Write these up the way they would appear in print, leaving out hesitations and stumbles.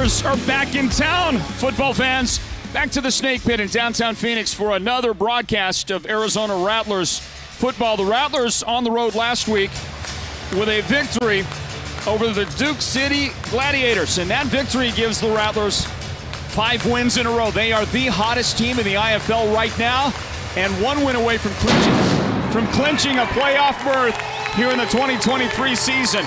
Rattlers are back in town, football fans. Back to the Snake Pit in downtown Phoenix for another broadcast of Arizona Rattlers football. The Rattlers on the road last week with a victory over the Duke City Gladiators, and that victory gives the Rattlers 5 wins in a row. They are the hottest team in the IFL right now, and 1 win away from clinching a playoff berth here in the 2023 season.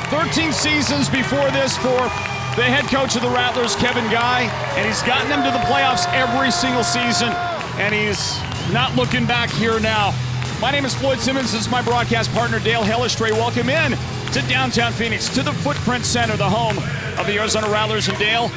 13 seasons before this for the head coach of the Rattlers, Kevin Guy, and he's gotten them to the playoffs every single season, and he's not looking back here now. My name is Floyd Simmons. This is my broadcast partner, Dale Hellestray. Welcome in to downtown Phoenix, to the Footprint Center, the home of the Arizona Rattlers. And Dale,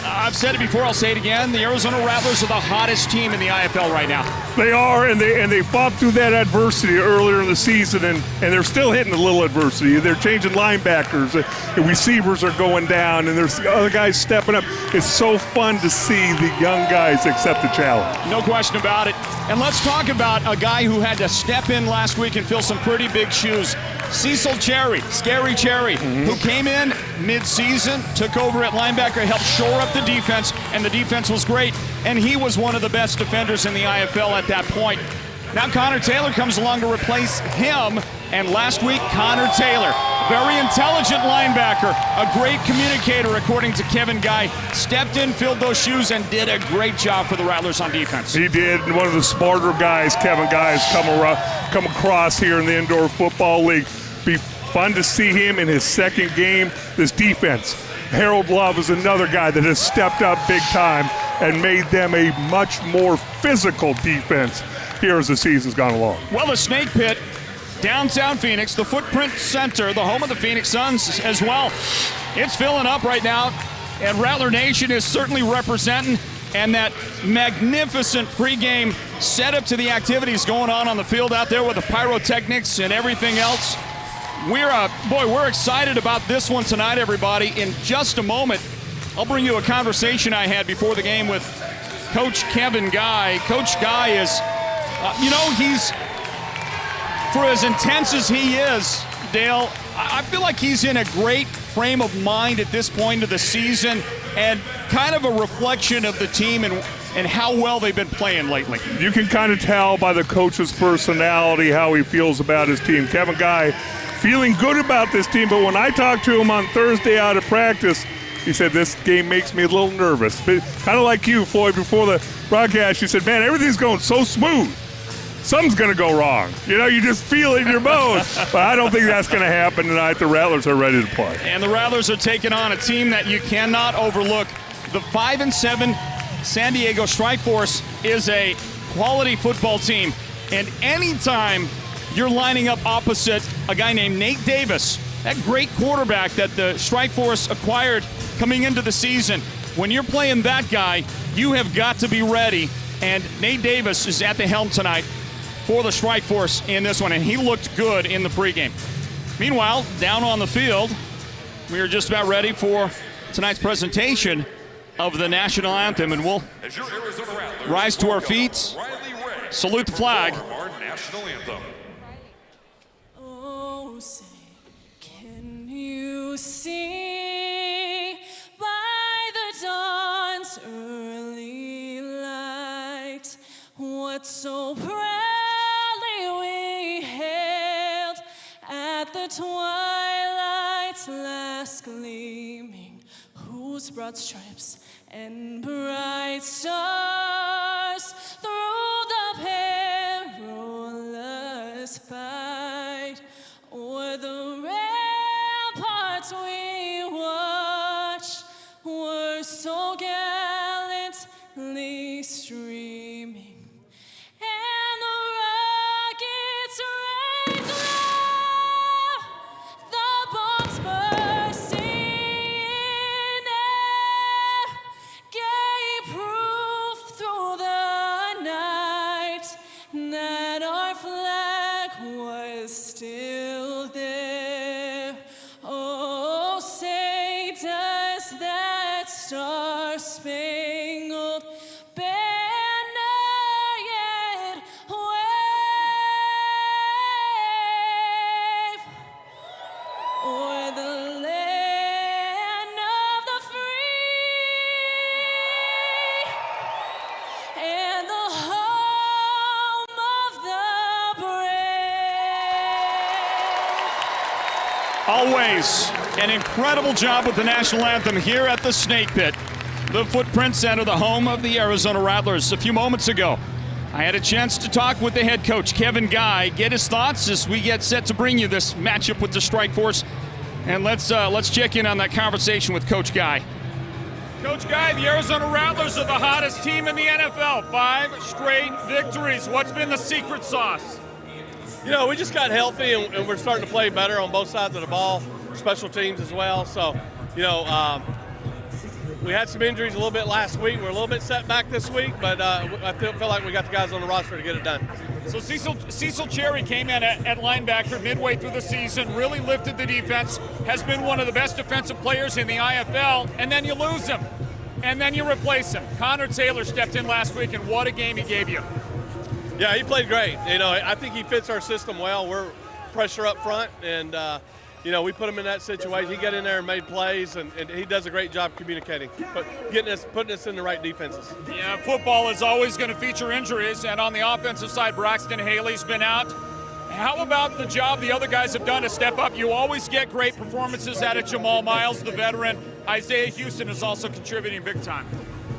I've said it before, I'll say it again, the Arizona Rattlers are the hottest team in the IFL right now. They are, and they fought through that adversity earlier in the season, and they're still hitting a little adversity. They're changing linebackers, the receivers are going down, and there's other guys stepping up. It's so fun to see the young guys accept the challenge. No question about it. And let's talk about a guy who had to step in last week and fill some pretty big shoes. Cecil Cherry, Scary Cherry, who came in mid-season, took over at linebacker, helped shore up the defense, and the defense was great. And he was one of the best defenders in the IFL at that point. Now Connor Taylor comes along to replace him, and last week, Connor Taylor, very intelligent linebacker, a great communicator according to Kevin Guy, stepped in, filled those shoes, and did a great job for the Rattlers on defense. He did, and one of the smarter guys, Kevin Guy, has come across here in the Indoor Football League. Be fun to see him in his second game. This defense, Harold Love is another guy that has stepped up big time and made them a much more physical defense here as the season's gone along. Well, the Snake Pit, downtown Phoenix, the Footprint Center, the home of the Phoenix Suns as well. It's filling up right now, and Rattler Nation is certainly representing, and that magnificent pregame setup to the activities going on the field out there with the pyrotechnics and everything else. We're excited about this one tonight, everybody. In just a moment, I'll bring you a conversation I had before the game with Coach Kevin Guy. Coach Guy is, he's, for as intense as he is, Dale, I feel like he's in a great frame of mind at this point of the season and kind of a reflection of the team and how well they've been playing lately. You can kind of tell by the coach's personality how he feels about his team. Kevin Guy feeling good about this team, but when I talked to him on Thursday out of practice, he said, this game makes me a little nervous. But kind of like you, Floyd, before the broadcast, you said, man, everything's going so smooth. Something's going to go wrong. You just feel it in your bones. But I don't think that's going to happen tonight. The Rattlers are ready to play. And the Rattlers are taking on a team that you cannot overlook. The 5-7 San Diego Strike Force is a quality football team. And anytime you're lining up opposite a guy named Nate Davis, that great quarterback that the Strike Force acquired coming into the season, when you're playing that guy, you have got to be ready. And Nate Davis is at the helm tonight for the Strike Force in this one, and he looked good in the pregame. Meanwhile, down on the field, we are just about ready for tonight's presentation of the national anthem, and we'll rise to our feet, salute the flag. Our national anthem. Oh, say, can you see by the dawn's early light what so proudly we hailed at the twilight's last gleaming, whose broad stripes and bright stars through the perilous fight o'er the ramparts we watched were so gallantly streaming. And the rockets rained low, the bombs bursting in air gave proof through the night that our flag was still there. Oh, say does that star-spangled banner yet wave o'er the land of the free Always an incredible job with the national anthem here at the Snake Pit, the Footprint Center, the home of the Arizona Rattlers. A few moments ago, I had a chance to talk with the head coach, Kevin Guy, get his thoughts as we get set to bring you this matchup with the Strike Force. And let's check in on that conversation with Coach Guy. Coach Guy, the Arizona Rattlers are the hottest team in the NFL. 5 straight victories. What's been the secret sauce? You know, we just got healthy and we're starting to play better on both sides of the ball, special teams as well. So, you know, we had some injuries a little bit last week. We're a little bit set back this week, but I feel like we got the guys on the roster to get it done. So Cecil Cherry came in at linebacker midway through the season, really lifted the defense, has been one of the best defensive players in the IFL, and then you lose him, and then you replace him. Connor Taylor stepped in last week, and what a game he gave you. Yeah, he played great. You know, I think he fits our system well. We're pressure up front, and you know, we put him in that situation. He got in there and made plays, and he does a great job communicating, but putting us in the right defenses. Yeah, football is always going to feature injuries, and on the offensive side, Braxton Haley's been out. How about the job the other guys have done to step up? You always get great performances out of Jamal Miles, the veteran. Isaiah Houston is also contributing big time.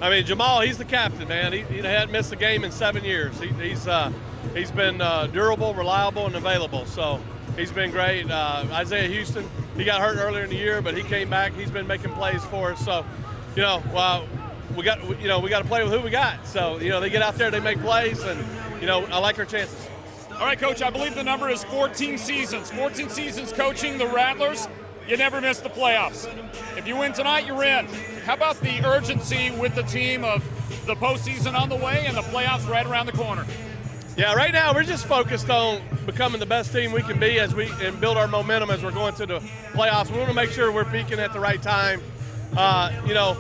I mean, Jamal, he's the captain, man. He hadn't missed a game in 7 years. He's been durable, reliable, and available. So he's been great. Isaiah Houston, he got hurt earlier in the year, but he came back. He's been making plays for us. So, you know, we got to play with who we got. So, you know, they get out there, they make plays, and you know, I like our chances. All right, Coach. I believe the number is 14 seasons. 14 seasons coaching the Rattlers. You never miss the playoffs. If you win tonight, you're in. How about the urgency with the team of the postseason on the way and the playoffs right around the corner? Yeah, right now we're just focused on becoming the best team we can be and build our momentum as we're going to the playoffs. We want to make sure we're peaking at the right time. You know,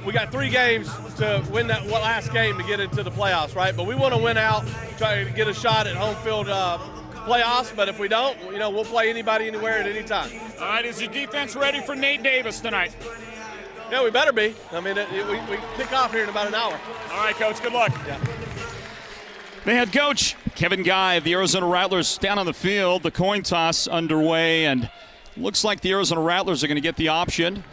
we got 3 games to win that last game to get into the playoffs, right? But we want to win out, try to get a shot at home field playoffs. But if we don't, you know, we'll play anybody, anywhere, at any time. All right, is your defense ready for Nate Davis tonight? Yeah, we better be. I mean, we kick off here in about an hour. All right, Coach, good luck. Yeah. The head coach, Kevin Guy of the Arizona Rattlers, down on the field. The coin toss underway, and looks like the Arizona Rattlers are going to get the option.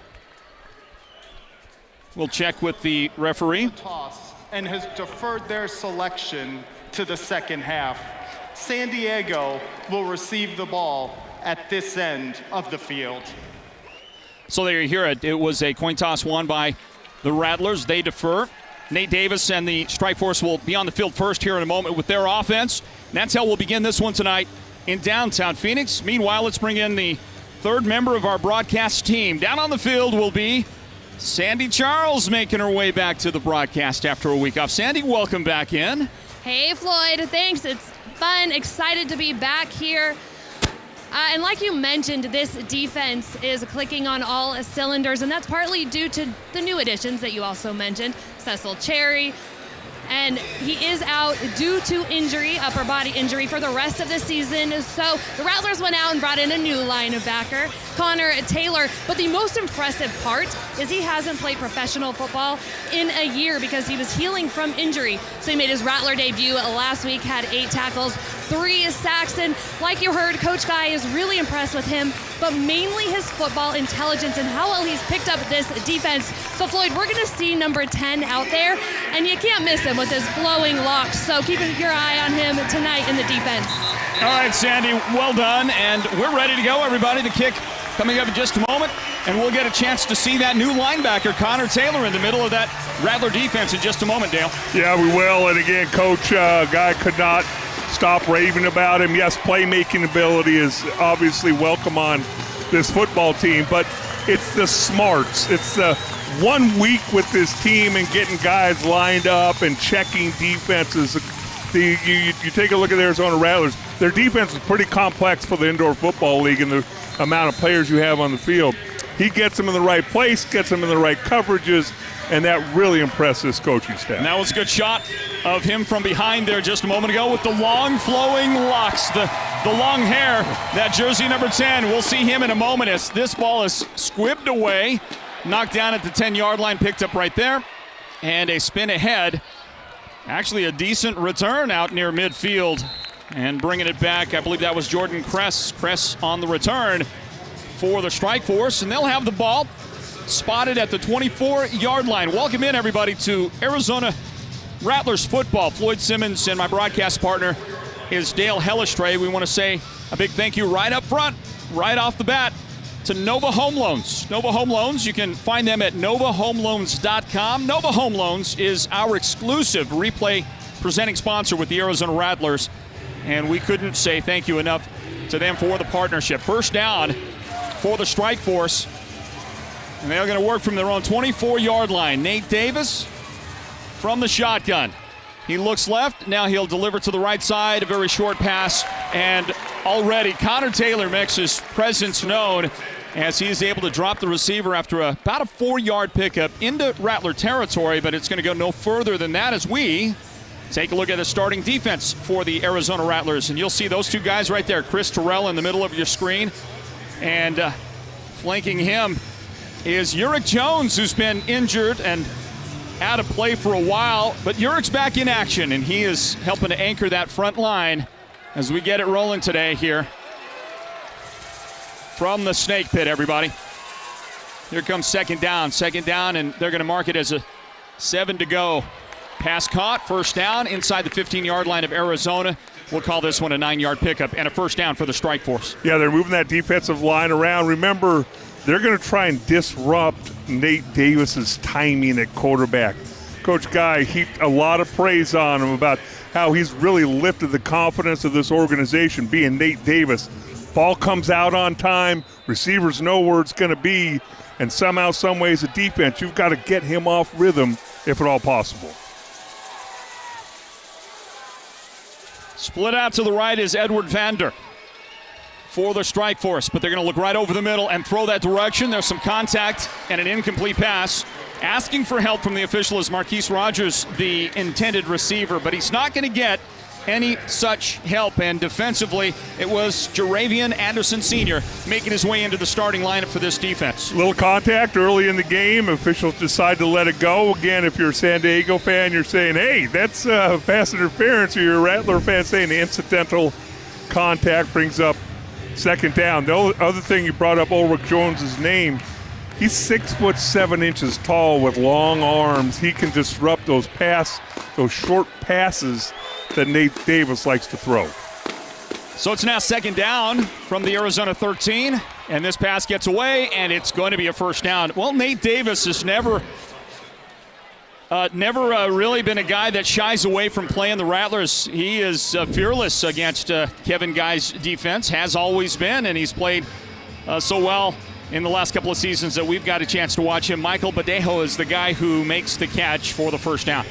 We'll check with the referee. Toss and has deferred their selection to the second half. San Diego will receive the ball at this end of the field. So there you hear it. It was a coin toss won by the Rattlers. They defer. Nate Davis and the Strike Force will be on the field first here in a moment with their offense. And that's how we'll begin this one tonight in downtown Phoenix. Meanwhile, let's bring in the third member of our broadcast team. Down on the field will be Sandy Charles, making her way back to the broadcast after a week off. Sandy, welcome back in. Hey, Floyd. Thanks. It's fun. Excited to be back here. And like you mentioned, this defense is clicking on all cylinders, and that's partly due to the new additions that you also mentioned, Cecil Cherry. And he is out due to injury, upper body injury, for the rest of the season. So the Rattlers went out and brought in a new linebacker, Connor Taylor. But the most impressive part is he hasn't played professional football in a year because he was healing from injury. So he made his Rattler debut last week, had 8 tackles, 3 sacks. And like you heard, Coach Guy is really impressed with him, but mainly his football intelligence and how well he's picked up this defense. So Floyd, we're going to see number 10 out there, and you can't miss him with his flowing locks. So keep your eye on him tonight in the defense. All right, Sandy, well done. And we're ready to go, everybody. The kick coming up in just a moment, and we'll get a chance to see that new linebacker, Connor Taylor, in the middle of that Rattler defense in just a moment, Dale. Yeah, we will. And again, Coach Guy could not stop raving about him. Yes, playmaking ability is obviously welcome on this football team, but it's the smarts. It's the 1 week with this team and getting guys lined up and checking defenses. You take a look at the Arizona Rattlers. Their defense is pretty complex for the indoor football league and the amount of players you have on the field. He gets them in the right place, gets them in the right coverages, and that really impressed this coaching staff. And that was a good shot of him from behind there just a moment ago with the long flowing locks, the long hair, that jersey number 10. We'll see him in a moment as this ball is squibbed away, knocked down at the 10-yard line, picked up right there, and a spin ahead. Actually a decent return out near midfield and bringing it back. I believe that was Jordan Kress on the return. for the Strike Force, and they'll have the ball spotted at the 24-yard line. Welcome in, everybody, to Arizona Rattlers football. Floyd Simmons and my broadcast partner is Dale Hellestray. We want to say a big thank you right up front, right off the bat, to Nova Home Loans. Nova Home Loans, you can find them at novahomeloans.com. Nova Home Loans is our exclusive replay presenting sponsor with the Arizona Rattlers, and we couldn't say thank you enough to them for the partnership. First down for the Strike Force, and they're going to work from their own 24-yard line. Nate Davis from the shotgun. He looks left. Now he'll deliver to the right side, a very short pass, and already Connor Taylor makes his presence known as he is able to drop the receiver after about a 4-yard pickup into Rattler territory, but it's going to go no further than that as we take a look at the starting defense for the Arizona Rattlers. And you'll see those two guys right there, Chris Terrell in the middle of your screen, and flanking him is Uric Jones, who's been injured and out of play for a while, but Uric's back in action, and he is helping to anchor that front line as we get it rolling today here from the Snake Pit, everybody. Here comes second down, and they're going to mark it as a 7 to go. Pass caught, first down inside the 15-yard line of Arizona. We'll call this one a 9-yard pickup and a first down for the Strike Force. Yeah, they're moving that defensive line around. Remember, they're going to try and disrupt Nate Davis's timing at quarterback. Coach Guy heaped a lot of praise on him about how he's really lifted the confidence of this organization, being Nate Davis. Ball comes out on time, receivers know where it's going to be, and somehow, some ways, the defense, you've got to get him off rhythm if at all possible. Split out to the right is Edward Vander for the Strike Force, but they're going to look right over the middle and throw that direction. There's some contact and an incomplete pass. Asking for help from the official is Marquise Rogers, the intended receiver, but he's not going to get any such help. And defensively, it was Jaravian Anderson Sr. making his way into the starting lineup for this defense. Little contact early in the game. Officials decide to let it go. Again, if you're a San Diego fan, you're saying, hey, that's pass interference. Or you're a Rattler fan saying the incidental contact brings up second down. The other thing you brought up, Ulrich Jones' name. He's 6'7" tall with long arms. He can disrupt those short passes that Nate Davis likes to throw. So it's now second down from the Arizona 13, and this pass gets away, and it's going to be a first down. Well, Nate Davis has never really been a guy that shies away from playing the Rattlers. He is fearless against Kevin Guy's defense, has always been, and he's played so well in the last couple of seasons that we've got a chance to watch him. Michael Badejo is the guy who makes the catch for the first down.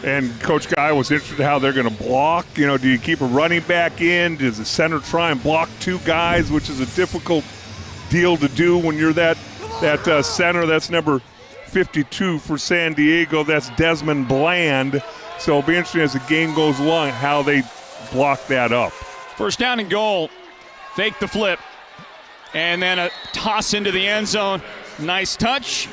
And Coach Guy was interested in how they're going to block. You know, do you keep a running back in? Does the center try and block two guys, which is a difficult deal to do when you're that center. That's number 52 for San Diego. That's Desmond Bland. So it'll be interesting as the game goes along how they block that up. First down and goal. Fake the flip. And then a toss into the end zone. Nice touch.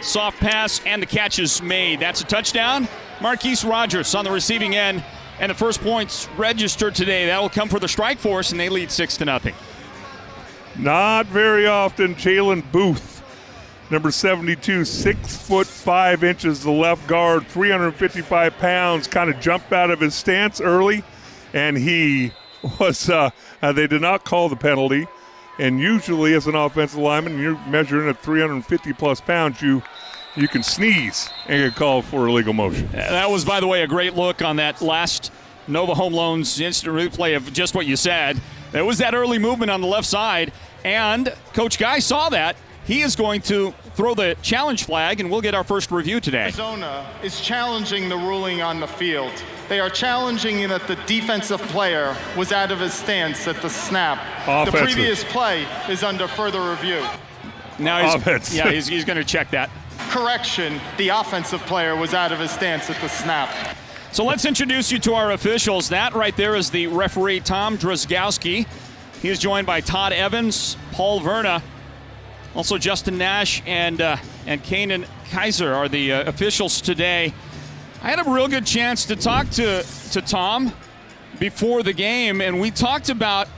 Soft pass, and the catch is made. That's a touchdown. Marquise Rogers on the receiving end, and the first points registered today. That will come for the Strike Force, and they lead 6-0. Not very often. Jalen Booth, number 72, 6'5", the left guard, 355 pounds, kind of jumped out of his stance early, and he was, they did not call the penalty. And usually as an offensive lineman, you're measuring at 350-plus pounds, you can sneeze and get called for illegal motion. That was, by the way, a great look on that last Nova Home Loans instant replay of just what you said. There was that early movement on the left side, and Coach Guy saw that. He is going to throw the challenge flag, and we'll get our first review today. Arizona is challenging the ruling on the field. They are challenging that the defensive player was out of his stance at the snap. Offensive. The previous play is under further review. Now he's going to check that. Correction, the offensive player was out of his stance at the snap. So let's introduce you to our officials. That right there is the referee, Tom Drozgowski. He is joined by Todd Evans, Paul Verna, also Justin Nash, and Kanan Kaiser are the officials today. I had a real good chance to talk to Tom before the game, and we talked about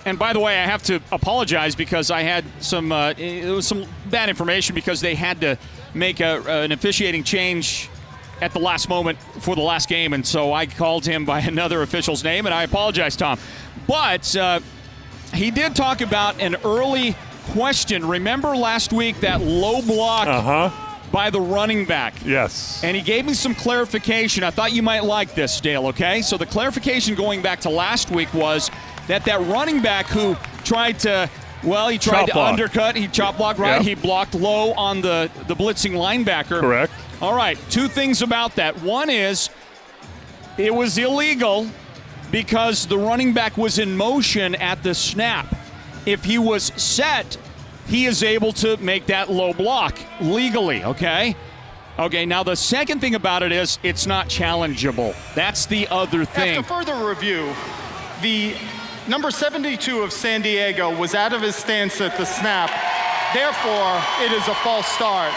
And by the way, I have to apologize because I had it was some bad information because they had to make an officiating change at the last moment for the last game, and so I called him by another official's name, and I apologize, Tom. But he did talk about an early question. Remember last week that low block by the running back? Yes. And he gave me some clarification. I thought you might like this, Dale, okay? So the clarification going back to last week was that running back who tried to undercut. He chop blocked, right? Yep. He blocked low on the blitzing linebacker. Correct. All right, two things about that. One is it was illegal because the running back was in motion at the snap. If he was set, he is able to make that low block legally, okay? Okay, now the second thing about it is it's not challengeable. That's the other thing. After further review, the number 72 of San Diego was out of his stance at the snap. Therefore, it is a false start.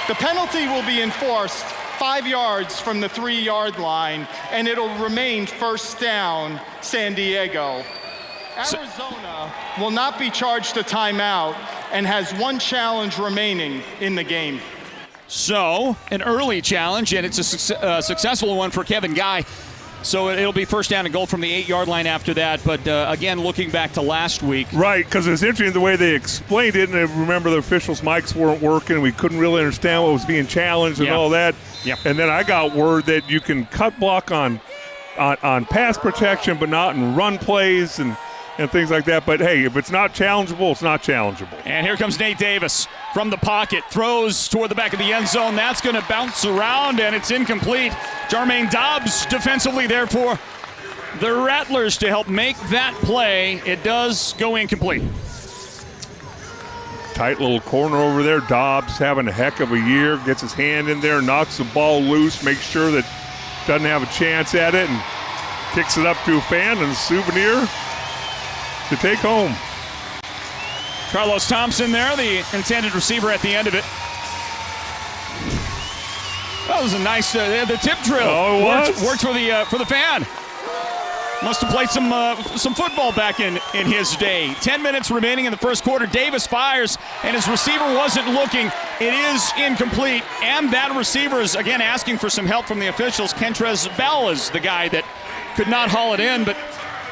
The penalty will be enforced 5 yards from the 3-yard line, and it'll remain first down, San Diego. Arizona will not be charged a timeout and has one challenge remaining in the game. So, an early challenge, and it's a successful one for Kevin Guy. So it'll be first down and goal from the 8-yard line after that. But again, looking back to last week. Right, because it was interesting the way they explained it. And I remember the officials' mics weren't working. We couldn't really understand what was being challenged and all that. Yep. And then I got word that you can cut block on pass protection, but not in run plays and things like that. But, hey, if it's not challengeable, it's not challengeable. And here comes Nate Davis from the pocket. Throws toward the back of the end zone. That's going to bounce around, and it's incomplete. Jermaine Dobbs defensively there for the Rattlers to help make that play. It does go incomplete. Tight little corner over there. Dobbs having a heck of a year. Gets his hand in there, knocks the ball loose, makes sure that doesn't have a chance at it, and kicks it up to a fan and a souvenir to take home. Carlos Thompson there, the intended receiver at the end of it. That was a nice the tip drill. Oh, it was. Worked for the fan. Must have played some football back in his day. 10 minutes remaining in the first quarter. Davis fires, and his receiver wasn't looking. It is incomplete, and that receiver is, again, asking for some help from the officials. Kentrez Bell is the guy that could not haul it in, but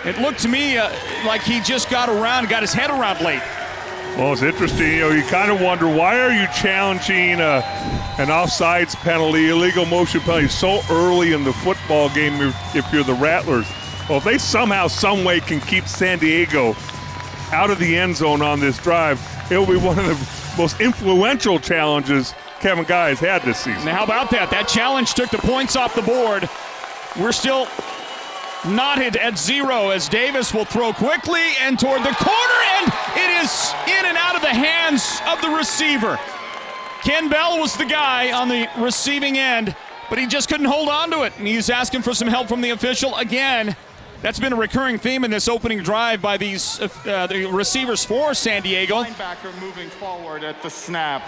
it looked to me like he just got his head around late. Well, it's interesting. You kind of wonder, why are you challenging an offsides penalty, illegal motion penalty, so early in the football game if you're the Rattlers? Well, if they somehow, some way can keep San Diego out of the end zone on this drive, it will be one of the most influential challenges Kevin Guy has had this season. Now, how about that? That challenge took the points off the board. We're still knotted at 0 as Davis will throw quickly and toward the corner, and it is in and out of the hands of the receiver. Ken Bell was the guy on the receiving end, but he just couldn't hold on to it, and he's asking for some help from the official again. That's been a recurring theme in this opening drive by these the receivers for San Diego. Linebacker moving forward at the snap.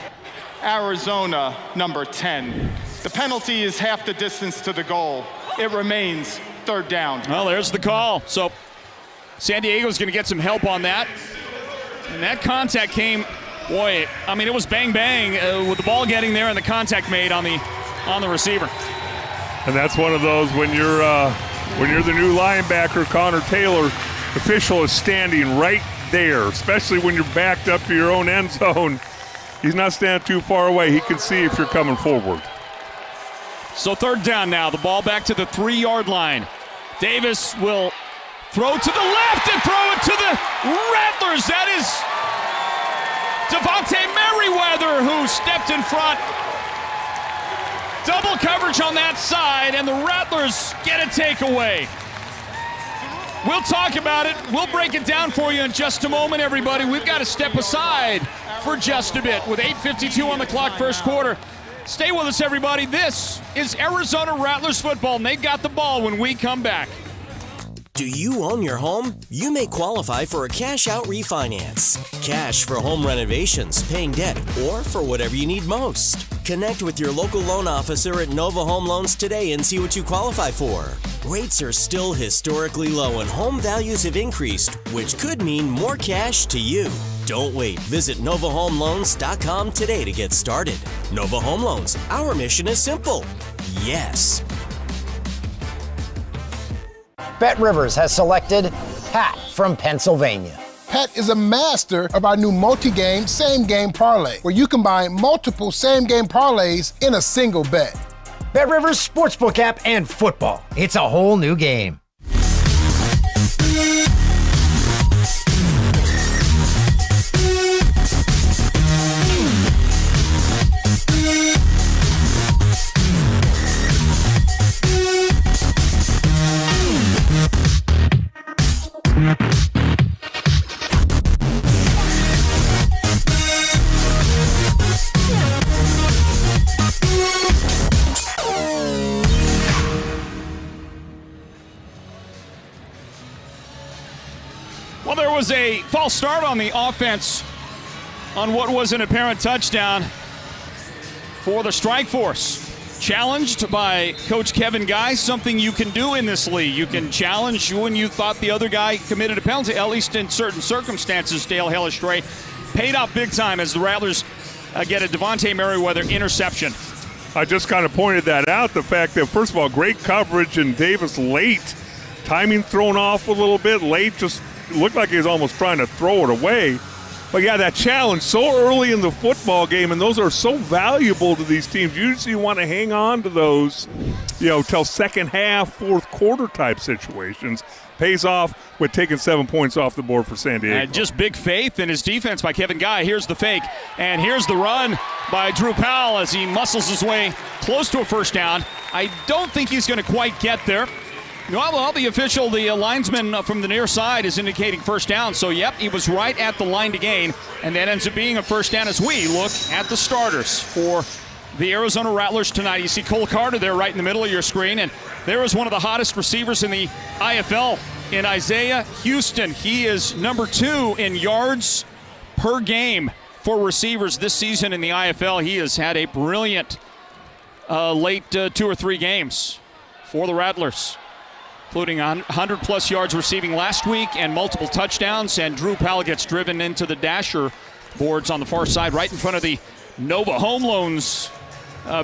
Arizona, number 10. The penalty is half the distance to the goal. It remains third down. Well, there's the call. So San Diego's going to get some help on that. And that contact came, boy, I mean, it was bang, bang with the ball getting there and the contact made on the receiver. And that's one of those when you're the new linebacker, Connor Taylor, official is standing right there, especially when you're backed up to your own end zone. He's not standing too far away. He can see if you're coming forward. So third down now, the ball back to the 3-yard line. Davis will throw to the left and throw it to the Rattlers. That is Devontae Merriweather who stepped in front. Double coverage on that side, and the Rattlers get a takeaway. We'll talk about it. We'll break it down for you in just a moment, everybody. We've got to step aside for just a bit with 8:52 on the clock, first quarter. Stay with us, everybody. This is Arizona Rattlers football, and they got the ball when we come back. Do you own your home? You may qualify for a cash-out refinance. Cash for home renovations, paying debt, or for whatever you need most. Connect with your local loan officer at Nova Home Loans today and see what you qualify for. Rates are still historically low and home values have increased, which could mean more cash to you. Don't wait. Visit NovaHomeLoans.com today to get started. Nova Home Loans. Our mission is simple. Yes. BetRivers has selected Pat from Pennsylvania. Pat is a master of our new multi-game, same-game parlay, where you combine multiple same-game parlays in a single bet. BetRivers Sportsbook app and football. It's a whole new game. Well, there was a false start on the offense on what was an apparent touchdown for the Strike Force. Challenged by Coach Kevin Guy, something you can do in this league. You can challenge when you thought the other guy committed a penalty, at least in certain circumstances. Dale Hillestray paid off big time as the Rattlers get a Devontae Merriweather interception. I just kind of pointed that out, the fact that, first of all, great coverage and Davis late. Timing thrown off a little bit late, just looked like he was almost trying to throw it away. But, yeah, that challenge so early in the football game, and those are so valuable to these teams. Usually you want to hang on to those, till second half, fourth quarter type situations. Pays off with taking 7 points off the board for San Diego. And just big faith in his defense by Kevin Guy. Here's the fake, and here's the run by Drew Powell as he muscles his way close to a first down. I don't think he's going to quite get there. Well, the linesman from the near side is indicating first down. So, yep, he was right at the line to gain. And that ends up being a first down as we look at the starters for the Arizona Rattlers tonight. You see Cole Carter there right in the middle of your screen. And there is one of the hottest receivers in the IFL in Isaiah Houston. He is number 2 in yards per game for receivers this season in the IFL. He has had a brilliant late 2 or 3 games for the Rattlers, including 100-plus yards receiving last week and multiple touchdowns. And Drew Powell gets driven into the dasher boards on the far side right in front of the Nova Home Loans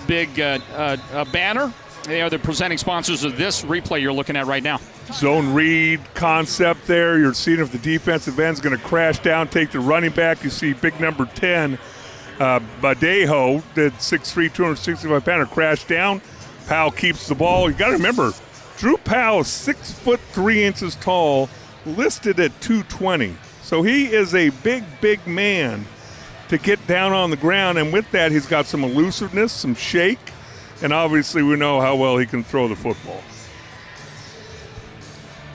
big banner. They are the presenting sponsors of this replay you're looking at right now. Zone read concept there. You're seeing if the defensive end's going to crash down, take the running back. You see big number 10, Badejo, the 6'3", 265-pounder, crash down. Powell keeps the ball. You got to remember, Drew Powell is 6'3" tall, listed at 220. So he is a big man to get down on the ground, and with that, he's got some elusiveness, some shake, and obviously we know how well he can throw the football.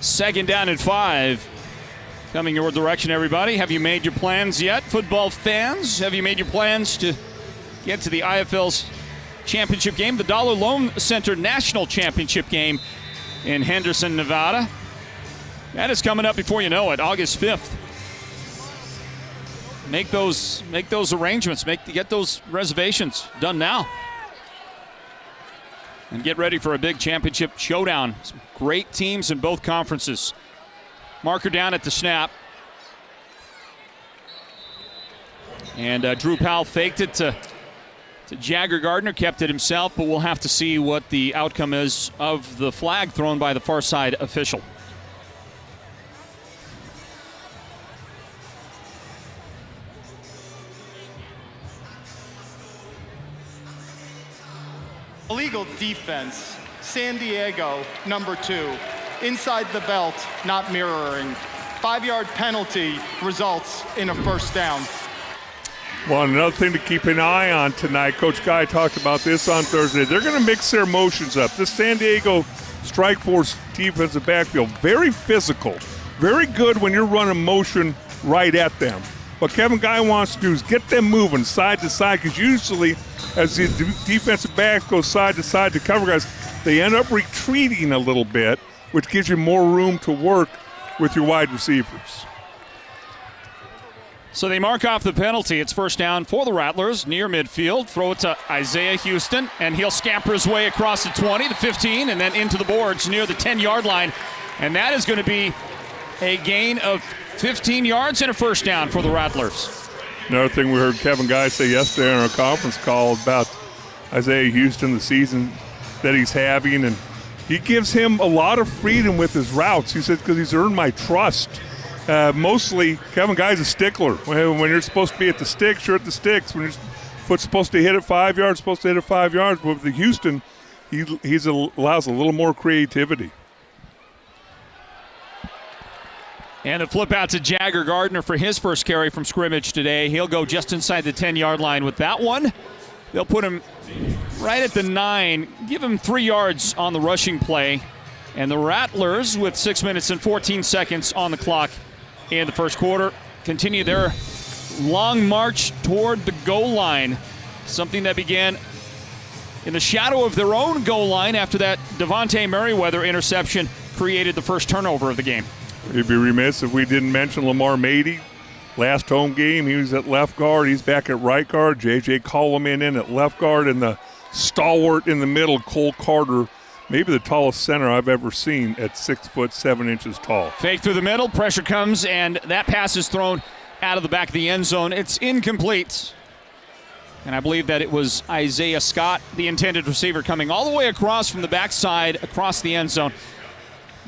Second down and 5. Coming your direction, everybody. Have you made your plans yet, football fans? Have you made your plans to get to the IFL's championship game, the Dollar Loan Center National Championship game in Henderson, Nevada? That is coming up before you know it, August 5th. Make those arrangements. Get those reservations done now. And get ready for a big championship showdown. Some great teams in both conferences. Marker down at the snap. And Drew Powell faked it to Jagger Gardner, kept it himself, but we'll have to see what the outcome is of the flag thrown by the far side official. Illegal defense, San Diego, number 2. Inside the belt, not mirroring. 5-yard penalty results in a first down. Well, another thing to keep an eye on tonight, Coach Guy talked about this on Thursday. They're going to mix their motions up. This San Diego Strike Force defensive backfield, very physical, very good when you're running motion right at them. What Kevin Guy wants to do is get them moving side to side, because usually as the defensive backs go side to side to cover guys, they end up retreating a little bit which gives you more room to work with your wide receivers. So they mark off the penalty. It's first down for the Rattlers near midfield. Throw it to Isaiah Houston, and he'll scamper his way across the 20, the 15, and then into the boards near the 10-yard line. And that is going to be a gain of 15 yards and a first down for the Rattlers. Another thing we heard Kevin Guy say yesterday on our conference call about Isaiah Houston, the season that he's having, and he gives him a lot of freedom with his routes. He said, because he's earned my trust. Mostly, Kevin Guy's a stickler. When you're supposed to be at the sticks, you're at the sticks. When your foot's supposed to hit at 5 yards, supposed to hit at 5 yards. But with the Houston, he allows a little more creativity. And a flip out to Jagger Gardner for his first carry from scrimmage today. He'll go just inside the 10-yard line with that one. They'll put him right at the 9, give him 3 yards on the rushing play. And the Rattlers, with 6 minutes and 14 seconds on the clock in the first quarter, continue their long march toward the goal line. Something that began in the shadow of their own goal line after that Devontae Merriweather interception created the first turnover of the game. We'd be remiss if we didn't mention Lamar Mady. Last home game, he was at left guard. He's back at right guard. J.J. Coleman in at left guard, and the stalwart in the middle, Cole Carter, maybe the tallest center I've ever seen at 6'7" tall. Fake through the middle, pressure comes, and that pass is thrown out of the back of the end zone. It's incomplete. And I believe that it was Isaiah Scott, the intended receiver, coming all the way across from the backside across the end zone.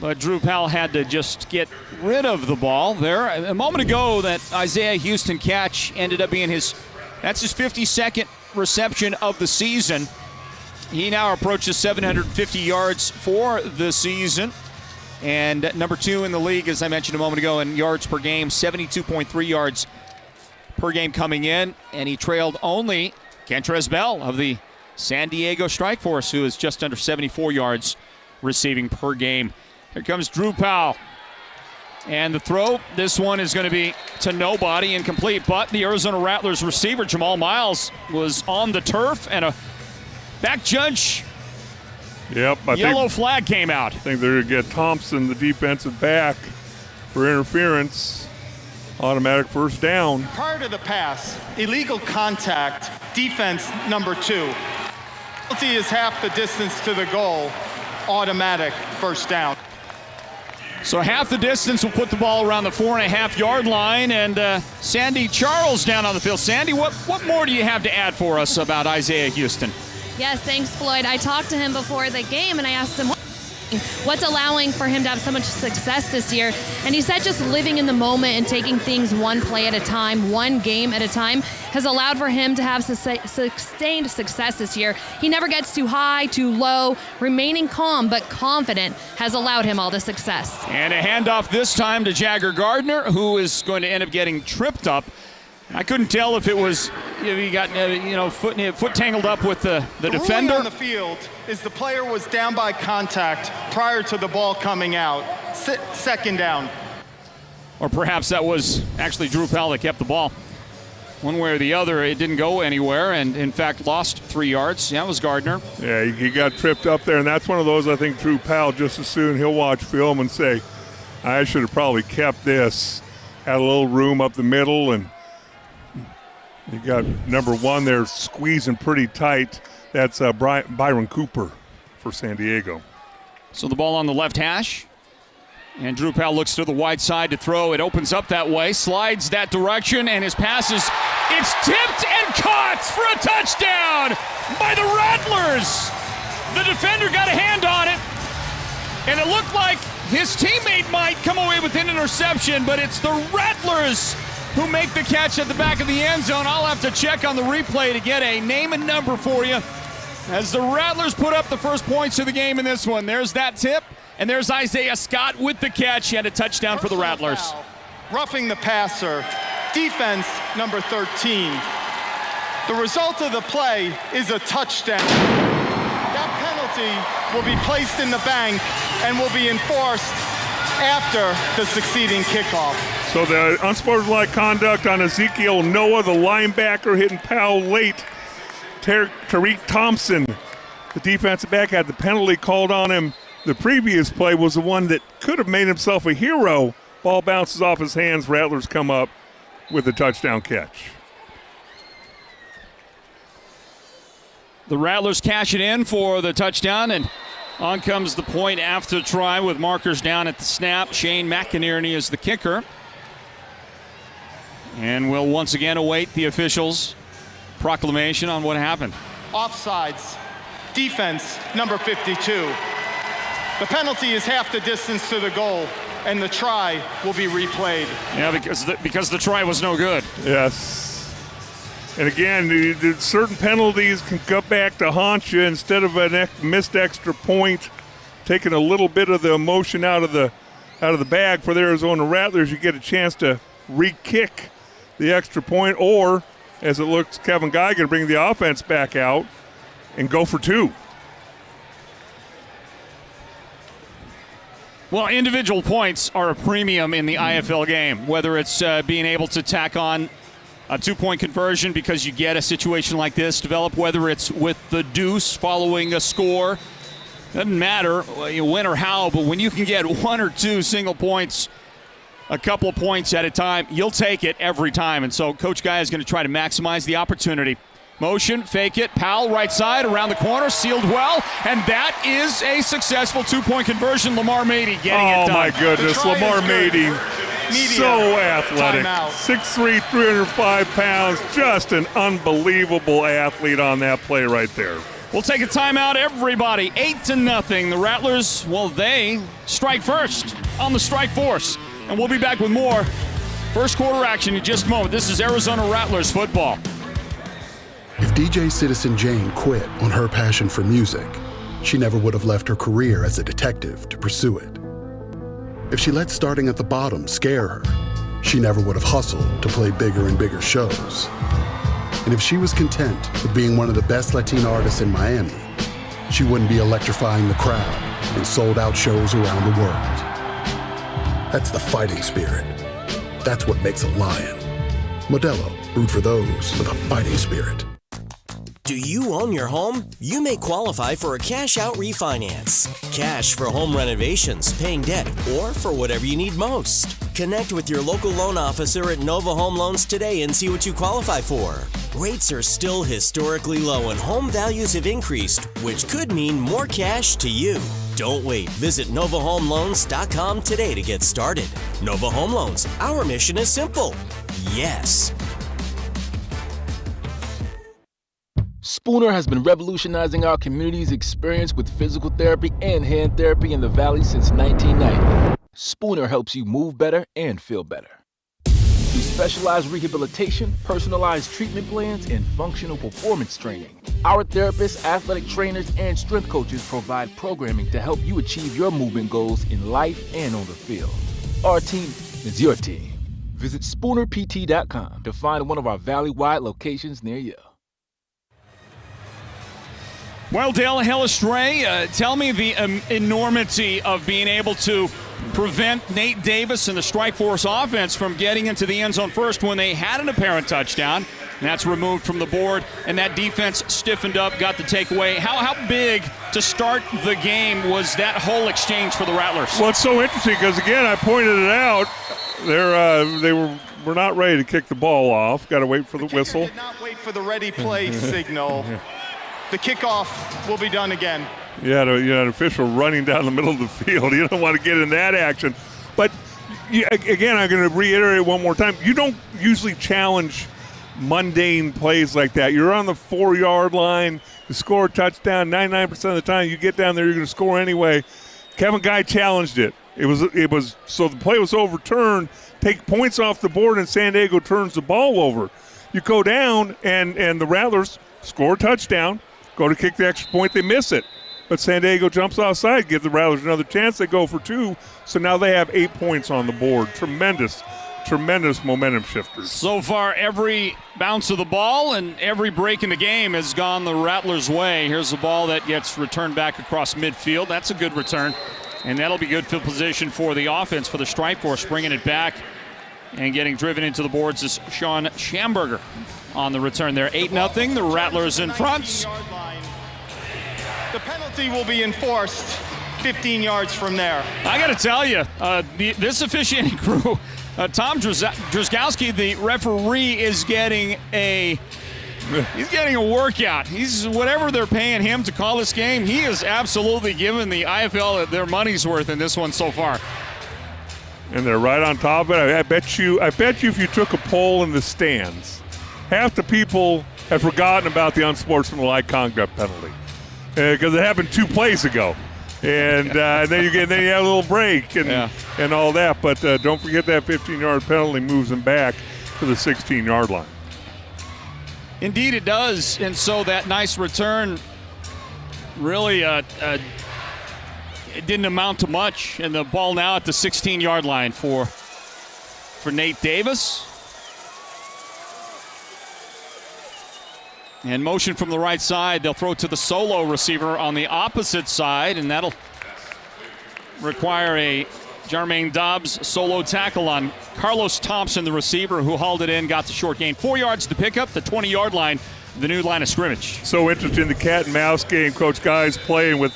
But Drew Powell had to just get rid of the ball there. A moment ago, that Isaiah Houston catch ended up being his 52nd reception of the season. He now approaches 750 yards for the season. And number 2 in the league, as I mentioned a moment ago, in yards per game, 72.3 yards per game coming in. And he trailed only Kentrez Bell of the San Diego Strike Force, who is just under 74 yards receiving per game. Here comes Drew Powell. And the throw, this one is going to be to nobody, incomplete. But the Arizona Rattlers receiver, Jamal Miles, was on the turf, and a back judge yellow flag came out. I think they're going to get Thompson, the defensive back, for interference. Automatic first down. Prior to the pass, illegal contact, defense number 2. Penalty is half the distance to the goal, automatic first down. So half the distance will put the ball around the 4.5-yard line, and Sandy Charles down on the field. Sandy, what more do you have to add for us about Isaiah Houston? Yes, thanks, Floyd. I talked to him before the game, and I asked him what's allowing for him to have so much success this year. And he said just living in the moment and taking things one play at a time, one game at a time, has allowed for him to have sustained success this year. He never gets too high, too low. Remaining calm but confident has allowed him all the success. And a handoff this time to Jagger Gardner, who is going to end up getting tripped up. I couldn't tell if it was, he got foot tangled up with the defender. The ruling on the field is the player was down by contact prior to the ball coming out. Second down. Or perhaps that was actually Drew Powell that kept the ball. One way or the other, it didn't go anywhere, and in fact lost 3 yards. That was Gardner. Yeah, he got tripped up there, and that's one of those, I think, Drew Powell, just as soon he'll watch film and say, I should have probably kept this. Had a little room up the middle, and you got number 1 there squeezing pretty tight. That's Byron Cooper for San Diego. So the ball on the left hash. And Drew Powell looks to the wide side to throw. It opens up that way, slides that direction, and his pass it's tipped and caught for a touchdown by the Rattlers. The defender got a hand on it, and it looked like his teammate might come away with an interception, but it's the Rattlers who make the catch at the back of the end zone. I'll have to check on the replay to get a name and number for you as the Rattlers put up the first points of the game in this one. There's that tip, and there's Isaiah Scott with the catch and a touchdown for the Rattlers. Roughing the passer, defense number 13. The result of the play is a touchdown. That penalty will be placed in the bank and will be enforced after the succeeding kickoff. So the unsportsmanlike conduct on Ezekiel Noah, the linebacker, hitting Powell late. Tariq Thompson, the defensive back, had the penalty called on him The previous play was the one that could have made himself a hero. Ball bounces off his hands. Rattlers come up with a touchdown catch. The Rattlers cash it in for the touchdown, and on comes the point after try with markers down at the snap. Shane McInerney is the kicker. And we'll once again await the officials' proclamation on what happened. Offsides. Defense, number 52. The penalty is half the distance to the goal, and the try will be replayed. Yeah, because the try was no good. Yes. And again, certain penalties can come back to haunt you instead of a missed extra point, taking a little bit of the emotion out of the bag for the Arizona Rattlers. You get a chance to re-kick the extra point, or as it looks, Kevin Guy going to bring the offense back out and go for two. Well, individual points are a premium in the IFL game, whether it's being able to tack on a two-point conversion because you get a situation like this develop, whether it's with the deuce following a score. Doesn't matter you win or how, but when you can get one or two single points, a couple of points at a time, you'll take it every time. And so Coach Guy is going to try to maximize the opportunity. Motion, fake it, Powell right side, around the corner, sealed well, and that is a successful two-point conversion. Lamar Mady getting it done. Oh, my goodness, Lamar Mady. So athletic. 6'3", 305 pounds. Just an unbelievable athlete on that play right there. We'll take a timeout, everybody. 8-0. The Rattlers, well, they strike first on the strike force. And we'll be back with more first quarter action in just a moment. This is Arizona Rattlers football. If DJ Citizen Jane quit on her passion for music, she never would have left her career as a detective to pursue it. If she let starting at the bottom scare her, she never would have hustled to play bigger and bigger shows. And if she was content with being one of the best Latina artists in Miami, she wouldn't be electrifying the crowd in sold-out shows around the world. That's the fighting spirit. That's what makes a lion. Modelo, root for those with a fighting spirit. Do you own your home? You may qualify for a cash-out refinance. Cash for home renovations, paying debt, or for whatever you need most. Connect with your local loan officer at Nova Home Loans today and see what you qualify for. Rates are still historically low and home values have increased, which could mean more cash to you. Don't wait. Visit NovaHomeLoans.com today to get started. Nova Home Loans. Our mission is simple. Yes. Spooner has been revolutionizing our community's experience with physical therapy and hand therapy in the Valley since 1990. Spooner helps you move better and feel better. Through specialized rehabilitation, personalized treatment plans, and functional performance training, our therapists, athletic trainers, and strength coaches provide programming to help you achieve your movement goals in life and on the field. Our team is your team. Visit SpoonerPT.com to find one of our Valley-wide locations near you. Well, Dale Hillestray, tell me the enormity of being able to prevent Nate Davis and the Strike Force offense from getting into the end zone first when they had an apparent touchdown. And that's removed from the board, and that defense stiffened up, got the takeaway. How big to start the game was that whole exchange for the Rattlers? Well, it's so interesting because, again, I pointed it out. They were not ready to kick the ball off. Got to wait for the whistle. Did not wait for the ready play signal. The kickoff will be done again. You had an official running down the middle of the field. You don't want to get in that action. But, again, I'm going to reiterate one more time. You don't usually challenge mundane plays like that. You're on the 4-yard line. You score a touchdown. 99% of the time you get down there, you're going to score anyway. Kevin Guy challenged it. It was so the play was overturned. Take points off the board, and San Diego turns the ball over. You go down, and the Rattlers score a touchdown. Go to kick the extra point, they miss it. But San Diego jumps outside, give the Rattlers another chance. They go for two, so now they have 8 points on the board. Tremendous momentum shifters. So far, every bounce of the ball and every break in the game has gone the Rattlers' way. Here's the ball that gets returned back across midfield. That's a good return, and that'll be good field position for the offense, for the Strike Force, bringing it back and getting driven into the boards is Sean Schamberger on the return there. 8-0, the Rattlers in front. The penalty will be enforced. 15 yards from there. I got to tell you, this officiating crew, Tom Drzyzgowski, the referee, is getting a workout. He's whatever they're paying him to call this game. He is absolutely giving the IFL their money's worth in this one so far. And they're right on top of it. I bet you if you took a poll in the stands, half the people have forgotten about the unsportsmanlike conduct penalty because it happened 2 plays ago, and then you have a little break and all that. But don't forget that 15-yard penalty moves them back to the 16-yard line. Indeed, it does, and so that nice return really it didn't amount to much, and the ball now at the 16-yard line for Nate Davis. And motion from the right side. They'll throw to the solo receiver on the opposite side, and that'll require a Jermaine Dobbs solo tackle on Carlos Thompson, the receiver, who hauled it in, got the short gain. 4 yards to pick up, the 20-yard line, the new line of scrimmage. So interesting, the cat and mouse game. Coach Guy's playing with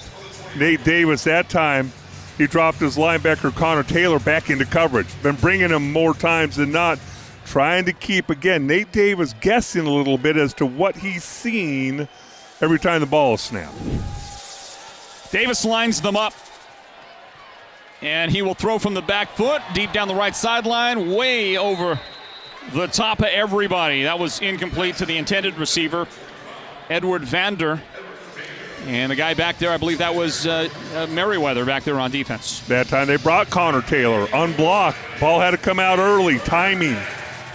Nate Davis. That time, he dropped his linebacker Connor Taylor back into coverage. Been bringing him more times than not. Trying to keep, again, Nate Davis guessing a little bit as to what he's seen every time the ball is snapped. Davis lines them up. And he will throw from the back foot, deep down the right sideline, way over the top of everybody. That was incomplete to the intended receiver, Edward Vander. And the guy back there, I believe that was Merriweather back there on defense. That time they brought Connor Taylor, unblocked. Ball had to come out early, timing,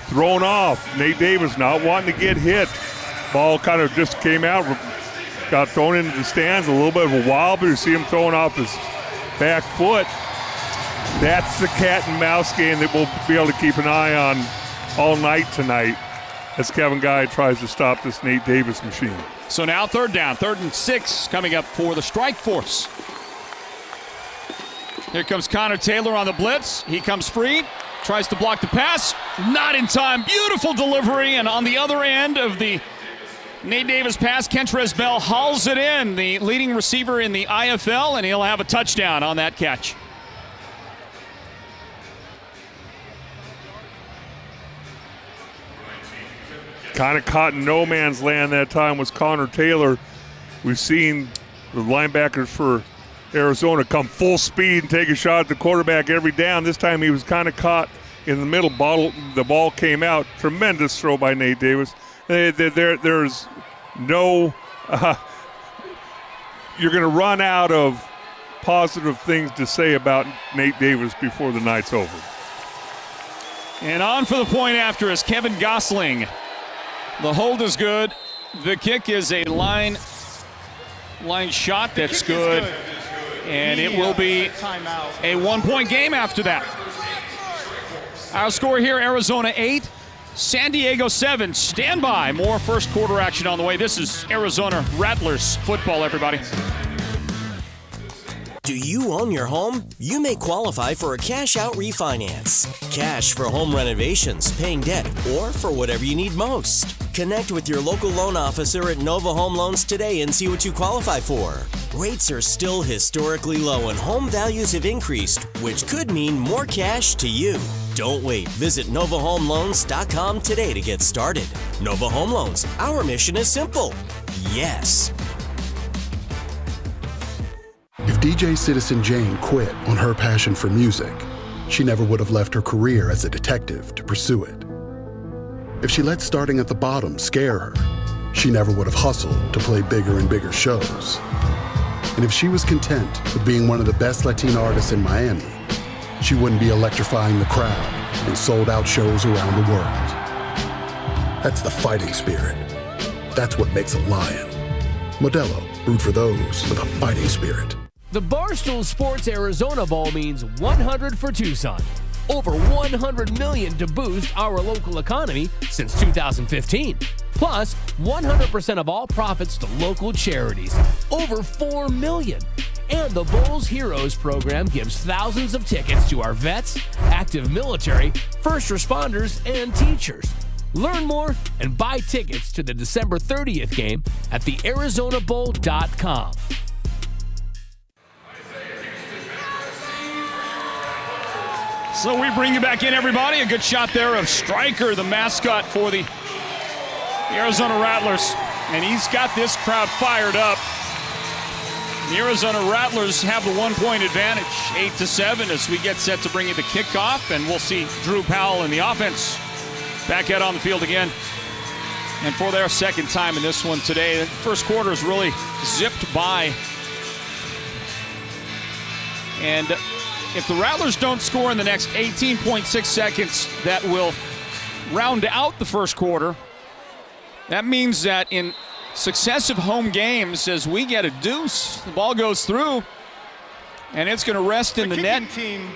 thrown off. Nate Davis not wanting to get hit. Ball kind of just came out, got thrown into the stands, a little bit of a wobble. You see him throwing off his back foot. That's the cat and mouse game that we'll be able to keep an eye on all night tonight as Kevin Guy tries to stop this Nate Davis machine. So now 3rd down, 3rd and 6 coming up for the strike force. Here comes Connor Taylor on the blitz. He comes free, tries to block the pass. Not in time. Beautiful delivery. And on the other end of the Nate Davis pass, Kentrez Bell hauls it in, the leading receiver in the IFL, and he'll have a touchdown on that catch. Kind of caught in no man's land that time was Connor Taylor. We've seen the linebackers for Arizona come full speed and take a shot at the quarterback every down. This time he was kind of caught in the middle. The ball came out. Tremendous throw by Nate Davis. There's no you're going to run out of positive things to say about Nate Davis before the night's over. And on for the point after is Kevin Gosling. The hold is good. The kick is a line shot that's good. And it will be a 1-point game after that. Our score here, Arizona 8, San Diego 7. Stand by. More first quarter action on the way. This is Arizona Rattlers football, everybody. Do you own your home? You may qualify for a cash-out refinance. Cash for home renovations, paying debt, or for whatever you need most. Connect with your local loan officer at Nova Home Loans today and see what you qualify for. Rates are still historically low and home values have increased, which could mean more cash to you. Don't wait. Visit NovaHomeLoans.com today to get started. Nova Home Loans. Our mission is simple. Yes. If DJ Citizen Jane quit on her passion for music, she never would have left her career as a detective to pursue it. If she let starting at the bottom scare her, she never would have hustled to play bigger and bigger shows. And if she was content with being one of the best Latina artists in Miami, she wouldn't be electrifying the crowd in sold-out shows around the world. That's the fighting spirit. That's what makes a lion. Modelo, root for those with a fighting spirit. The Barstool Sports Arizona Bowl means 100 for Tucson. Over $100 million to boost our local economy since 2015. Plus, 100% of all profits to local charities. Over $4 million. And the Bowls Heroes program gives thousands of tickets to our vets, active military, first responders, and teachers. Learn more and buy tickets to the December 30th game at thearizonabowl.com. So we bring you back in, everybody. A good shot there of Stryker, the mascot for the Arizona Rattlers. And he's got this crowd fired up. The Arizona Rattlers have the 1-point advantage, 8-7, as we get set to bring you the kickoff. And we'll see Drew Powell in the offense back out on the field again. And for their second time in this one today, the first quarter is really zipped by. And if the Rattlers don't score in the next 18.6 seconds, that will round out the first quarter. That means that in successive home games, as we get a deuce, the ball goes through, and it's going to rest in the net. The kicking team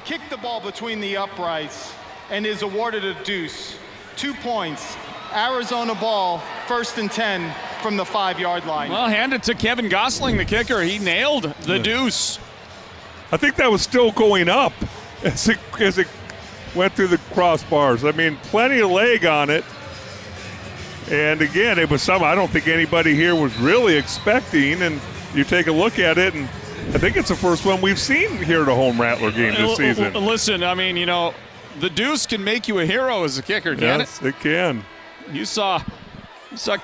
kicked the ball between the uprights and is awarded a deuce. 2 points. Arizona ball, 1st and 10 from the 5-yard line. Well, hand it to Kevin Gosling, the kicker. He nailed the deuce. I think that was still going up as it went through the crossbars. I mean, plenty of leg on it. And again, it was something I don't think anybody here was really expecting. And you take a look at it, and I think it's the first one we've seen here at a home Rattler game this season. Listen, I mean, the deuce can make you a hero as a kicker, can it? Yes, it can. You saw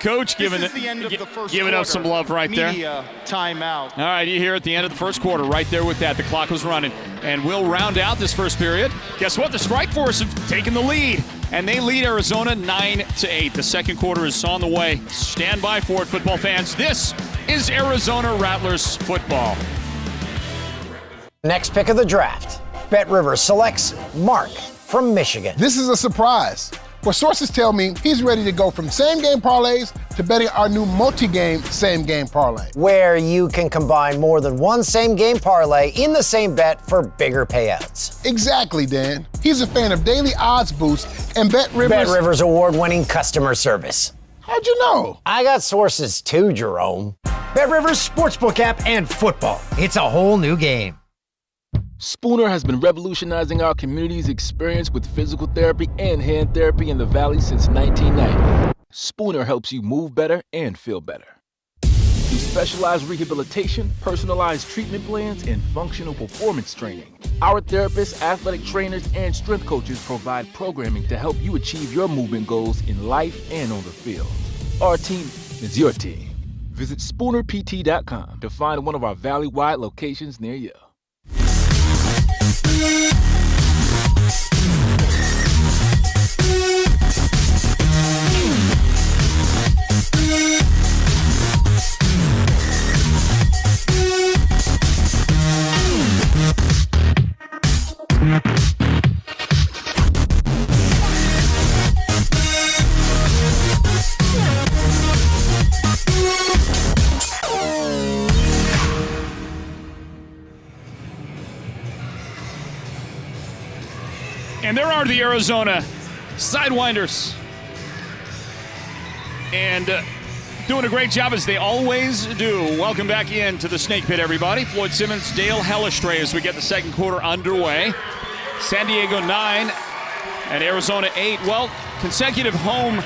Coach giving up some love right there. Media timeout. All right, you hear at the end of the first quarter, right there with that. The clock was running. And we'll round out this first period. Guess what? The Strike Force have taken the lead. And they lead Arizona 9-8. The second quarter is on the way. Stand by for it, football fans. This is Arizona Rattlers football. Next pick of the draft. Bet Rivers selects Mark from Michigan. This is a surprise. But sources tell me he's ready to go from same-game parlays to betting our new multi-game same-game parlay. Where you can combine more than one same-game parlay in the same bet for bigger payouts. Exactly, Dan. He's a fan of daily odds boost and Bet Rivers. Bet Rivers award-winning customer service. How'd you know? I got sources too, Jerome. Bet Rivers Sportsbook app and football. It's a whole new game. Spooner has been revolutionizing our community's experience with physical therapy and hand therapy in the Valley since 1990. Spooner helps you move better and feel better. Through specialized rehabilitation, personalized treatment plans, and functional performance training, our therapists, athletic trainers, and strength coaches provide programming to help you achieve your movement goals in life and on the field. Our team is your team. Visit SpoonerPT.com to find one of our Valley-wide locations near you. And there are the Arizona Sidewinders. And doing a great job as they always do. Welcome back into the Snake Pit, everybody. Floyd Simmons, Dale Hellestray as we get the second quarter underway. San Diego 9 and Arizona 8. Well, consecutive home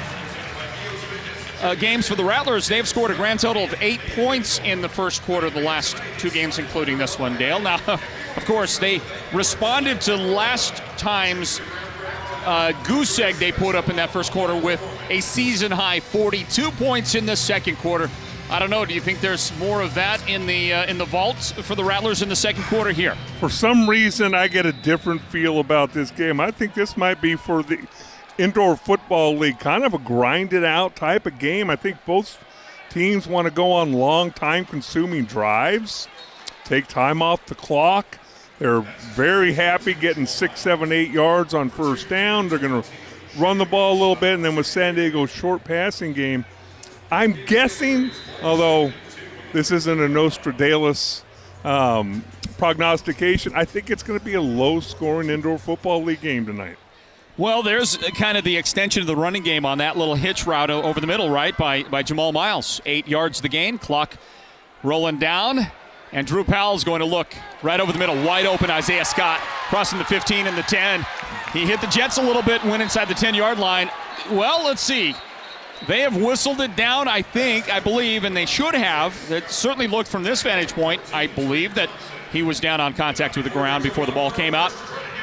games for the Rattlers. They've scored a grand total of 8 points in the first quarter of the last two games, including this one, Dale. Now, of course, they responded to last time's goose egg they put up in that first quarter with a season-high 42 points in the second quarter. I don't know. Do you think there's more of that in the vault for the Rattlers in the second quarter here? For some reason, I get a different feel about this game. I think this might be for the Indoor Football League, kind of a grinded-out type of game. I think both teams want to go on long, time-consuming drives, take time off the clock. They're very happy getting 6, 7, 8 yards on first down. They're going to run the ball a little bit, and then with San Diego's short passing game, I'm guessing, although this isn't a Nostradamus prognostication, I think it's going to be a low-scoring Indoor Football League game tonight. Well, there's kind of the extension of the running game on that little hitch route over the middle, right, by Jamal Miles. 8 yards the gain, clock rolling down, and Drew Powell's going to look right over the middle, wide open. Isaiah Scott crossing the 15 and the 10. He hit the Jets a little bit and went inside the 10-yard line. Well, let's see. They have whistled it down, I believe, and they should have. It certainly looked from this vantage point, I believe, that he was down on contact with the ground before the ball came out.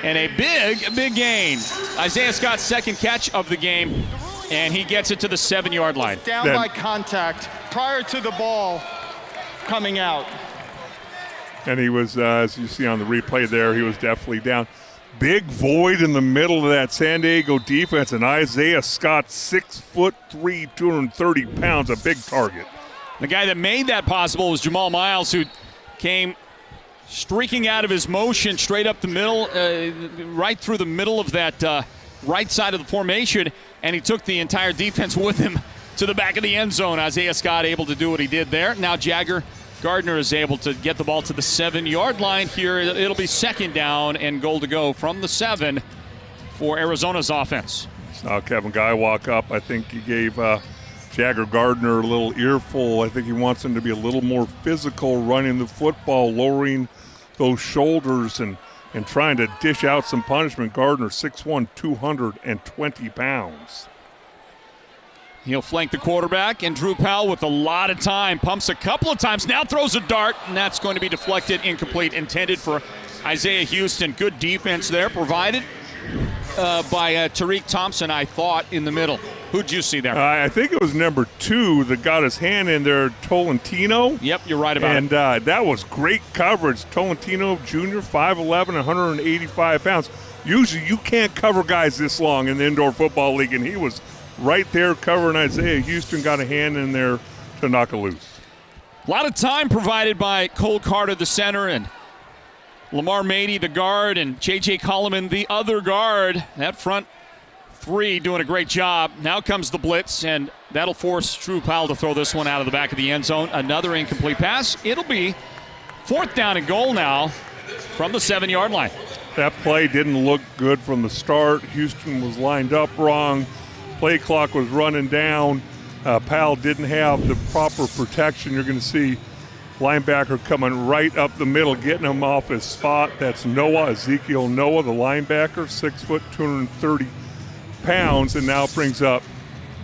And a big gain. Isaiah Scott's second catch of the game, and he gets it to the 7-yard line. Down by contact prior to the ball coming out. And he was, as you see on the replay there, he was definitely down. Big void in the middle of that San Diego defense, and Isaiah Scott, 6'3", 230 pounds, a big target. The guy that made that possible was Jamal Miles, who came streaking out of his motion straight up the middle, right through the middle of that right side of the formation, and he took the entire defense with him to the back of the end zone. Isaiah Scott able to do what he did there. Now Jagger Gardner is able to get the ball to the 7-yard line here. It'll be second down and goal to go from the 7 for Arizona's offense. Now Kevin Guy walk up. I think he gave Jagger Gardner a little earful. I think he wants him to be a little more physical running the football, lowering those shoulders and trying to dish out some punishment. Gardner, 6'1", 220 pounds. He'll flank the quarterback, and Drew Powell with a lot of time. Pumps a couple of times, now throws a dart, and that's going to be deflected, incomplete, intended for Isaiah Houston. Good defense there, provided by Tariq Thompson, I thought, in the middle. Who'd you see there? I think it was number 2 that got his hand in there, Tolentino. Yep, you're right about it. And that was great coverage. Tolentino Jr., 5'11", 185 pounds. Usually you can't cover guys this long in the indoor football league, and he was right there covering Isaiah Houston, got a hand in there to knock it loose. A lot of time provided by Cole Carter, the center, and Lamar Mady, the guard, and J.J. Coleman, the other guard. That front 3 doing a great job. Now comes the blitz, and that'll force Drew Powell to throw this one out of the back of the end zone. Another incomplete pass. It'll be 4th down and goal now from the 7-yard line. That play didn't look good from the start. Houston was lined up wrong. Play clock was running down. Powell didn't have the proper protection. You're going to see linebacker coming right up the middle, getting him off his spot. That's Ezekiel Noah, the linebacker, 6', 230 pounds, and now brings up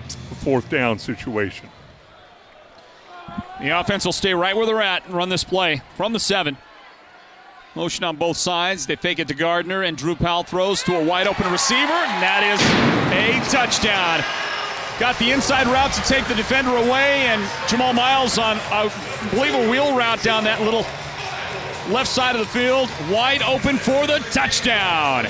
a 4th down situation. The offense will stay right where they're at and run this play from the 7. Motion on both sides. They fake it to Gardner, and Drew Powell throws to a wide-open receiver, and that is a touchdown. Got the inside route to take the defender away, and Jamal Miles on, I believe, a wheel route down that little left side of the field, wide open for the touchdown.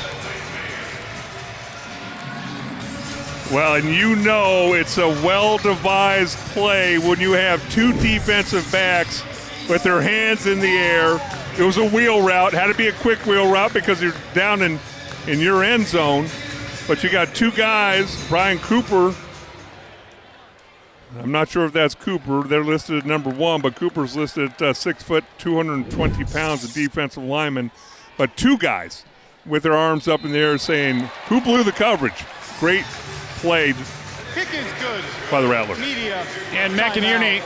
Well, and you know it's a well-devised play when you have 2 defensive backs with their hands in the air. It was a wheel route, had to be a quick wheel route because you're down in your end zone. But you got 2 guys, Brian Cooper. I'm not sure if that's Cooper. They're listed at number 1, but Cooper's listed at 6', 220 pounds, a defensive lineman. But 2 guys with their arms up in the air saying, who blew the coverage? Great play Kick is good by the Rattlers. Media. And McInerney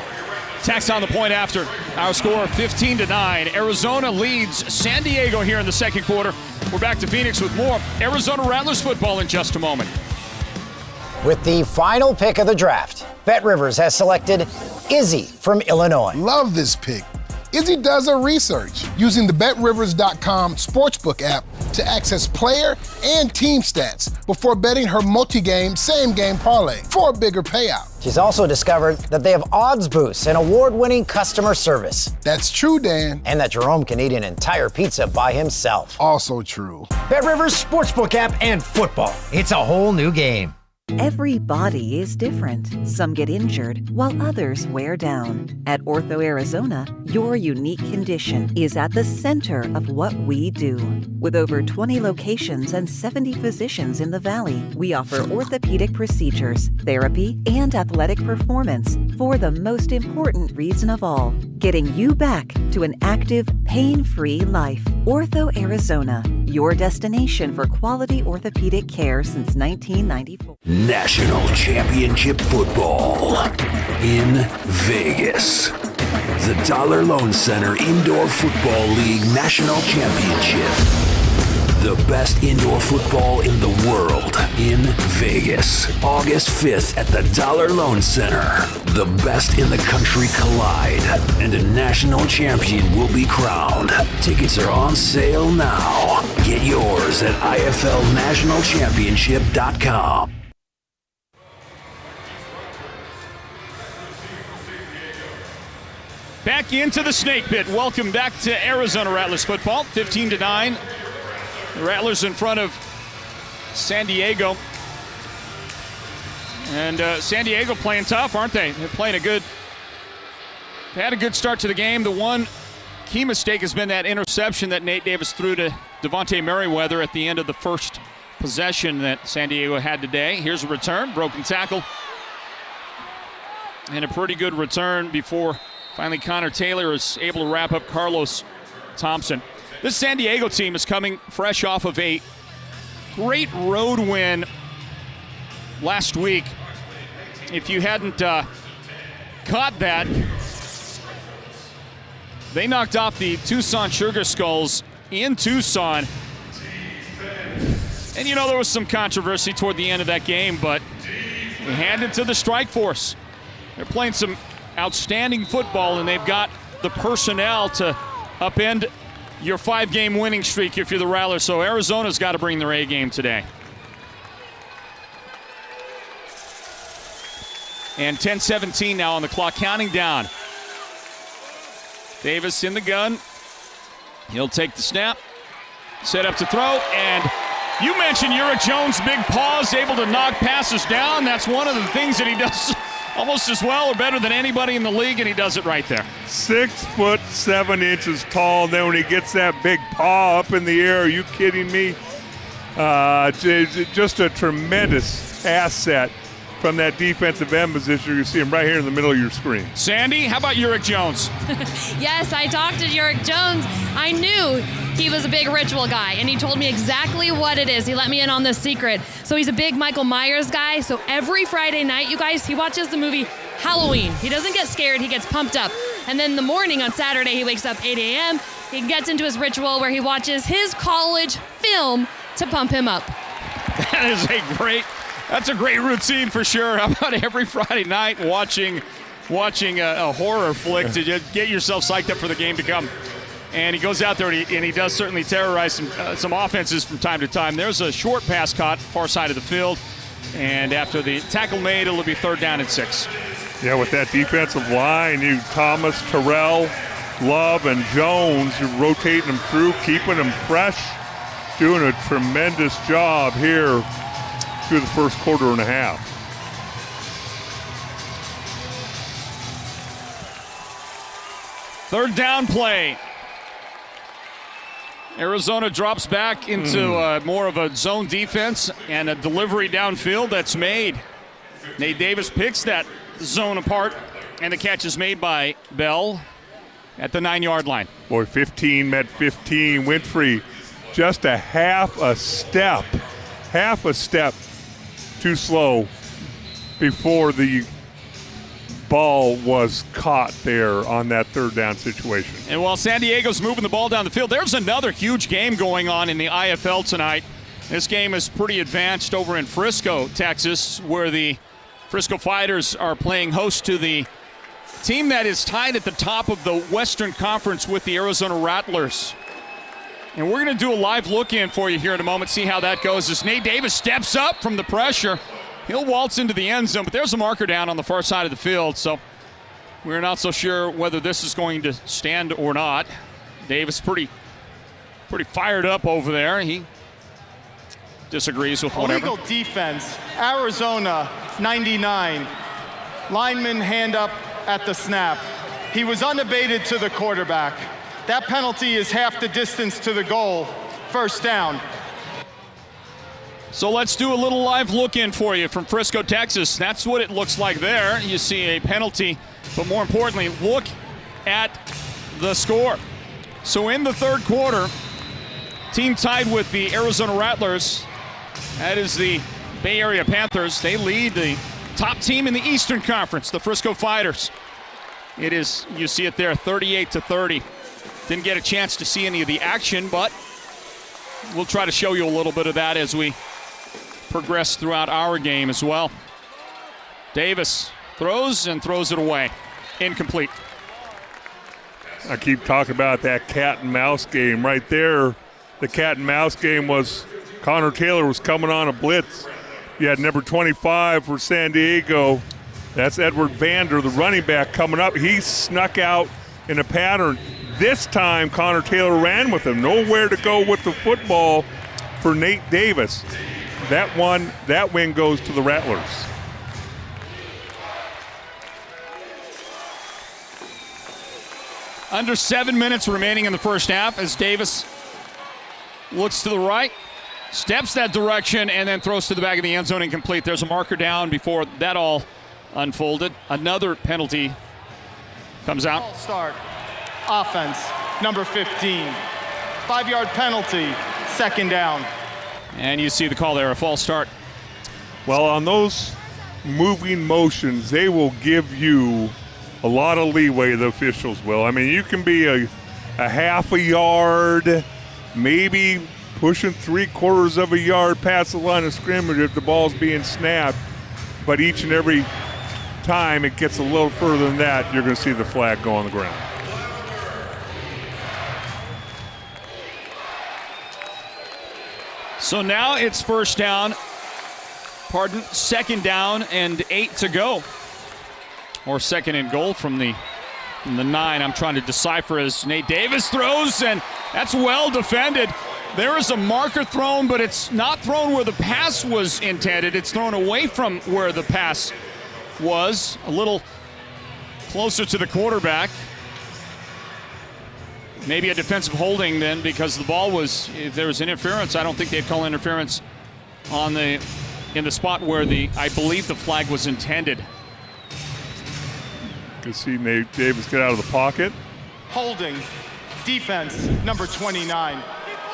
tacks on the point after. Our score 15-9. Arizona leads San Diego here in the second quarter. We're back to Phoenix with more Arizona Rattlers football in just a moment. With the final pick of the draft, BetRivers has selected Izzy from Illinois. Love this pick. Izzy does her research using the BetRivers.com sportsbook app to access player and team stats before betting her multi-game, same-game parlay for a bigger payout. She's also discovered that they have odds boosts and award-winning customer service. That's true, Dan. And that Jerome can eat an entire pizza by himself. Also true. BetRivers sportsbook app and football. It's a whole new game. Every body is different. Some get injured, while others wear down. At Ortho Arizona, your unique condition is at the center of what we do. With over 20 locations and 70 physicians in the Valley, we offer orthopedic procedures, therapy, and athletic performance for the most important reason of all, getting you back to an active, pain-free life. Ortho Arizona, your destination for quality orthopedic care since 1994. National Championship Football in Vegas. The Dollar Loan Center Indoor Football League National Championship. The best indoor football in the world in Vegas. August 5th at the Dollar Loan Center. The best in the country collide, and a national champion will be crowned. Tickets are on sale now. Get yours at IFLNationalChampionship.com. Back into the Snake Pit. Welcome back to Arizona Rattlers football. 15-9. The Rattlers in front of San Diego. And San Diego playing tough, aren't they? They're playing they had a good start to the game. The one key mistake has been that interception that Nate Davis threw to Devontae Merriweather at the end of the first possession that San Diego had today. Here's a return, broken tackle. And a pretty good return before finally Connor Taylor is able to wrap up Carlos Thompson. This San Diego team is coming fresh off of a great road win last week. If you hadn't caught that, they knocked off the Tucson Sugar Skulls in Tucson. And you know, there was some controversy toward the end of that game, but they handed to the Strike Force. They're playing some outstanding football, and they've got the personnel to upend your 5-game winning streak if you're the Rattlers. So Arizona's got to bring their A game today. And 10-17 now on the clock, counting down. Davis in the gun. He'll take the snap, set up to throw, and you mentioned Uric Jones' big paws, able to knock passes down. That's one of the things that he does almost as well or better than anybody in the league, and he does it right there. 6'7" tall. Then when he gets that big paw up in the air, are you kidding me? Just a tremendous asset from that defensive end position. You see him right here in the middle of your screen. Sandy, how about Uric Jones? Yes, I talked to Uric Jones. I knew he was a big ritual guy, and he told me exactly what it is. He let me in on the secret. So he's a big Michael Myers guy. So every Friday night, you guys, he watches the movie Halloween. He doesn't get scared. He gets pumped up. And then in the morning on Saturday, he wakes up 8 a.m. He gets into his ritual where he watches his college film to pump him up. That's a great routine for sure. How about every Friday night watching a horror flick to get yourself psyched up for the game to come? And he goes out there and he does certainly terrorize some offenses from time to time. There's a short pass caught far side of the field, and after the tackle made, it'll be 3rd down and 6. Yeah, with that defensive line, you Thomas, Terrell, Love, and Jones, you're rotating them through, keeping them fresh, doing a tremendous job here through the first quarter and a half. Third down play. Arizona drops back into more of a zone defense and a delivery downfield that's made. Nate Davis picks that zone apart, and the catch is made by Bell at the 9-yard line. Boy, 15 met 15. Winfrey just a half a step too slow before the ball was caught there on that 3rd down situation. And while San Diego's moving the ball down the field, there's another huge game going on in the IFL tonight. This game is pretty advanced over in Frisco, Texas, where the Frisco Fighters are playing host to the team that is tied at the top of the Western Conference with the Arizona Rattlers. And we're going to do a live look-in for you here in a moment, see how that goes. As Nate Davis steps up from the pressure, he'll waltz into the end zone, but there's a marker down on the far side of the field, so we're not so sure whether this is going to stand or not. Davis pretty fired up over there. He disagrees with whatever. Illegal defense, Arizona, 99. Lineman hand up at the snap. He was unabated to the quarterback. That penalty is half the distance to the goal. 1st down. So let's do a little live look-in for you from Frisco, Texas. That's what it looks like there. You see a penalty, but more importantly, look at the score. So in the 3rd quarter, team tied with the Arizona Rattlers. That is the Bay Area Panthers. They lead the top team in the Eastern Conference, the Frisco Fighters. It is, you see it there, 38-30. Didn't get a chance to see any of the action, but we'll try to show you a little bit of that as we progress throughout our game as well. Davis throws and throws it away. Incomplete. I keep talking about that cat and mouse game right there. The cat and mouse game was Connor Taylor was coming on a blitz. You had number 25 for San Diego. That's Edward Vander, the running back, coming up. He snuck out in a pattern. This time, Connor Taylor ran with him. Nowhere to go with the football for Nate Davis. That win goes to the Rattlers. Under 7 minutes remaining in the first half as Davis looks to the right, steps that direction, and then throws to the back of the end zone incomplete. There's a marker down before that all unfolded. Another penalty comes out. False start. Offense, number 15. 5-yard penalty, second down. And you see the call there, a false start. Well, on those moving motions, they will give you a lot of leeway, the officials will. I mean, you can be a half a yard, maybe pushing 3/4 of a yard past the line of scrimmage if the ball's being snapped. But each and every time it gets a little further than that, you're going to see the flag go on the ground. So now it's second down and 8 to go. Or second and goal from the 9. I'm trying to decipher as Nate Davis throws, and that's well defended. There is a marker thrown, but it's not thrown where the pass was intended. It's thrown away from where the pass was, a little closer to the quarterback. Maybe a defensive holding then, because the ball was, if there was interference, I don't think they'd call interference in the spot where I believe the flag was intended. You can see Nate Davis get out of the pocket. Holding, defense, number 29.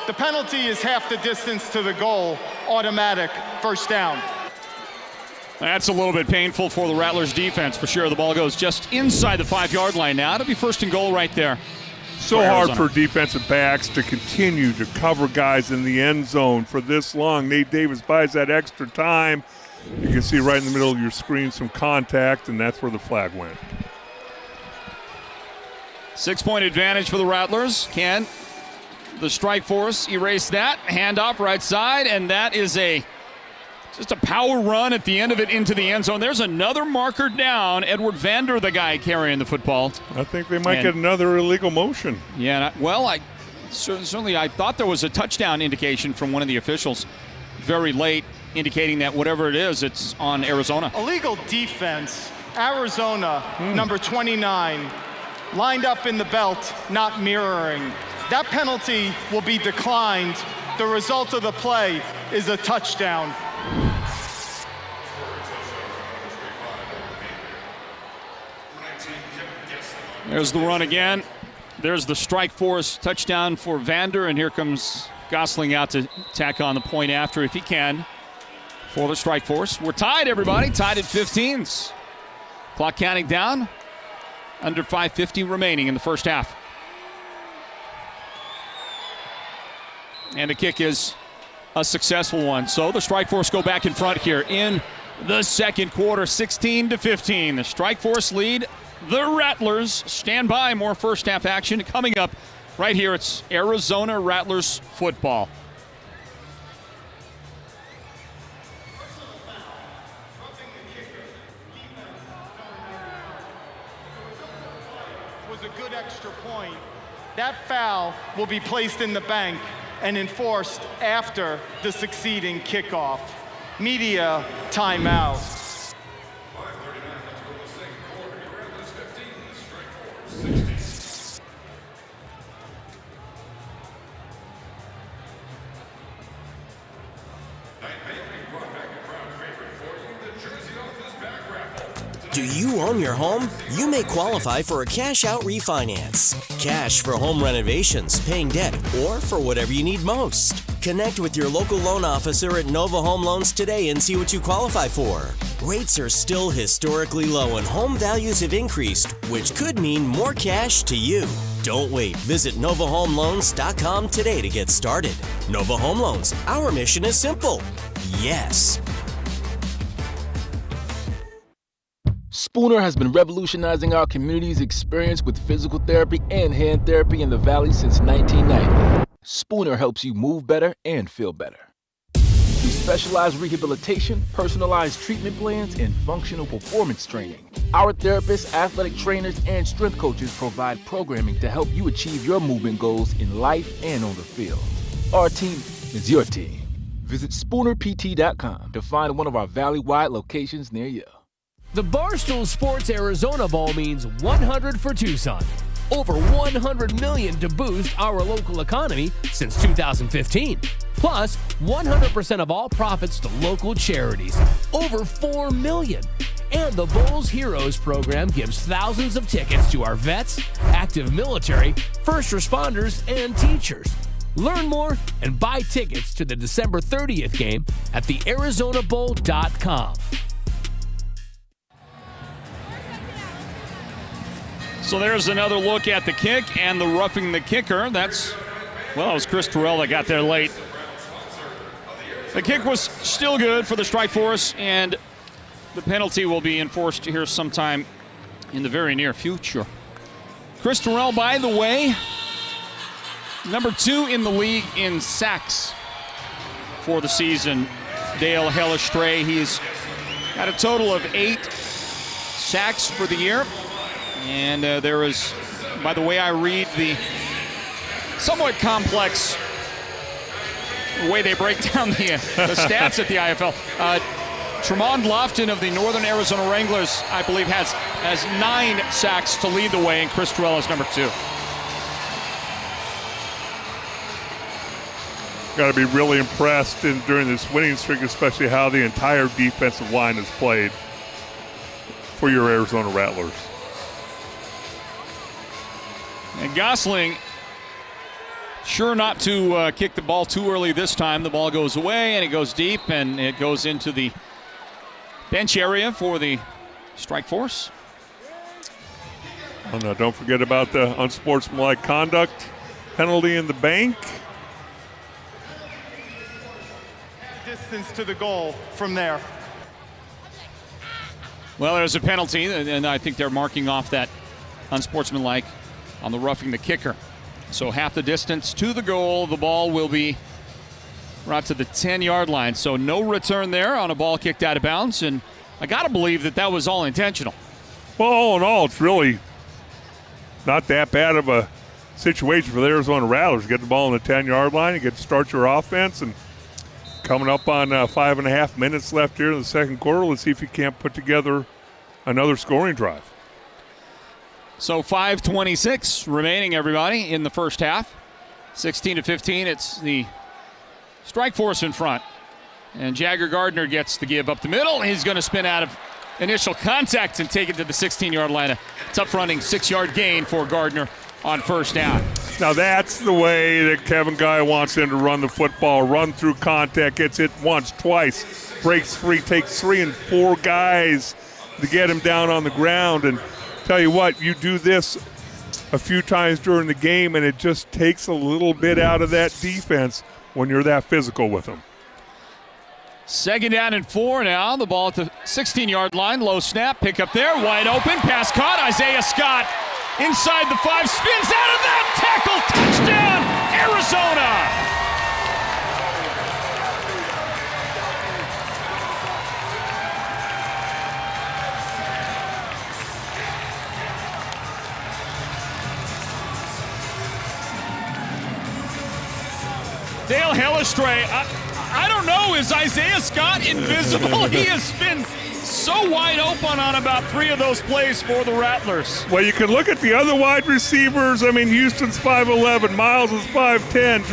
The penalty is half the distance to the goal, automatic, first down. That's a little bit painful for the Rattlers defense for sure. The ball goes just inside the 5-yard line now. It'll be first and goal right there. So hard for defensive backs to continue to cover guys in the end zone for this long. Nate Davis buys that extra time. You can see right in the middle of your screen some contact, and that's where the flag went. 6-point advantage for the Rattlers. Can the strike force erase that? Handoff right side, and that is just a power run at the end of it into the end zone. There's another marker down. Edward Vander, the guy carrying the football. I think they might get another illegal motion. Yeah, certainly I thought there was a touchdown indication from one of the officials very late, indicating that whatever it is, it's on Arizona. Illegal defense, Arizona, number 29, lined up in the belt, not mirroring. That penalty will be declined. The result of the play is a touchdown. There's the run again. There's the strike force touchdown for Vander, and here comes Gosling out to tack on the point after if he can for the strike force. We're tied, everybody. Tied at 15s. Clock counting down. Under 5:50 remaining in the first half. And the kick is a successful one. So the strike force go back in front here in the second quarter, 16-15. The strike force lead the Rattlers. Stand by, more first half action coming up right here. It's Arizona Rattlers football. Was a good extra point. That foul will be placed in the bank and enforced after the succeeding kickoff. Media timeout. Do you own your home? You may qualify for a cash-out refinance. Cash for home renovations, paying debt, or for whatever you need most. Connect with your local loan officer at Nova Home Loans today and see what you qualify for. Rates are still historically low and home values have increased, which could mean more cash to you. Don't wait. Visit NovaHomeLoans.com today to get started. Nova Home Loans. Our mission is simple. Yes. Spooner has been revolutionizing our community's experience with physical therapy and hand therapy in the Valley since 1990. Spooner helps you move better and feel better. We specialize rehabilitation, personalized treatment plans, and functional performance training. Our therapists, athletic trainers, and strength coaches provide programming to help you achieve your movement goals in life and on the field. Our team is your team. Visit SpoonerPT.com to find one of our Valley-wide locations near you. The Barstool Sports Arizona Bowl means 100 for Tucson. Over 100 million to boost our local economy since 2015. Plus, 100% of all profits to local charities. Over 4 million. And the Bowl's Heroes program gives thousands of tickets to our vets, active military, first responders, and teachers. Learn more and buy tickets to the December 30th game at thearizonabowl.com. So there's another look at the kick and the roughing the kicker. It was Chris Terrell that got there late. The kick was still good for the Strike Force, and the penalty will be enforced here sometime in the very near future. Chris Terrell, by the way, number 2 in the league in sacks for the season. Dale Hellestray, he's got a total of 8 sacks for the year. And there is, by the way I read the somewhat complex way they break down the stats at the IFL, Tremont Lofton of the Northern Arizona Wranglers, I believe, has 9 sacks to lead the way, and Chris Terrell is number 2. Got to be really impressed during this winning streak, especially how the entire defensive line has played for your Arizona Rattlers. And Gosling, sure not to kick the ball too early this time. The ball goes away, and it goes deep, and it goes into the bench area for the Strike Force. Oh, no, don't forget about the unsportsmanlike conduct penalty in the bank. Distance to the goal from there. Well, there's a penalty, and I think they're marking off that unsportsmanlike on the roughing the kicker. So half the distance to the goal, the ball will be brought to the 10-yard line. So no return there on a ball kicked out of bounds, and I got to believe that was all intentional. Well, all in all, it's really not that bad of a situation for the Arizona Rattlers. Get the ball on the 10-yard line, you get to start your offense, and coming up on 5.5 minutes left here in the second quarter, let's see if you can't put together another scoring drive. So 5:26 remaining, everybody, in the first half. 16-15, it's the Strike Force in front. And Jagger Gardner gets the give up the middle. He's going to spin out of initial contact and take it to the 16-yard line. A tough running 6-yard gain for Gardner on first down. Now that's the way that Kevin Guy wants him to run the football. Run through contact, gets hit once, twice, breaks free, takes 3 and 4 guys to get him down on the ground. And tell you what, you do this a few times during the game, and it just takes a little bit out of that defense when you're that physical with them. Second down and 4 now. The ball at the 16-yard line. Low snap, pick up there, wide open, pass caught. Isaiah Scott inside the 5, spins out of that tackle. Touchdown, Arizona! Dale Hellestray, I don't know, is Isaiah Scott invisible? He has been so wide open on about 3 of those plays for the Rattlers. Well, you can look at the other wide receivers. I mean, Houston's 5'11", Miles is 5'10",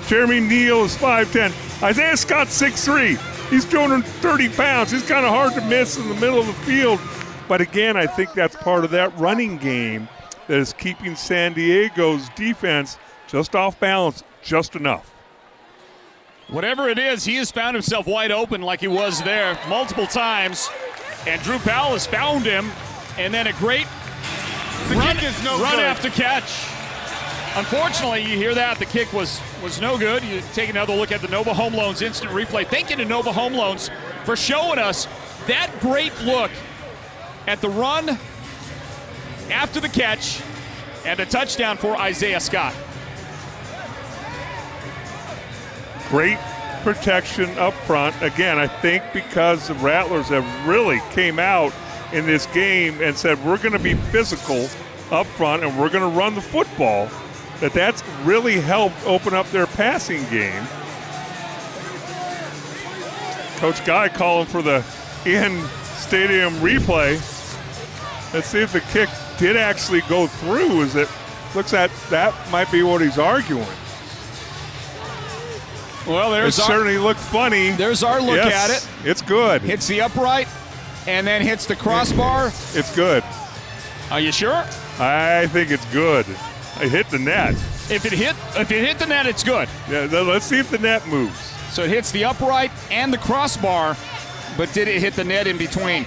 Jeremy Neal is 5'10". Isaiah Scott's 6'3". He's 230 pounds. He's kind of hard to miss in the middle of the field. But again, I think that's part of that running game that is keeping San Diego's defense just off balance, just enough. Whatever it is, he has found himself wide open like he was there multiple times. And Drew Powell has found him. And then a great run after catch. Unfortunately, you hear that. The kick was no good. You take another look at the Nova Home Loans instant replay. Thank you to Nova Home Loans for showing us that great look at the run after the catch and a touchdown for Isaiah Scott. Great protection up front. Again, I think because the Rattlers have really came out in this game and said we're going to be physical up front and we're going to run the football, that's really helped open up their passing game. Coach Guy calling for the in-stadium replay. Let's see if the kick did actually go through. As it looks at that might be what he's arguing. Well, it certainly looked funny. There's our look at it. It's good. Hits the upright and then hits the crossbar. It's good. Are you sure? I think it's good. It hit the net. If it hit the net, it's good. Yeah, let's see if the net moves. So it hits the upright and the crossbar, but did it hit the net in between?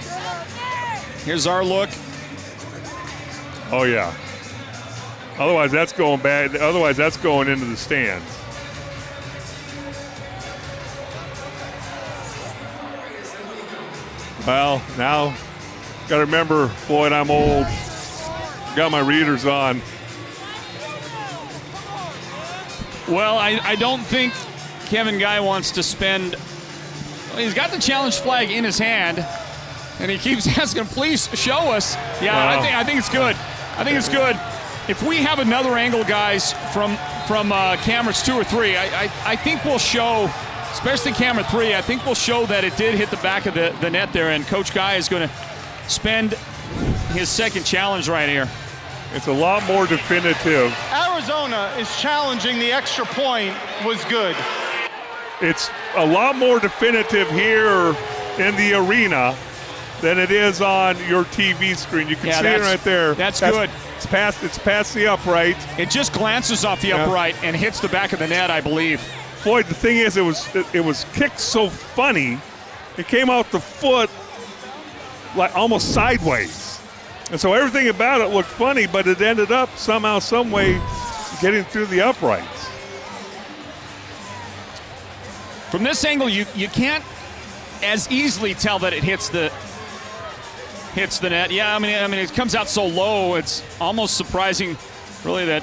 Here's our look. Oh yeah. Otherwise, that's going bad. Otherwise, that's going into the stands. Well, now got to remember, Floyd, I'm old. Got my readers on. Well, I don't think Kevin Guy wants to spend. Well, he's got the challenge flag in his hand, and he keeps asking, "Please show us." Yeah, wow. I think it's good. I think it's good. If we have another angle, guys, from cameras 2 or 3, I think we'll show, especially camera 3. I think we'll show that it did hit the back of the net there, and Coach Guy is going to spend his second challenge right here. It's a lot more definitive. Arizona is challenging the extra point was good. It's a lot more definitive here in the arena than it is on your TV screen. You can see it right there. That's good. It's past the upright. It just glances off the upright and hits the back of the net, I believe. Floyd, the thing is, it was kicked so funny, it came out the foot like almost sideways. And so everything about it looked funny, but it ended up somehow, some way getting through the uprights. From this angle, you can't as easily tell that it hits the net. Yeah, I mean it comes out so low, it's almost surprising, really, that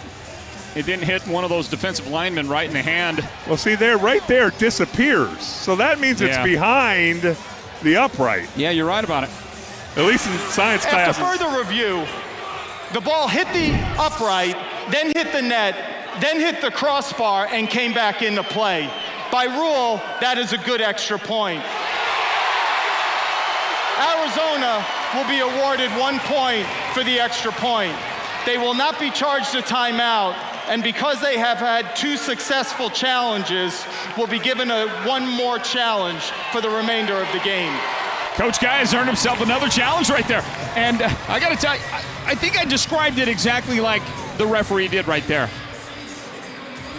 it didn't hit one of those defensive linemen right in the hand. Well, see, right there disappears. So that means it's behind the upright. Yeah, you're right about it. At least in science classes. After further review, the ball hit the upright, then hit the net, then hit the crossbar, and came back into play. By rule, that is a good extra point. Arizona will be awarded 1 point for the extra point. They will not be charged a timeout, and because they have had 2 successful challenges, will be given one more challenge for the remainder of the game. Coach Guy has earned himself another challenge right there. And I got to tell you, I think I described it exactly like the referee did right there.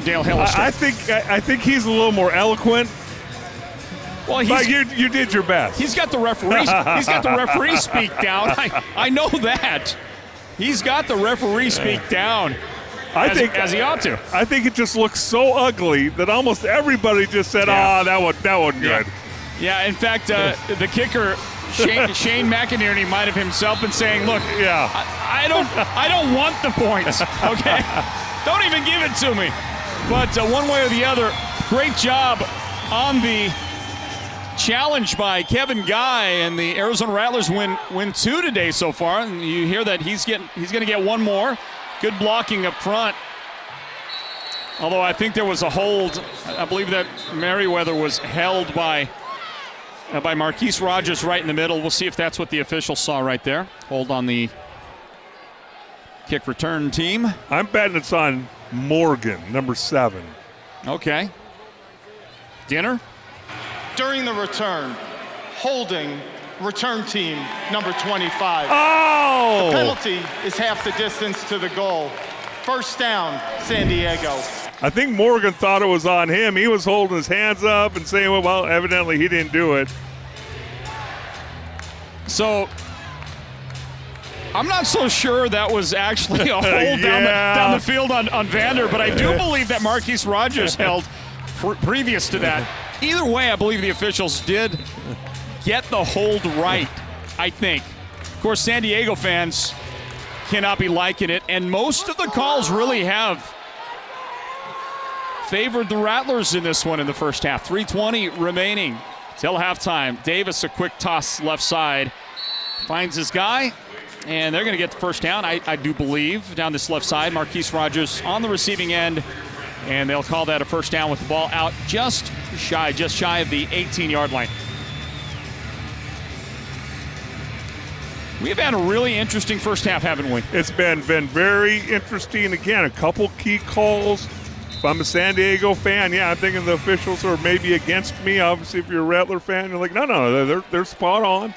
Dale Hillister. I think he's a little more eloquent. Well, you did your best. He's got the referee speak down. I know that. He's got the referee speak down. As he ought to. I think it just looks so ugly that almost everybody just said, that wasn't good. Yeah, in fact, the kicker, Shane McInerney, might have himself been saying, look, I don't want the points, okay? Don't even give it to me. But one way or the other, great job on the challenge by Kevin Guy, and the Arizona Rattlers win 2 today so far. And you hear that he's going to get 1 more. Good blocking up front. Although I think there was a hold. I believe that Merriweather was held by Marquise Rogers right in the middle. We'll see if that's what the officials saw right there. Hold on the kick return team. I'm betting it's on Morgan, number 7. Okay. Dinner? During the return, holding return team number 25. Oh! The penalty is half the distance to the goal. First down, San Diego. I think Morgan thought it was on him. He was holding his hands up and saying, well, evidently he didn't do it. So I'm not so sure that was actually a hold down the field on Vander, but I do believe that Marquise Rogers held previous to that. Either way, I believe the officials did get the hold right, I think. Of course, San Diego fans cannot be liking it, and most of the calls really have favored the Rattlers in this one in the first half. 3:20 remaining till halftime. Davis, a quick toss left side, finds his guy, and they're going to get the first down, I do believe, down this left side. Marquise Rogers on the receiving end, and they'll call that a first down with the ball out just shy of the 18-yard line. We've had a really interesting first half, haven't we? It's been very interesting. Again, a couple key calls. If I'm a San Diego fan, I'm thinking the officials are maybe against me. Obviously, if you're a Rattler fan, you're like, no, they're spot on.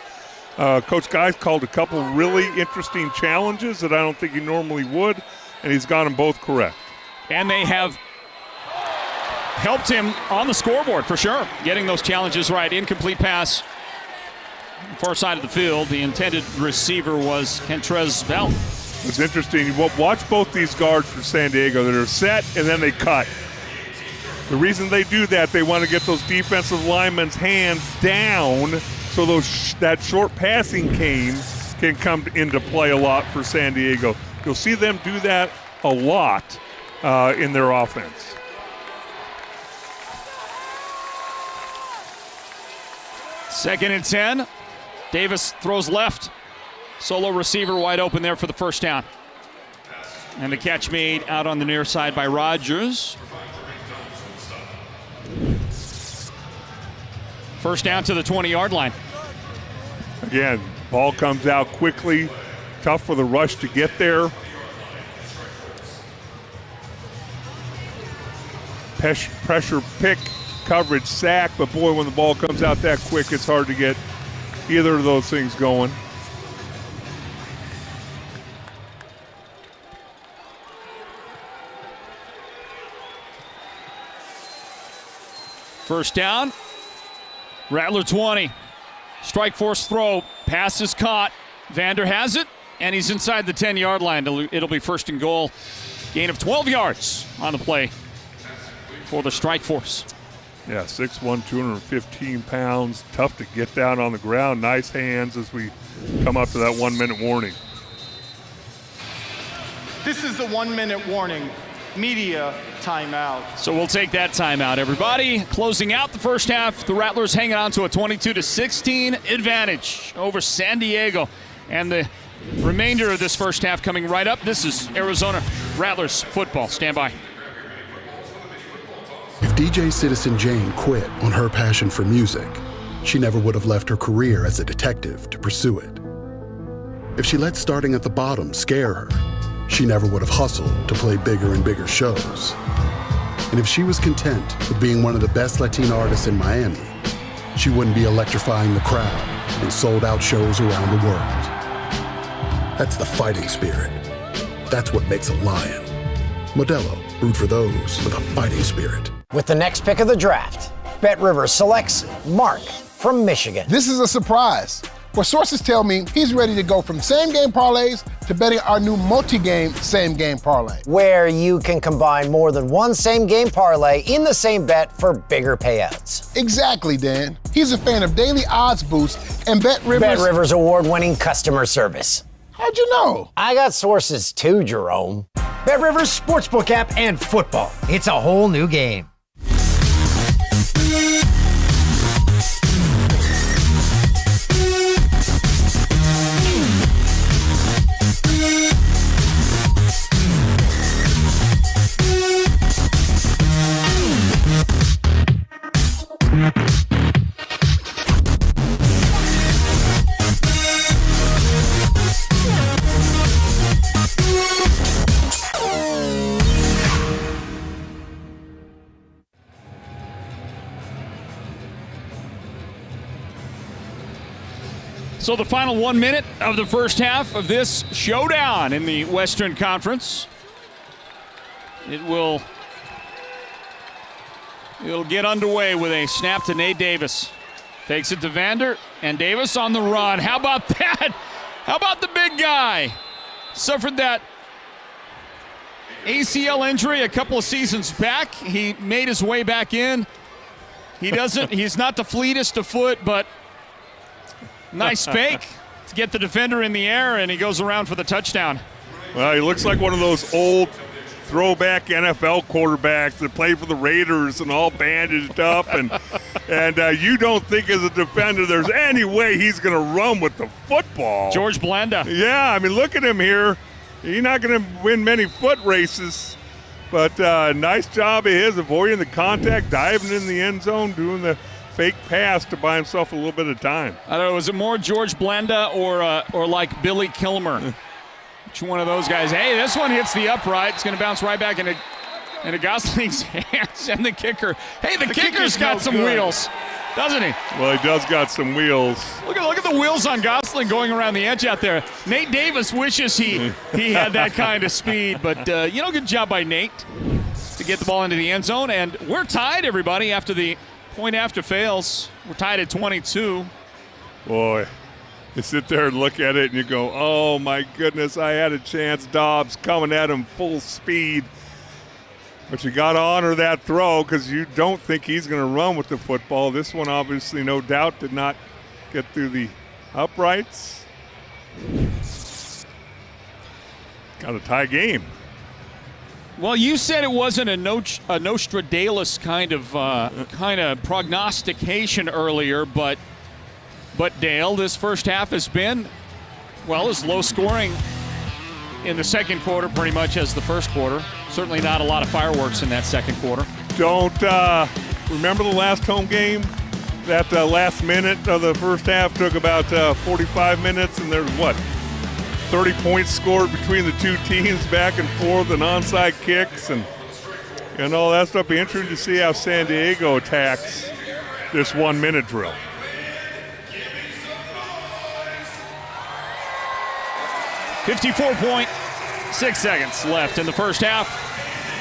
Coach Guy's called a couple really interesting challenges that I don't think he normally would, and he's got them both correct. And they have helped him on the scoreboard for sure, getting those challenges right. Incomplete pass, far side of the field. The intended receiver was Kentrez Bell. It's interesting. You watch both these guards for San Diego that are set and then they cut. The reason they do that, they want to get those defensive linemen's hands down so that short passing game can come into play a lot for San Diego. You'll see them do that a lot in their offense. Second and 10. Davis throws left. Solo receiver wide open there for the first down. And the catch made out on the near side by Rogers. First down to the 20-yard line. Again, ball comes out quickly. Tough for the rush to get there. Pressure pick, coverage sack, but boy, when the ball comes out that quick, it's hard to get either of those things going. First down, Rattler 20. Strike force throw, pass is caught. Vander has it, and he's inside the 10-yard line. It'll be first and goal. Gain of 12 yards on the play for the strike force. Yeah, 6'1", 215 pounds. Tough to get down on the ground. Nice hands as we come up to that 1-minute warning. This is the 1-minute warning. Media timeout. So we'll take that timeout, everybody. Closing out the first half, the Rattlers hanging on to a 22-16 advantage over San Diego. And the remainder of this first half coming right up. This is Arizona Rattlers football. Stand by. If DJ Citizen Jane quit on her passion for music, she never would have left her career as a detective to pursue it. If she let starting at the bottom scare her, she never would have hustled to play bigger and bigger shows. And if she was content with being one of the best Latina artists in Miami, she wouldn't be electrifying the crowd in sold-out shows around the world. That's the fighting spirit. That's what makes a lion. Modelo, root for those with a fighting spirit. With the next pick of the draft, BetRivers selects Mark from Michigan. This is a surprise. For sources tell me he's ready to go from same-game parlays to betting our new multi-game same-game parlay. Where you can combine more than one same-game parlay in the same bet for bigger payouts. Exactly, Dan. He's a fan of daily odds boost and BetRivers award-winning customer service. How'd you know? I got sources too, Jerome. BetRivers Sportsbook app and football. It's a whole new game. So the final 1 minute of the first half of this showdown in the Western Conference. It will It'll get underway with a snap to Nate Davis. Takes it to Vander, and Davis on the run. How about that? How about the big guy? Suffered that ACL injury a couple of seasons back. He made his way back in. He's not the fleetest of foot, but nice fake to get the defender in the air, and he goes around for the touchdown. Well, he looks like one of those old throwback NFL quarterbacks that played for the Raiders and all bandaged up, and you don't think as a defender there's any way he's going to run with the football. George Blanda. Yeah, I mean, look at him here. He's not going to win many foot races, but nice job of his avoiding the contact, diving in the end zone, doing the fake pass to buy himself a little bit of time. I don't know, was it more George Blanda or like Billy Kilmer? Which one of those guys? Hey, this one hits the upright. It's going to bounce right back into Gosling's hands. And the kicker. Hey, the kicker's got some wheels, doesn't he? Well, he does got some wheels. Look at the wheels on Gosling going around the edge out there. Nate Davis wishes he had that kind of speed. But, good job by Nate to get the ball into the end zone. And we're tied, everybody, after the point after fails. We're tied at 22. Boy. You sit there and look at it and you go, oh, my goodness, I had a chance. Dobbs coming at him full speed. But you got to honor that throw because you don't think he's going to run with the football. This one, obviously, no doubt, did not get through the uprights. Got a tie game. Well, you said it wasn't a Nostradamus kind of prognostication earlier, but Dale, this first half has been, as low scoring in the second quarter pretty much as the first quarter. Certainly not a lot of fireworks in that second quarter. Don't remember the last home game? That last minute of the first half took about 45 minutes, and there's 30 points scored between the two teams, back and forth, and onside kicks, and all that stuff. Be interesting to see how San Diego attacks this 1 minute drill. .6 seconds left in the first half.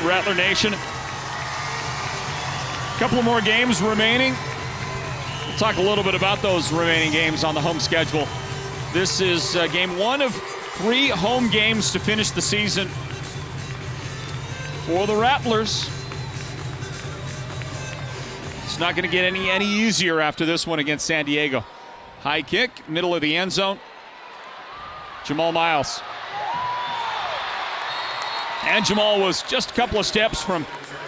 Rattler Nation. A couple more games remaining. We'll talk a little bit about those remaining games on the home schedule. This is game one of 3 home games to finish the season for the Rattlers. It's not going to get any easier after this one against San Diego. High kick, middle of the end zone. Jamal Miles. And Jamal was just a couple of steps from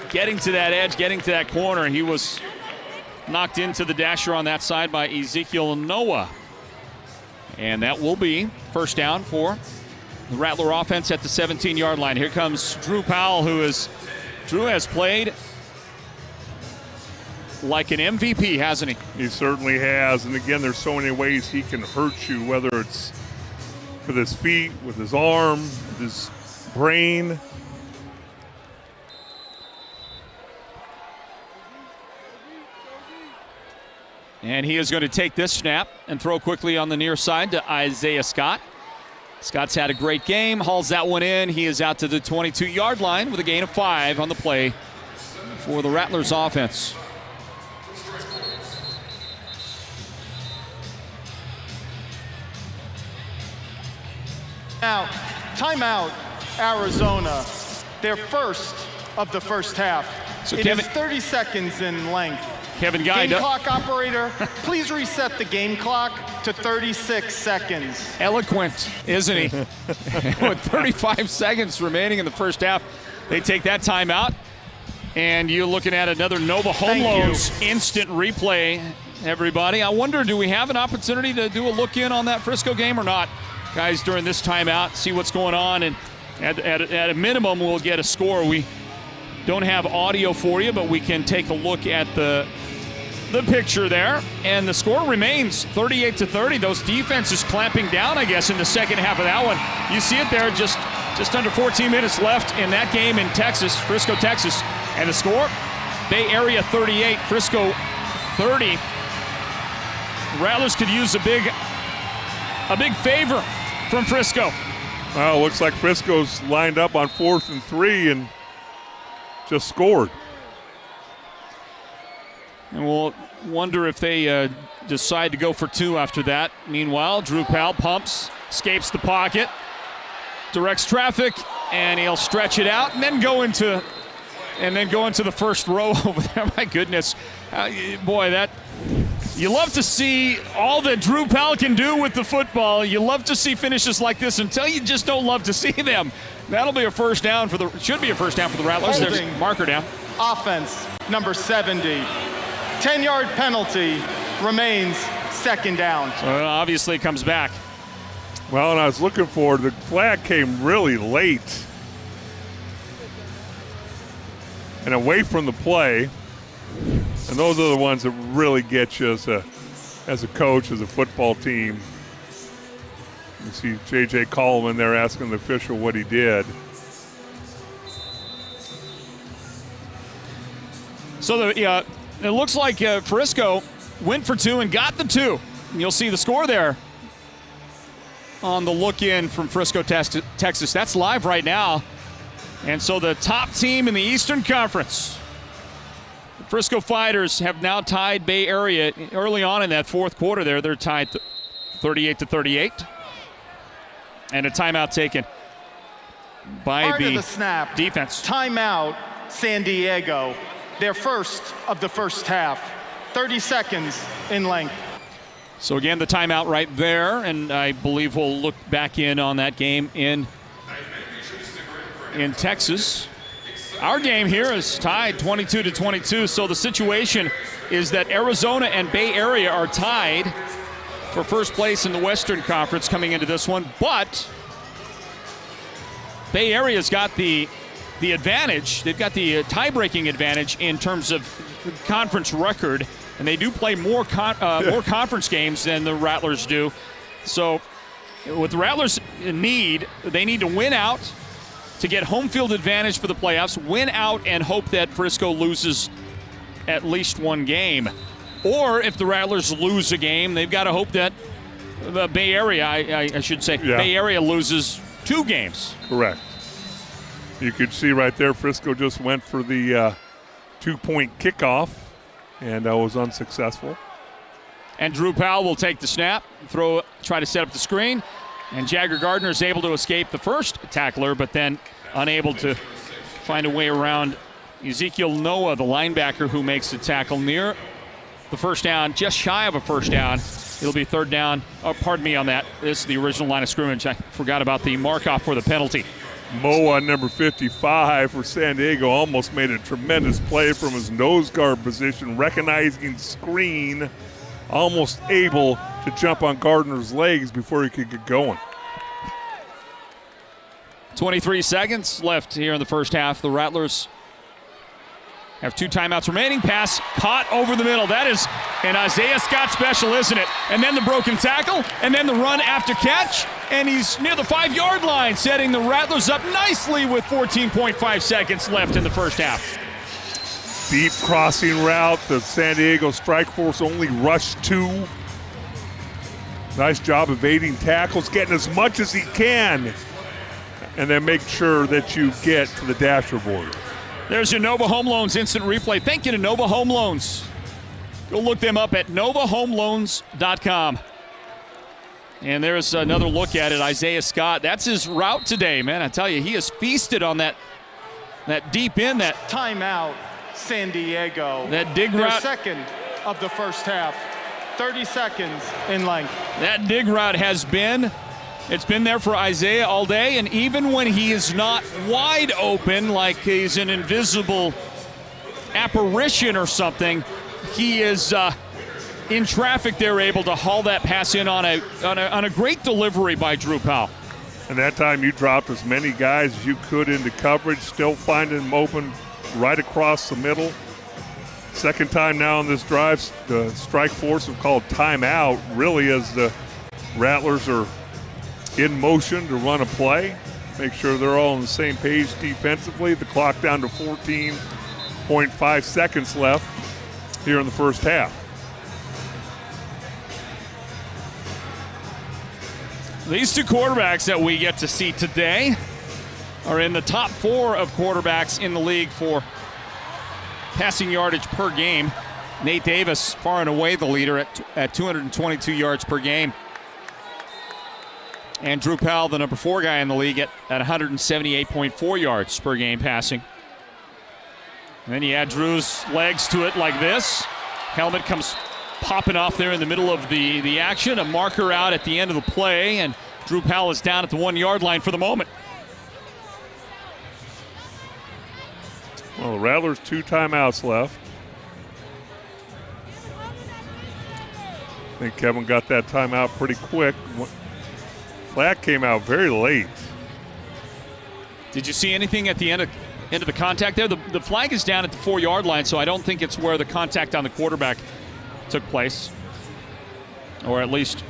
getting to that edge, getting to that corner. He was knocked into the dasher on that side by Ezekiel Noah. And that will be first down for the Rattler offense at the 17-yard line. Here comes Drew Powell, Drew has played like an MVP, hasn't he? He certainly has. And again, there's so many ways he can hurt you, whether it's with his feet, with his arm, with his brain. And he is going to take this snap and throw quickly on the near side to Isaiah Scott. Scott's had a great game, hauls that one in. He is out to the 22-yard line with a gain of 5 on the play for the Rattlers offense. Now, timeout, Arizona. Their first of the first half. So it is 30 seconds in length. Kevin Guy. Game clock operator, please reset the game clock to 36 seconds. Eloquent, isn't he? With 35 seconds remaining in the first half, they take that timeout. And you're looking at another Nova Home Loans instant replay, everybody. I wonder, do we have an opportunity to do a look-in on that Frisco game or not? Guys, during this timeout, see what's going on, and at a minimum, we'll get a score. We don't have audio for you, but we can take a look at the picture there, and the score remains 38-30. Those defenses clamping down, I guess, in the second half of that one. You see it there, just under 14 minutes left in that game in Texas, Frisco, Texas, and the score, Bay Area 38, Frisco 30. Rattlers could use a big favor from Frisco. Well, looks like Frisco's lined up on 4th and 3 and just scored. And we'll wonder if they decide to go for 2 after that. Meanwhile, Drew Powell pumps, escapes the pocket, directs traffic, and he'll stretch it out and then go into the first row over there. My goodness. Boy, you love to see all that Drew Powell can do with the football. You love to see finishes like this until you just don't love to see them. That'll be a first down should be a first down for the Rattlers. There's marker down. Offense, number 70. 10-yard penalty, remains second down. So it obviously comes back. Well, and I was looking for the flag came really late and away from the play. And those are the ones that really get you as a coach, as a football team. You see J.J. Coleman there asking the official what he did. So it looks like Frisco went for 2 and got the 2. And you'll see the score there on the look-in from Frisco, Texas. That's live right now. And so the top team in the Eastern Conference, the Frisco Fighters, have now tied Bay Area early on in that fourth quarter there. They're tied 38-38. And a timeout taken by the snap. Defense. Timeout, San Diego. Their first of the first half. 30 seconds in length. So again, the timeout right there, and I believe we'll look back in on that game in Texas. Our game here is tied 22-22, so the situation is that Arizona and Bay Area are tied for first place in the Western Conference coming into this one, but Bay Area's got the advantage. They've got the tie-breaking advantage in terms of conference record, and they do play more conference games than the Rattlers do. So what the Rattlers need, they need to win out to get home field advantage for the playoffs, win out and hope that Frisco loses at least one game. Or if the Rattlers lose a game, they've got to hope that the Bay Area, I should say, Bay Area loses 2 games. Correct. You could see right there, Frisco just went for the 2-point kickoff and was unsuccessful. And Drew Powell will take the snap, try to set up the screen. And Jagger Gardner is able to escape the first tackler, but then unable to find a way around Ezekiel Noah, the linebacker, who makes the tackle near the first down, just shy of a first down. It'll be third down. Oh, pardon me on that. This is the original line of scrimmage. I forgot about the mark-off for the penalty. Moa, number 55 for San Diego, almost made a tremendous play from his nose guard position, recognizing screen, almost able to jump on Gardner's legs before he could get going. 23 seconds left here in the first half. The Rattlers have 2 timeouts remaining. Pass caught over the middle. That is an Isaiah Scott special, isn't it? And then the broken tackle, and then the run after catch, and he's near the 5-yard line, setting the Rattlers up nicely with 14.5 seconds left in the first half. Deep crossing route. The San Diego strike force only rushed 2. Nice job evading tackles, getting as much as he can, and then make sure that you get to the dashboard. There's your Nova Home Loans instant replay. Thank you to Nova Home Loans. Go look them up at novahomeloans.com. And there's another look at it. Isaiah Scott, that's his route today, man. I tell you, he has feasted on that deep in, that timeout, San Diego. That dig route. Second of the first half. 30 seconds in length. That dig route has been there for Isaiah all day, and even when he is not wide open, like he's an invisible apparition or something, he is in traffic. They're able to haul that pass in on a great delivery by Drew Powell. And that time you dropped as many guys as you could into coverage, still finding them open right across the middle. Second time now on this drive, the strike force have called timeout, really, as the Rattlers are in motion to run a play. Make sure they're all on the same page defensively. The clock down to 14.5 seconds left here in the first half. These 2 quarterbacks that we get to see today are in the top 4 of quarterbacks in the league for passing yardage per game. Nate Davis, far and away the leader at 222 yards per game. And Drew Powell, the number 4 guy in the league, at 178.4 yards per game passing. And then you add Drew's legs to it like this. Helmet comes popping off there in the middle of the action. A marker out at the end of the play, and Drew Powell is down at the 1-yard line for the moment. Well, the Rattlers 2 timeouts left. I think Kevin got that timeout pretty quick. Flag came out very late. Did you see anything at the end of the contact there? The flag is down at the 4-yard line, so I don't think it's where the contact on the quarterback took place, or at least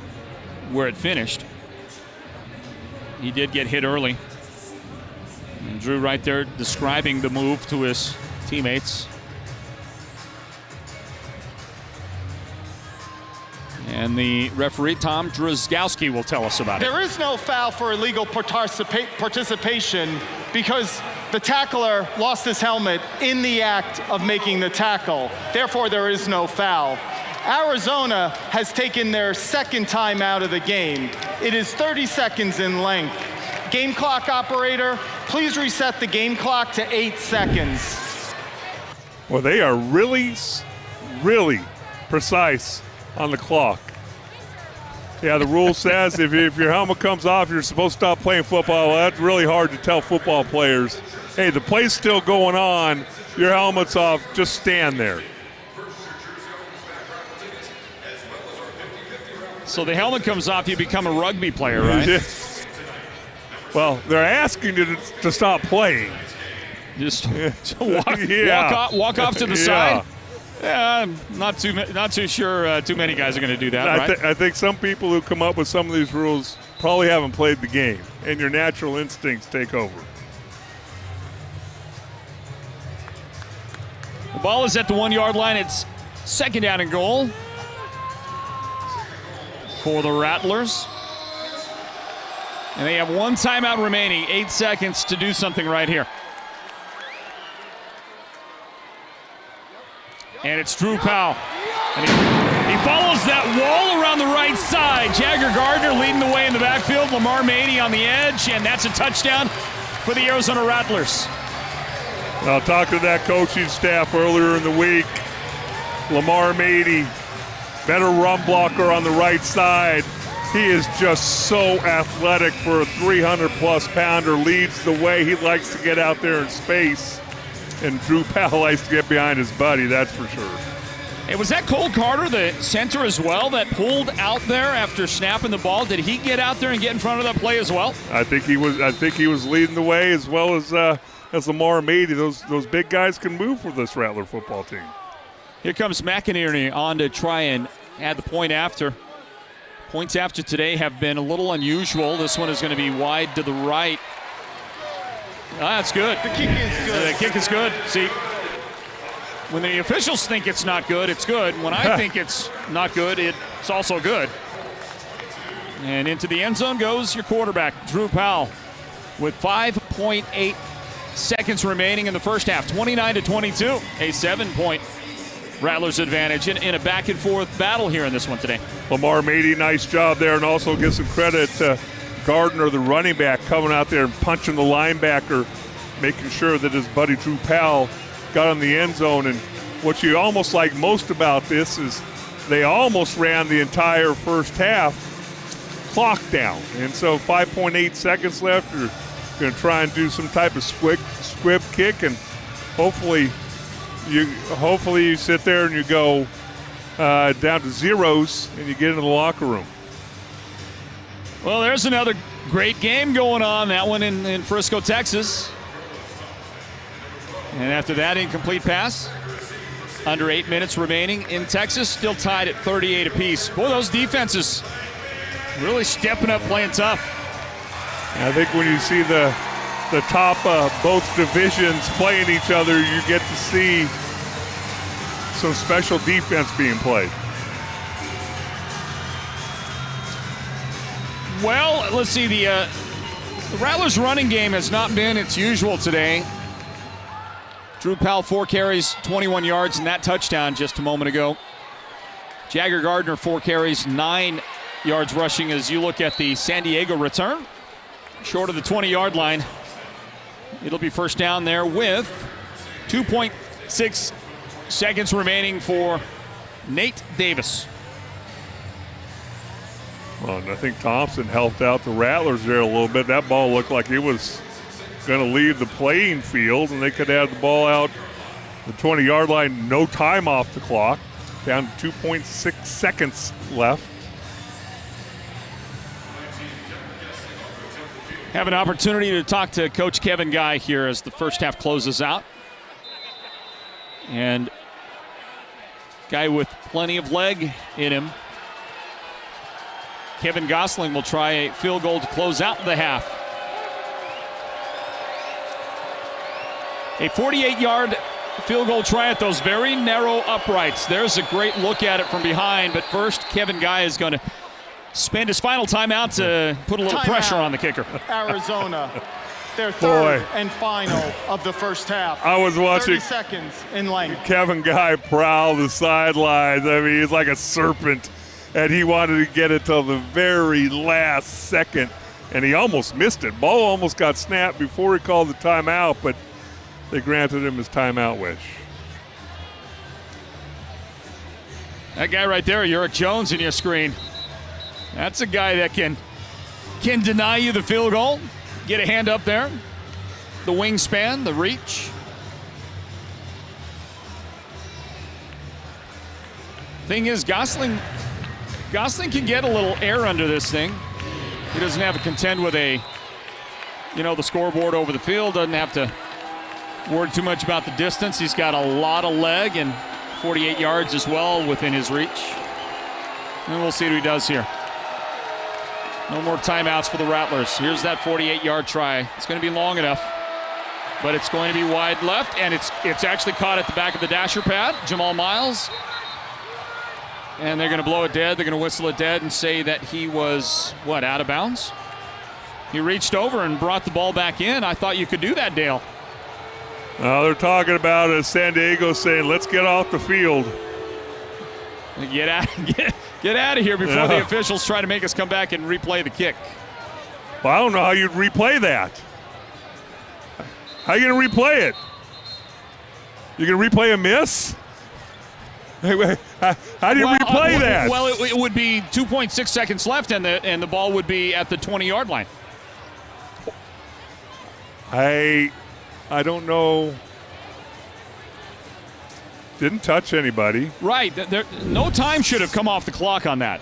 where it finished. He did get hit early. And Drew right there describing the move to his teammates. And the referee, Tom Drozgowski, will tell us about it. There is no foul for illegal participation because the tackler lost his helmet in the act of making the tackle. Therefore, there is no foul. Arizona has taken their 2nd time out of the game. It is 30 seconds in length. Game clock operator, please reset the game clock to 8 seconds. Well, they are really, really precise on the clock. Yeah, the rule says if your helmet comes off, you're supposed to stop playing football. Well, that's really hard to tell football players. Hey, the play's still going on. Your helmet's off. Just stand there. So the helmet comes off, you become a rugby player, right? Well, they're asking you to stop playing. Just walk off to the side. Yeah, I'm not too sure too many guys are going to do that, right? I think some people who come up with some of these rules probably haven't played the game, and your natural instincts take over. The ball is at the 1-yard line. It's 2nd down and goal for the Rattlers. And they have 1 timeout remaining, 8 seconds to do something right here. And it's Drew Powell. And he follows that wall around the right side. Jagger Gardner leading the way in the backfield. Lamar Mady on the edge, and that's a touchdown for the Arizona Rattlers. I'll talk to that coaching staff earlier in the week. Lamar Mady, better run blocker on the right side. He is just so athletic for a 300-plus pounder. Leads the way. He likes to get out there in space. And Drew Powell likes to get behind his buddy, that's for sure. Hey, was that Cole Carter, the center as well, that pulled out there after snapping the ball? Did he get out there and get in front of that play as well? I think he was leading the way as well as Lamar Mady. Those big guys can move for this Rattler football team. Here comes McInerney on to try and add the point after. Points after today have been a little unusual. This one is going to be wide to the right. That's good. The kick is good. The kick is good. See, when the officials think it's not good, it's good. When I think it's not good, it's also good. And into the end zone goes your quarterback, Drew Powell, with 5.8 seconds remaining in the first half. 29-22, a 7-point Rattlers advantage in a back-and-forth battle here in this one today. Lamar Mady, nice job there, and also give some credit to Gardner, the running back, coming out there and punching the linebacker, making sure that his buddy Drew Powell got in the end zone. And what you almost like most about this is they almost ran the entire first half clock down. And so 5.8 seconds left. You're going to try and do some type of squib kick, and hopefully you sit there and you go down to zeros and you get into the locker room. Well, there's another great game going on, that one in Frisco, Texas. And after that incomplete pass, under 8 minutes remaining in Texas, still tied at 38 apiece. Boy, those defenses really stepping up, playing tough. I think when you see the top both divisions playing each other, you get to see some special defense being played. Well, let's see. The Rattlers running game has not been its usual today. Drew Powell, 4 carries, 21 yards, and that touchdown just a moment ago. Jagger Gardner, 4 carries, 9 yards rushing as you look at the San Diego return. Short of the 20-yard line. It'll be first down there with 2.6 seconds remaining for Nate Davis. Well, and I think Thompson helped out the Rattlers there a little bit. That ball looked like it was going to leave the playing field, and they could have the ball out the 20-yard line, no time off the clock, down to 2.6 seconds left. Have an opportunity to talk to Coach Kevin Guy here as the first half closes out. And Guy with plenty of leg in him. Kevin Gosling will try a field goal to close out the half. A 48-yard field goal try at those very narrow uprights. There's a great look at it from behind, but first Kevin Guy is going to spend his final timeout to put a little pressure on the kicker. Arizona, their third and final of the first half. I was watching 30 seconds in length. Kevin Guy prowl the sidelines. I mean, he's like a serpent, and he wanted to get it till the very last second, and he almost missed it. Ball almost got snapped before he called the timeout, but they granted him his timeout wish. That guy right there, Eric Jones in your screen. That's a guy that can deny you the field goal, get a hand up there, the wingspan, the reach. Thing is, Gosling can get a little air under this thing. He doesn't have to contend with the scoreboard over the field, doesn't have to worry too much about the distance. He's got a lot of leg and 48 yards as well within his reach. And we'll see what he does here. No more timeouts for the Rattlers. Here's that 48-yard try. It's going to be long enough, but it's going to be wide left, and it's actually caught at the back of the dasher pad. Jamal Miles. And they're going to blow it dead. They're going to whistle it dead and say that he was, out of bounds? He reached over and brought the ball back in. I thought you could do that, Dale. They're talking about San Diego saying, let's get off the field. Get out of here before the officials try to make us come back and replay the kick. Well, I don't know how you'd replay that. How are you going to replay it? You're going to replay a miss? How do you replay that? Well, it would be 2.6 seconds left, and the ball would be at the 20-yard line. I don't know. Didn't touch anybody. Right. No time should have come off the clock on that.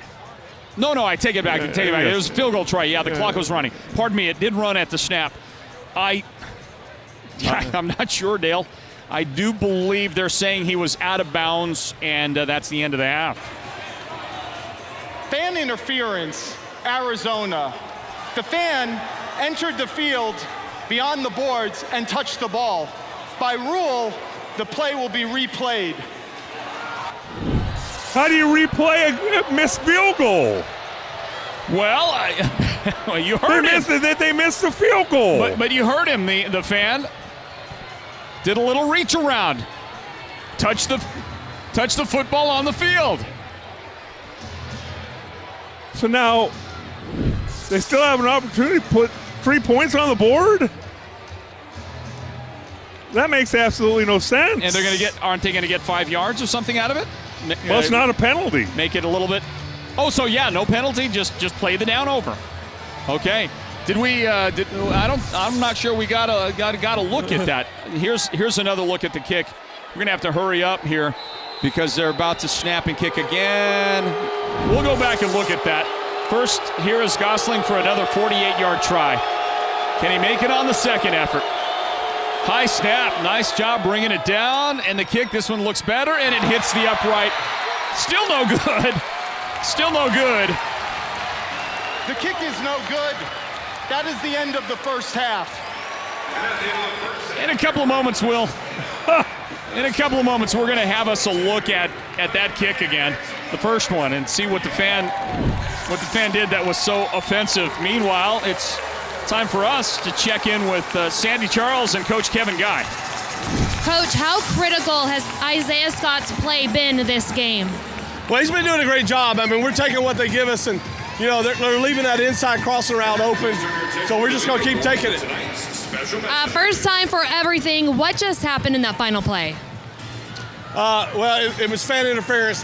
No, I take it back. It was a field goal try. Yeah, the clock was running. Pardon me, it did run at the snap. I'm not sure, Dale. I do believe they're saying he was out of bounds, and that's the end of the half. Fan interference, Arizona. The fan entered the field beyond the boards and touched the ball. By rule, the play will be replayed. How do you replay a missed field goal? Well, you heard him. They missed the field goal. But you heard him, the fan. Did a little reach around. Touch the football on the field. So now they still have an opportunity to put 3 points on the board? That makes absolutely no sense. And aren't they going to get 5 yards or something out of it? Well, it's not a penalty. Make it a little bit. Oh, so yeah, no penalty. Just play the down over. Okay. Did we? I'm not sure we got a look at that. Here's another look at the kick. We're gonna have to hurry up here because they're about to snap and kick again. We'll go back and look at that. First, here is Gosling for another 48-yard try. Can he make it on the second effort? High snap. Nice job bringing it down. And the kick, this one looks better, and it hits the upright. Still no good. Still no good. The kick is no good. That is the end of the first half. In a couple of moments, Will. In a couple of moments, we're going to have us a look at that kick again, the first one, and see what the fan did that was so offensive. Meanwhile, it's time for us to check in with Sandy Charles and Coach Kevin Guy. Coach, how critical has Isaiah Scott's play been this game? Well, he's been doing a great job. I mean, we're taking what they give us, and, they're leaving that inside crossing route open, so we're just going to keep taking it. First time for everything. What just happened in that final play? Well, it was fan interference.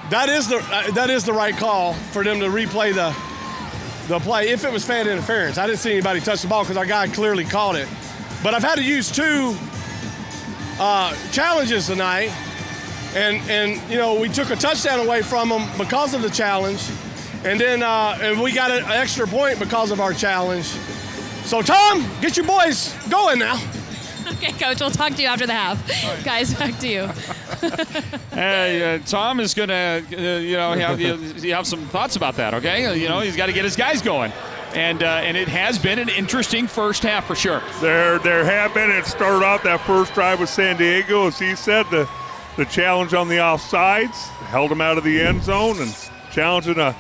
That is the right call for them to replay the play if it was fan interference. I didn't see anybody touch the ball because our guy clearly caught it. But I've had to use 2 challenges tonight, and we took a touchdown away from them because of the challenge, and then and we got an extra point because of our challenge. So Tom, get your boys going now. Okay, Coach, we'll talk to you after the half. Right. Guys, back to you. Hey, Tom is going to, have some thoughts about that, okay? He's got to get his guys going. And it has been an interesting first half for sure. There have been. It started off that first drive with San Diego, as he said, the challenge on the offsides, held him out of the end zone, and challenging a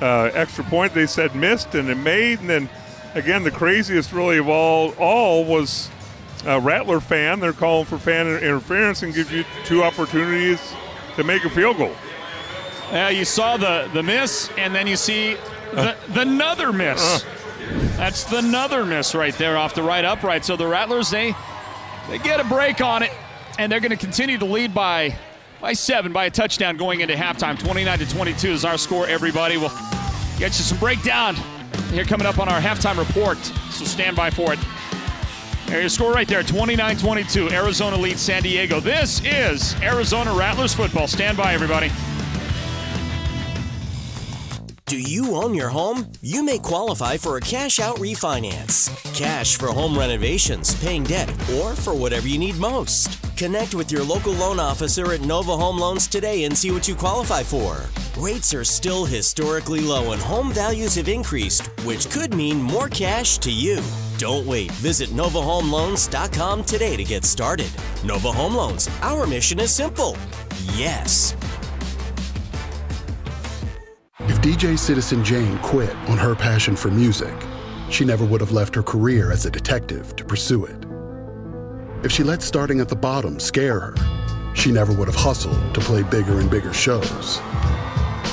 extra point they said missed, and it made. And then, again, the craziest really of all was a Rattler fan. They're calling for fan interference and give you 2 opportunities to make a field goal. Yeah, you saw the miss, and then you see the another miss. That's the another miss right there off the right upright. So the Rattlers, they get a break on it, and they're going to continue to lead by 7, by a touchdown going into halftime. 29-22 is our score, everybody. We'll get you some breakdown here coming up on our halftime report, so stand by for it. There's your score right there, 29-22. Arizona leads San Diego. This is Arizona Rattlers football. Stand by, everybody. Do you own your home? You may qualify for a cash-out refinance. Cash for home renovations, paying debt, or for whatever you need most. Connect with your local loan officer at Nova Home Loans today and see what you qualify for. Rates are still historically low and home values have increased, which could mean more cash to you. Don't wait. Visit NovaHomeLoans.com today to get started. Nova Home Loans. Our mission is simple. Yes. If DJ Citizen Jane quit on her passion for music, she never would have left her career as a detective to pursue it. If she let starting at the bottom scare her, she never would have hustled to play bigger and bigger shows.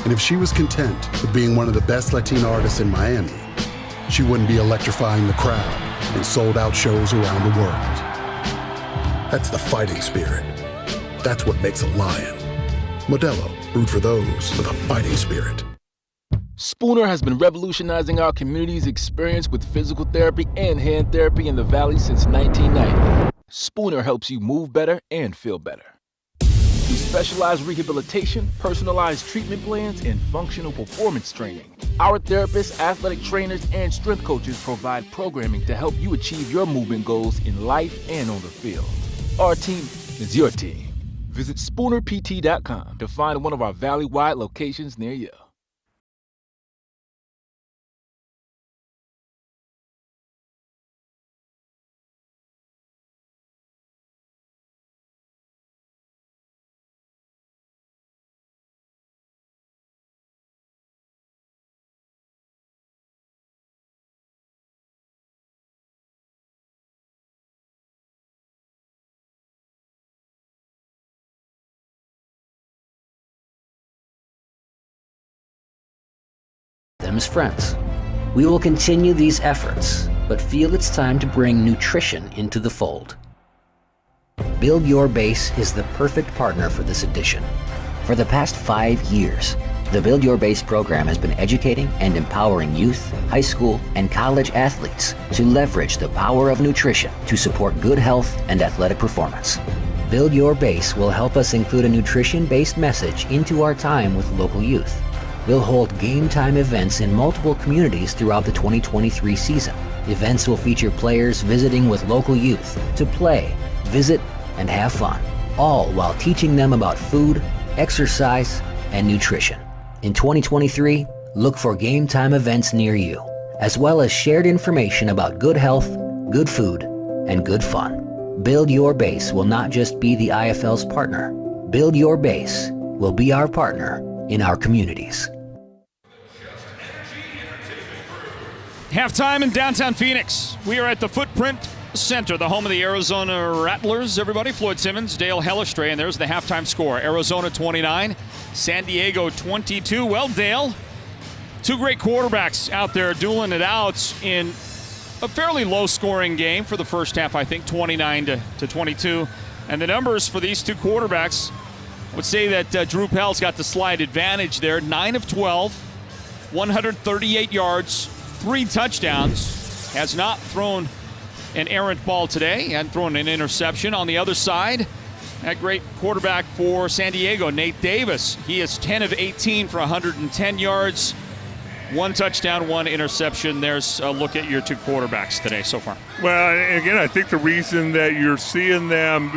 And if she was content with being one of the best Latina artists in Miami, she wouldn't be electrifying the crowd in sold-out shows around the world. That's the fighting spirit. That's what makes a lion. Modelo, root for those with a fighting spirit. Spooner has been revolutionizing our community's experience with physical therapy and hand therapy in the Valley since 1990. Spooner helps you move better and feel better. Through specialized rehabilitation, personalized treatment plans, and functional performance training, our therapists, athletic trainers, and strength coaches provide programming to help you achieve your movement goals in life and on the field. Our team is your team. Visit SpoonerPT.com to find one of our Valley-wide locations near you. Them as friends. We will continue these efforts, but feel it's time to bring nutrition into the fold. Build Your Base is the perfect partner for this edition. For the past 5 years, the Build Your Base program has been educating and empowering youth, high school, and college athletes to leverage the power of nutrition to support good health and athletic performance. Build Your Base will help us include a nutrition-based message into our time with local youth. We'll hold game time events in multiple communities throughout the 2023 season. Events will feature players visiting with local youth to play, visit, and have fun, all while teaching them about food, exercise, and nutrition. In 2023, look for game time events near you, as well as shared information about good health, good food, and good fun. Build Your Base will not just be the IFL's partner. Build Your Base will be our partner in our communities. Halftime in downtown Phoenix. We are at the Footprint Center, the home of the Arizona Rattlers. Everybody, Floyd Simmons, Dale Hellestray, and there's the halftime score. Arizona 29, San Diego 22. Well, Dale, two great quarterbacks out there dueling it out in a fairly low-scoring game for the first half, I think, 29 to 22. And the numbers for these two quarterbacks would say that Drew Pell's got the slight advantage there. 9 of 12, 138 yards, 3 touchdowns. Has not thrown an errant ball today and thrown an interception. On the other side, that great quarterback for San Diego, Nate Davis. He is 10 of 18 for 110 yards, 1 touchdown, 1 interception. There's a look at your two quarterbacks today so far. Well, again, I think the reason that you're seeing them,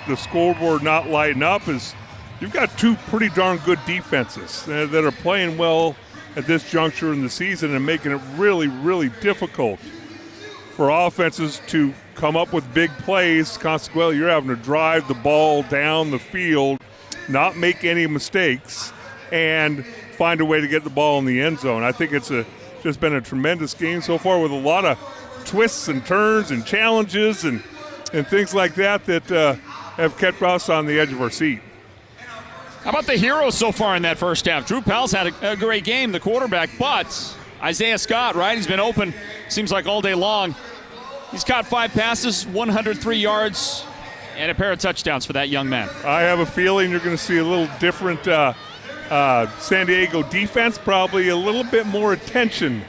the scoreboard not lighten up is you've got two pretty darn good defenses that are playing well at this juncture in the season and making it really, really difficult for offenses to come up with big plays. Consequently, you're having to drive the ball down the field, not make any mistakes, and find a way to get the ball in the end zone. I think it's just been a tremendous game so far with a lot of twists and turns and challenges and things like that have kept us on the edge of our seat. How about the heroes so far in that first half? Drew Pell's had a great game, the quarterback, but Isaiah Scott, right? He's been open, seems like all day long. He's caught 5 passes, 103 yards, and a pair of touchdowns for that young man. I have a feeling you're going to see a little different San Diego defense, probably a little bit more attention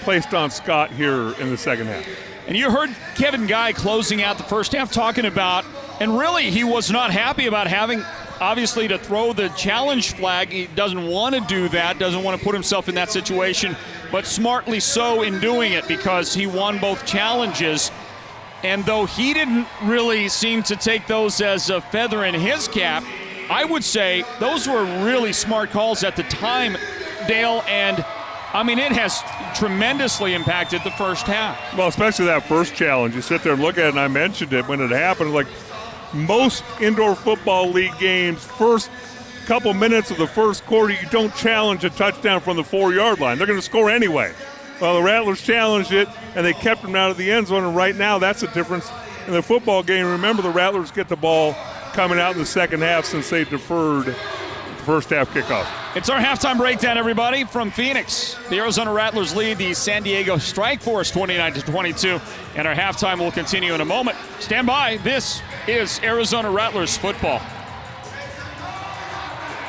placed on Scott here in the second half. And you heard Kevin Guy closing out the first half talking about, and really he was not happy about having, obviously, to throw the challenge flag. He doesn't want to do that, doesn't want to put himself in that situation, but smartly so in doing it because he won both challenges. And though he didn't really seem to take those as a feather in his cap, I would say those were really smart calls at the time, Dale, and I mean, it has tremendously impacted the first half. Well, especially that first challenge. You sit there and look at it, and I mentioned it when it happened, like most indoor football league games, first couple minutes of the first quarter, you don't challenge a touchdown from the 4-yard line. They're going to score anyway. Well, the Rattlers challenged it, and they kept them out of the end zone, and right now that's the difference in the football game. Remember, the Rattlers get the ball coming out in the second half since they deferred the first half kickoff. It's our halftime breakdown, everybody, from Phoenix. The Arizona Rattlers lead the San Diego Strike Force 29-22, and our halftime will continue in a moment. Stand by. This is Arizona Rattlers football.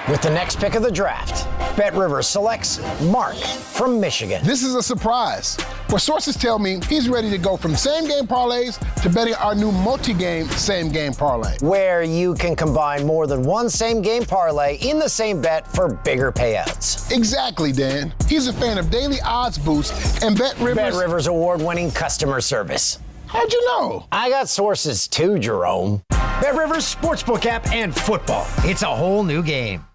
With the next pick of the draft, Bet Rivers selects Mark from Michigan. This is a surprise. Where sources tell me he's ready to go from same-game parlays to betting our new multi-game same-game parlay. Where you can combine more than one same-game parlay in the same bet for bigger payouts. Exactly, Dan. He's a fan of Daily Odds Boost and Bet Rivers' award-winning customer service. How'd you know? I got sources too, Jerome. Bet Rivers Sportsbook app and football. It's a whole new game.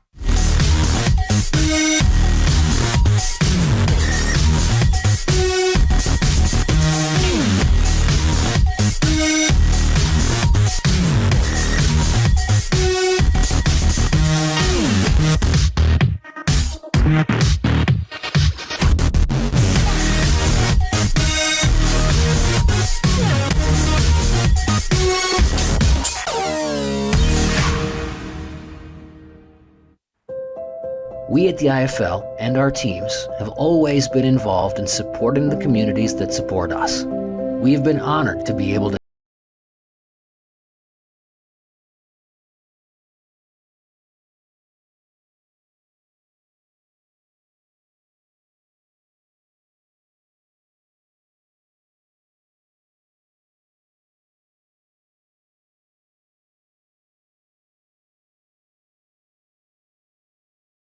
We at the IFL and our teams have always been involved in supporting the communities that support us. We have been honored to be able to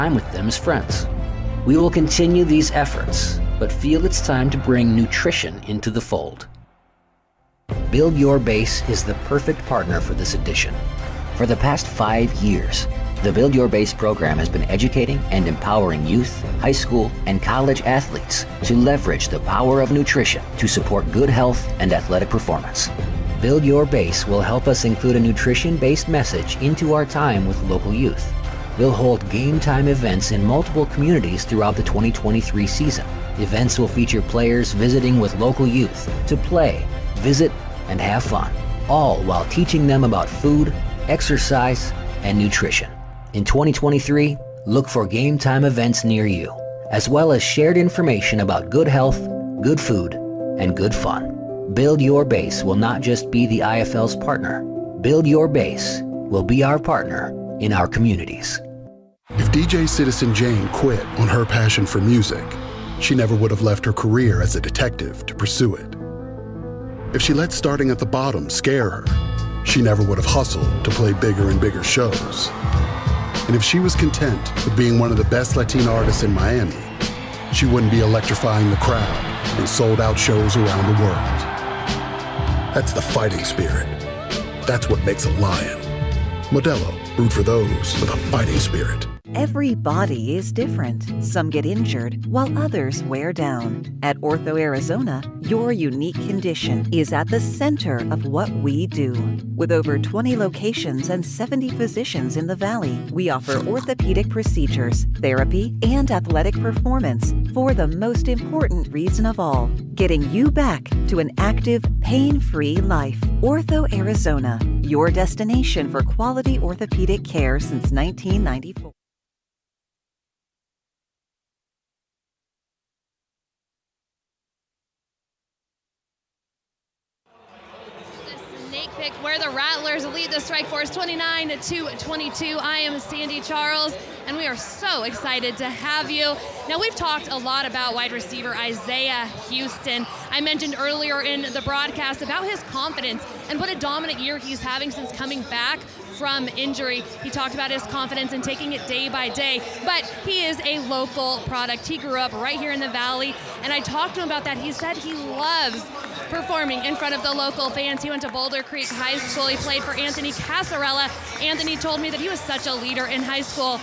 time with them as friends. We will continue these efforts, but feel it's time to bring nutrition into the fold. Build Your Base is the perfect partner for this edition. For the past 5 years, the Build Your Base program has been educating and empowering youth, high school, and college athletes to leverage the power of nutrition to support good health and athletic performance. Build Your Base will help us include a nutrition-based message into our time with local youth. We'll hold game time events in multiple communities throughout the 2023 season. Events will feature players visiting with local youth to play, visit, and have fun, all while teaching them about food, exercise, and nutrition. In 2023, look for game time events near you, as well as shared information about good health, good food, and good fun. Build Your Base will not just be the IFL's partner. Build Your Base will be our partner in our communities. If DJ Citizen Jane quit on her passion for music, she never would have left her career as a detective to pursue it. If she let starting at the bottom scare her, she never would have hustled to play bigger and bigger shows. And if she was content with being one of the best Latino artists in Miami, she wouldn't be electrifying the crowd in sold-out shows around the world. That's the fighting spirit. That's what makes a lion. Modelo, root for those with a fighting spirit. Every body is different. Some get injured while others wear down. At Ortho Arizona, your unique condition is at the center of what we do. With over 20 locations and 70 physicians in the Valley, we offer orthopedic procedures, therapy, and athletic performance for the most important reason of all, getting you back to an active, pain-free life. Ortho Arizona, your destination for quality orthopedic care since 1994. Snake pick where the Rattlers lead the Strike Force 29-22. I am Sandy Charles, and we are so excited to have you. Now, we've talked a lot about wide receiver Isaiah Houston. I mentioned earlier in the broadcast about his confidence and what a dominant year he's having since coming back from injury. He talked about his confidence in taking it day by day, but he is a local product. He grew up right here in the Valley, and I talked to him about that. He said he loves performing in front of the local fans. He went to Boulder Creek High School. He played for Anthony Casarella. Anthony told me that he was such a leader in high school.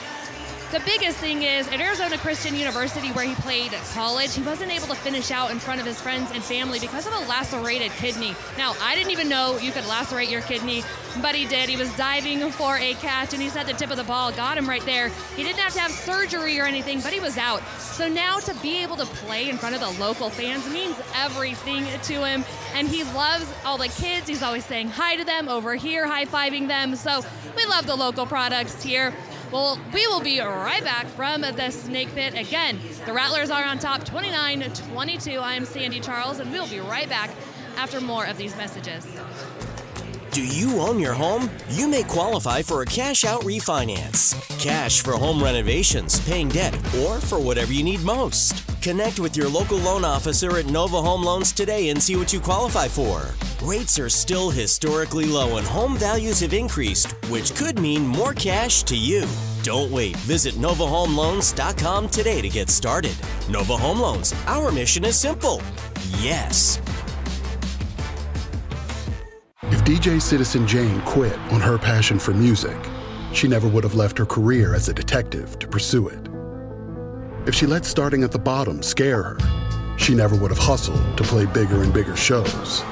The biggest thing is at Arizona Christian University, where he played college, he wasn't able to finish out in front of his friends and family because of a lacerated kidney. Now, I didn't even know you could lacerate your kidney, but he did. He was diving for a catch, and he said the tip of the ball got him right there. He didn't have to have surgery or anything, but he was out. So now to be able to play in front of the local fans means everything to him, and he loves all the kids. He's always saying hi to them over here, high-fiving them. So we love the local products here. Well, we will be right back from the Snake Pit. Again, the Rattlers are on top 29-22. I am Sandy Charles, and we'll be right back after more of these messages. Do you own your home? You may qualify for a cash-out refinance. Cash for home renovations, paying debt, or for whatever you need most. Connect with your local loan officer at Nova Home Loans today and see what you qualify for. Rates are still historically low and home values have increased, which could mean more cash to you. Don't wait. Visit NovaHomeLoans.com today to get started. Nova Home Loans. Our mission is simple. Yes. If DJ Citizen Jane quit on her passion for music, she never would have left her career as a detective to pursue it. If she let starting at the bottom scare her, she never would have hustled to play bigger and bigger shows.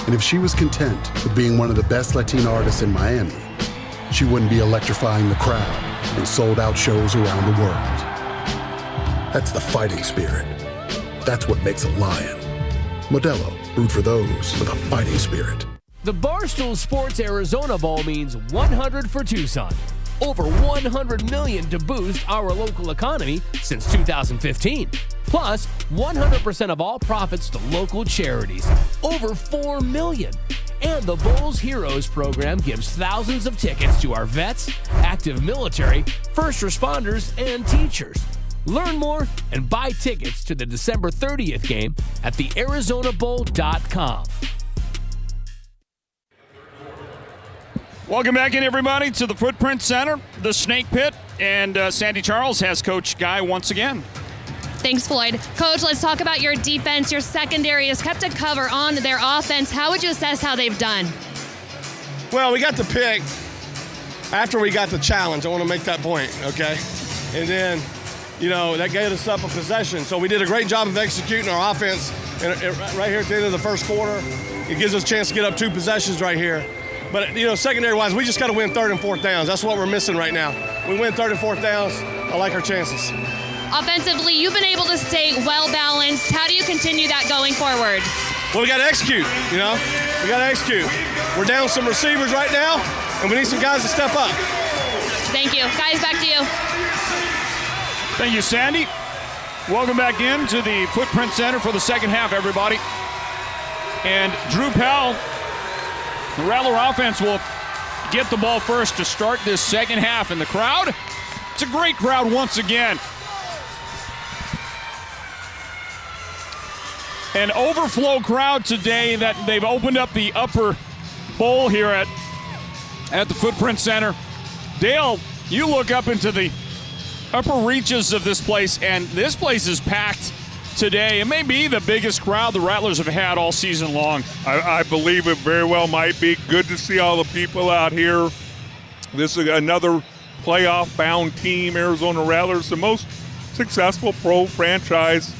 And if she was content with being one of the best Latino artists in Miami, she wouldn't be electrifying the crowd in sold-out shows around the world. That's the fighting spirit. That's what makes a lion. Modelo, root for those with a fighting spirit. The Barstool Sports Arizona Bowl means 100 for Tucson. Over 100 million to boost our local economy since 2015. Plus, 100% of all profits to local charities. Over 4 million. And the Bowls Heroes program gives thousands of tickets to our vets, active military, first responders, and teachers. Learn more and buy tickets to the December 30th game at thearizonabowl.com. Welcome back in, everybody, to the Footprint Center, the Snake Pit, and Sandy Charles has Coach Guy once again. Thanks, Floyd. Coach, let's talk about your defense. Your secondary has kept a cover on their offense. How would you assess how they've done? Well, we got the pick after we got the challenge. I want to make that point, okay? And then, that gave us up a possession. So we did a great job of executing our offense right here at the end of the first quarter. It gives us a chance to get up 2 possessions right here. But, secondary-wise, we just got to win 3rd and 4th downs. That's what we're missing right now. We win 3rd and 4th downs. I like our chances. Offensively, you've been able to stay well-balanced. How do you continue that going forward? Well, we got to execute, you know. We got to execute. We're down some receivers right now, and we need some guys to step up. Thank you. Guys, back to you. Thank you, Sandy. Welcome back into the Footprint Center for the second half, everybody. And Drew Powell, the Rattler offense, will get the ball first to start this second half. And the crowd, it's a great crowd once again. An overflow crowd today that they've opened up the upper bowl here at the Footprint Center. Dale, you look up into the upper reaches of this place, and this place is packed today. It may be the biggest crowd the Rattlers have had all season long. I believe it very well might be. Good to see all the people out here. This is another playoff-bound team, Arizona Rattlers, the most successful pro franchise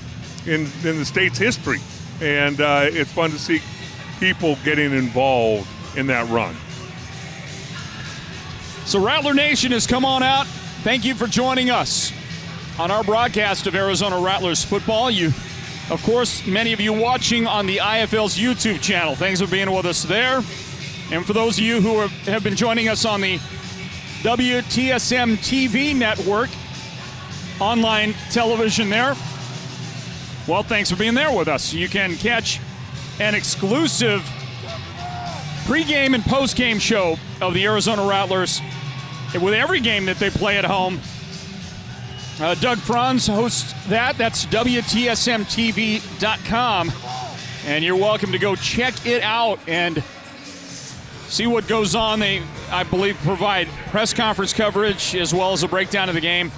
in the state's history. And it's fun to see people getting involved in that run. So Rattler Nation has come on out. Thank you for joining us on our broadcast of Arizona Rattlers football. Of course, many of you watching on the IFL's YouTube channel. Thanks for being with us there. And for those of you who have been joining us on the WTSM TV network, online television there, well, thanks for being there with us. You can catch an exclusive pregame and postgame show of the Arizona Rattlers with every game that they play at home. Doug Franz hosts that. That's WTSMTV.com. And you're welcome to go check it out and see what goes on. They, I believe, provide press conference coverage as well as a breakdown of the game,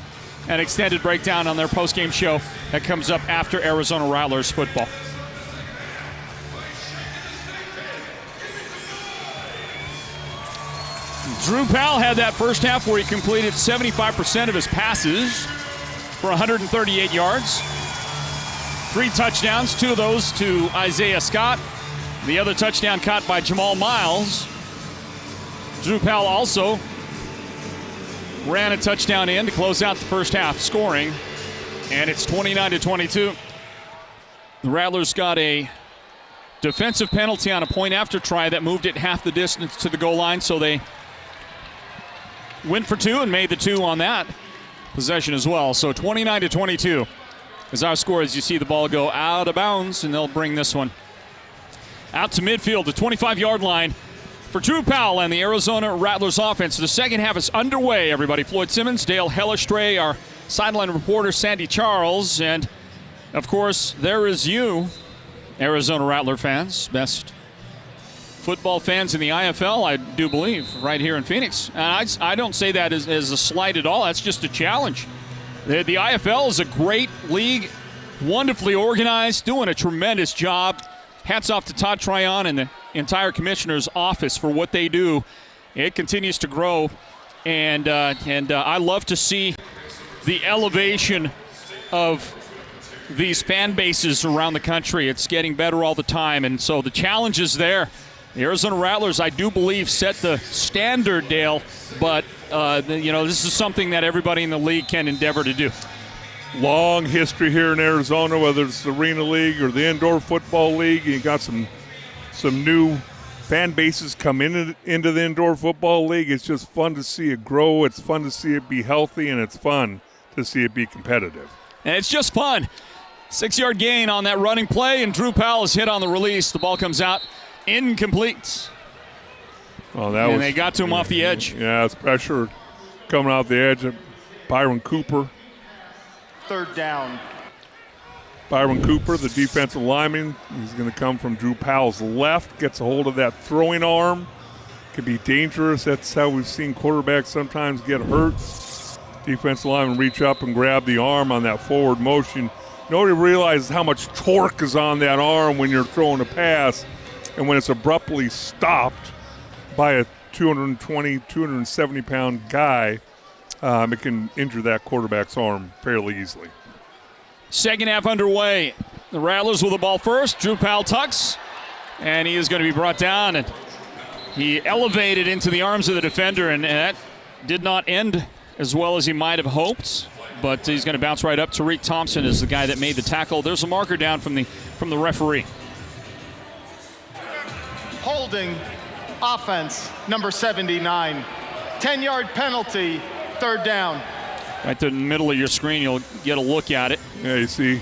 an extended breakdown on their postgame show that comes up after Arizona Rattlers football. Drew Powell had that first half where he completed 75% of his passes for 138 yards. 3 touchdowns, 2 of those to Isaiah Scott. The other touchdown caught by Jamal Miles. Drew Powell also ran a touchdown in to close out the first half scoring, and it's 29-22. The Rattlers got a defensive penalty on a point after try that moved it half the distance to the goal line, so they went for 2 and made the 2 on that possession as well. So 29-22 is our score as you see the ball go out of bounds, and they'll bring this one out to midfield, the 25-yard line for Drew Powell and the Arizona Rattlers offense. The second half is underway, everybody. Floyd Simmons, Dale Hellestray, our sideline reporter Sandy Charles, and of course there is you, Arizona Rattler fans, best football fans in the IFL, I do believe, right here in Phoenix. And I don't say that as a slight at all. That's just a challenge. The IFL is a great league, wonderfully organized, doing a tremendous job. Hats off to Todd Tryon and the entire commissioner's office for what they do. It continues to grow, and I love to see the elevation of these fan bases around the country. It's getting better all the time, and so the challenge is there. The Arizona Rattlers, I do believe, set the standard, Dale, but this is something that everybody in the league can endeavor to do. Long history here in Arizona, whether it's the Arena League or the Indoor Football League. You got some new fan bases come into the Indoor Football League. It's just fun to see it grow. It's fun to see it be healthy, and it's fun to see it be competitive. And it's just fun. 6-yard gain on that running play, and Drew Powell is hit on the release. The ball comes out incomplete. Oh, they got to him off the edge. Yeah, it's pressure coming off the edge of Byron Cooper. 3rd down. Byron Cooper, the defensive lineman, he's going to come from Drew Powell's left, gets a hold of that throwing arm. Could be dangerous. That's how we've seen quarterbacks sometimes get hurt. Defensive lineman reach up and grab the arm on that forward motion. Nobody realizes how much torque is on that arm when you're throwing a pass, and when it's abruptly stopped by a 220, 270-pound guy, it can injure that quarterback's arm fairly easily. Second half underway. The Rattlers with the ball first. Drew Powell tucks, and he is going to be brought down, and he elevated into the arms of the defender, and that did not end as well as he might have hoped, but he's going to bounce right up. Tariq Thompson is the guy that made the tackle. There's a marker down from the referee. holding offense, number 79. 10-yard penalty, third down. Right there in the middle of your screen, you'll get a look at it. Yeah, you see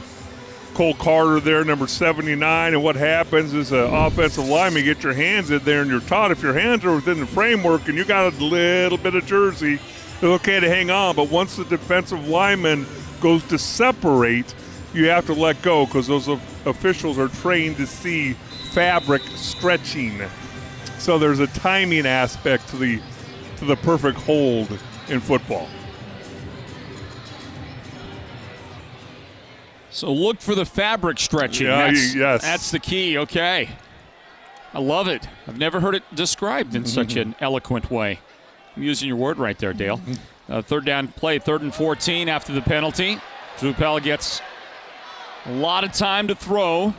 Cole Carter there, number 79, and what happens is an offensive lineman, get your hands in there, and you're taught if your hands are within the framework and you got a little bit of jersey, it's okay to hang on, but once the defensive lineman goes to separate, you have to let go because those officials are trained to see fabric stretching. So there's a timing aspect to the perfect hold in football. So look for the fabric stretching. Yeah, yes. That's the key. Okay. I love it. I've never heard it described in such an eloquent way. I'm using your word right there, Dale. Third down play, 3rd and 14 after the penalty. Drew Powell gets a lot of time to throw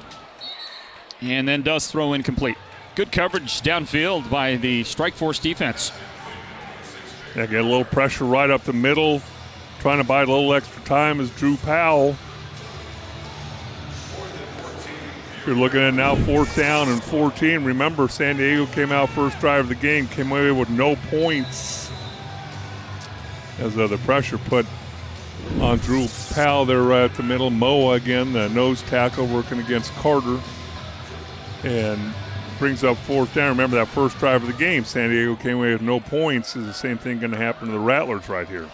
and then does throw incomplete. Good coverage downfield by the Strike Force defense. Yeah, get a little pressure right up the middle. Trying to buy a little extra time is Drew Powell. You're looking at now 4th down and 14. Remember, San Diego came out first drive of the game, came away with no points as the pressure put on Drew Powell there right at the middle. Moa again, the nose tackle, working against Carter. And brings up 4th down. Remember that first drive of the game, San Diego came away with no points. Is the same thing going to happen to the Rattlers right here?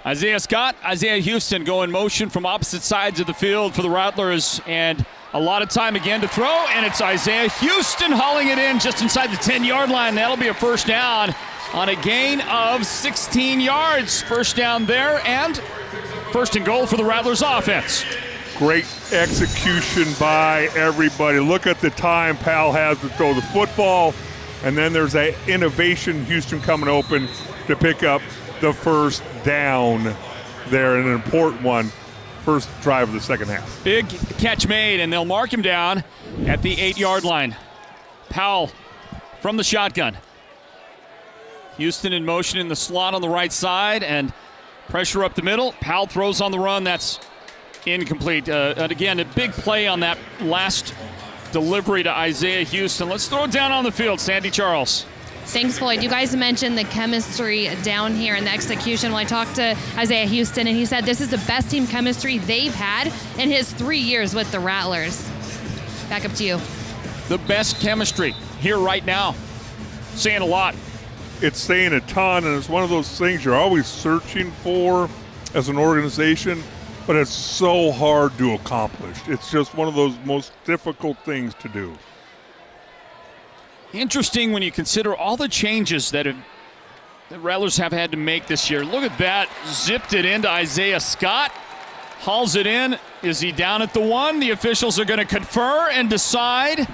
Isaiah Scott, Isaiah Houston go in motion from opposite sides of the field for the Rattlers, and a lot of time again to throw, and it's Isaiah Houston hauling it in just inside the 10-yard line. That'll be a first down on a gain of 16 yards. First down there, and first and goal for the Rattlers offense. Great execution by everybody. Look at the time Powell has to throw the football, and then there's an innovation, Houston coming open to pick up the first down there, and an important one. First drive of the second half. Big catch made, and they'll mark him down at the 8-yard line. Powell from the shotgun. Houston in motion in the slot on the right side, and pressure up the middle. Powell throws on the run. That's incomplete. And again, a big play on that last delivery to Isaiah Houston. Let's throw it down on the field, Sandy Charles. Thanks, Floyd. You guys mentioned the chemistry down here and the execution. When I talked to Isaiah Houston, and he said this is the best team chemistry they've had in his 3 years with the Rattlers. Back up to you. The best chemistry here right now. Saying a lot. It's saying a ton, and it's one of those things you're always searching for as an organization, but it's so hard to accomplish. It's just one of those most difficult things to do. Interesting when you consider all the changes that the Rattlers have had to make this year. Look at that. Zipped it into Isaiah Scott. Hauls it in. Is he down at the 1? The officials are going to confer and decide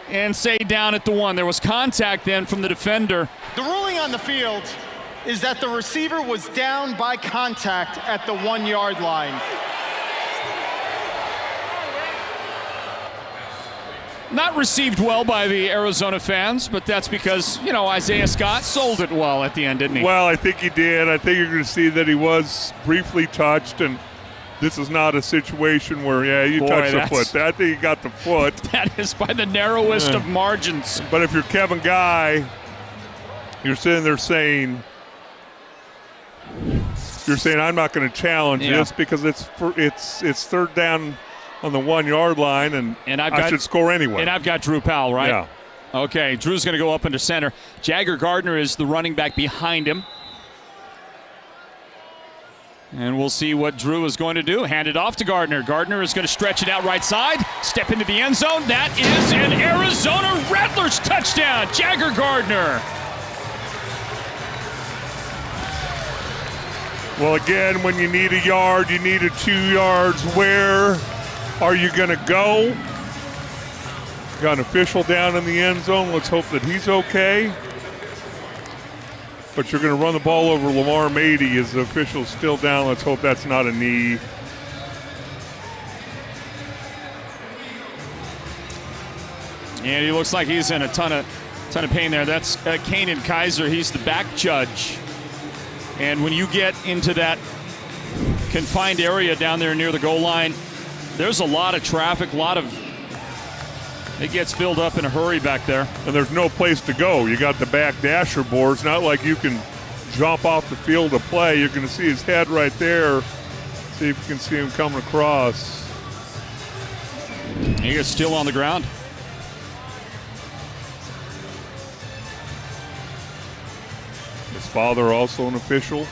and say down at the 1. There was contact then from the defender. The ruling on the field is that the receiver was down by contact at the 1-yard line. Not received well by the Arizona fans, but that's because, Isaiah Scott sold it well at the end, didn't he? Well, I think he did. I think you're going to see that he was briefly touched, and this is not a situation where, touched the foot. I think he got the foot. That is by the narrowest of margins. But if you're Kevin Guy, you're sitting there saying, I'm not going to challenge this because it's third down on the 1-yard line, and I should score anyway. And I've got Drew Powell, right? Yeah. Okay, Drew's going to go up into center. Jagger Gardner is the running back behind him. And we'll see what Drew is going to do. Hand it off to Gardner. Gardner is going to stretch it out right side, step into the end zone. That is an Arizona Rattlers touchdown. Jagger Gardner. Well, again, when you need a yard, you need 2 yards. Where are you going to go? Got an official down in the end zone. Let's hope that he's okay. But you're going to run the ball over Lamar Mady as the official's still down. Let's hope that's not a knee. And he looks like he's in a ton of pain there. That's Kanan Kaiser. He's the back judge. And when you get into that confined area down there near the goal line, there's a lot of traffic, a lot of It gets filled up in a hurry back there. And there's no place to go. You got the back dasher boards. Not like you can jump off the field to play. You're going to see his head right there. See if you can see him coming across. He is still on the ground. His father also an official.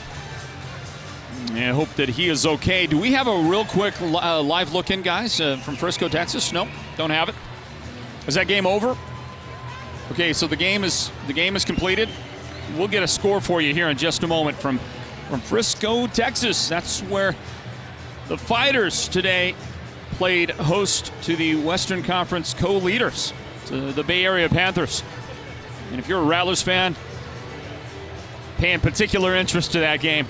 I hope that he is okay. Do we have a real quick live look in, guys, from Frisco, Texas? No, don't have it. Is that game over? Okay, so the game is completed. We'll get a score for you here in just a moment from Frisco, Texas. That's where the Fighters today played host to the Western Conference co-leaders, to the Bay Area Panthers. And if you're a Rattlers fan, paying particular interest to that game.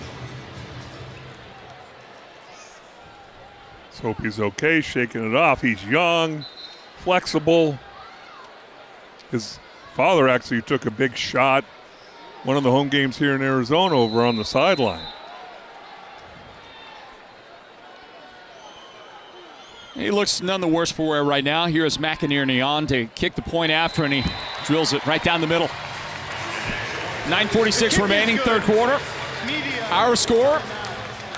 Let's hope he's okay, shaking it off. He's young, flexible. His father actually took a big shot one of the home games here in Arizona over on the sideline. He looks none the worse for wear right now. Here is McInerney on to kick the point after, and he drills it right down the middle. 9:46 remaining, third quarter. Our score,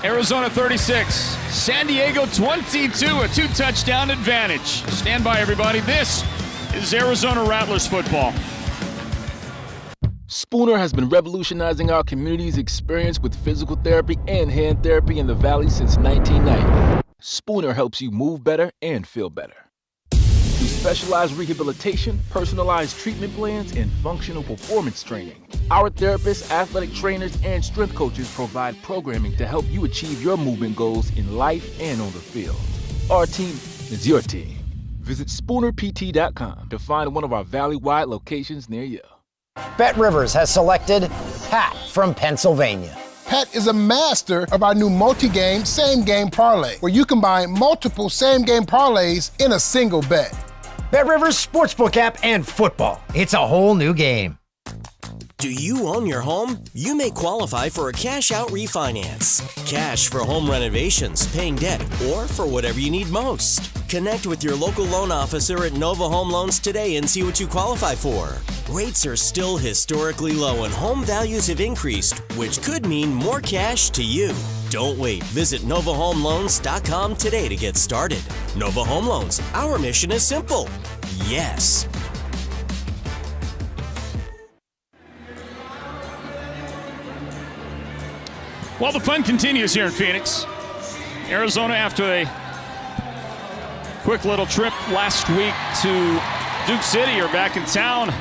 Arizona 36, San Diego 22, a 2-touchdown advantage. Stand by, everybody. This is Arizona Rattlers football. Spooner has been revolutionizing our community's experience with physical therapy and hand therapy in the Valley since 1990. Spooner helps you move better and feel better. Through specialized rehabilitation, personalized treatment plans, and functional performance training, our therapists, athletic trainers, and strength coaches provide programming to help you achieve your movement goals in life and on the field. Our team is your team. Visit SpoonerPT.com to find one of our Valley-wide locations near you. Bet Rivers has selected Pat from Pennsylvania. Pat is a master of our new multi-game, same-game parlay, where you combine multiple same-game parlays in a single bet. Bet Rivers Sportsbook app and football. It's a whole new game. Do you own your home? You may qualify for a cash-out refinance. Cash for home renovations, paying debt, or for whatever you need most. Connect with your local loan officer at Nova Home Loans today and see what you qualify for. Rates are still historically low and home values have increased, which could mean more cash to you. Don't wait. Visit NovaHomeLoans.com today to get started. Nova Home Loans. Our mission is simple. Yes. Well, the fun continues here in Phoenix. Arizona, after a quick little trip last week to Duke City, are back in town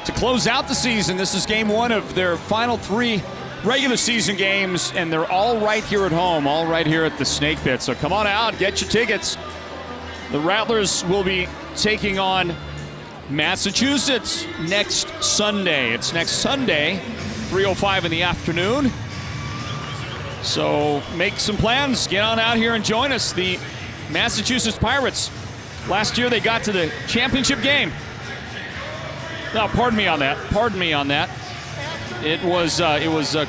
to close out the season. This is game one of their final 3 regular season games, and they're all right here at home, all right here at the Snake Pit. So come on out, get your tickets. The Rattlers will be taking on Massachusetts next Sunday. It's next Sunday, 3:05 in the afternoon. So make some plans. Get on out here and join us. The Massachusetts Pirates, last year they got to the championship game. No, pardon me on that. It was a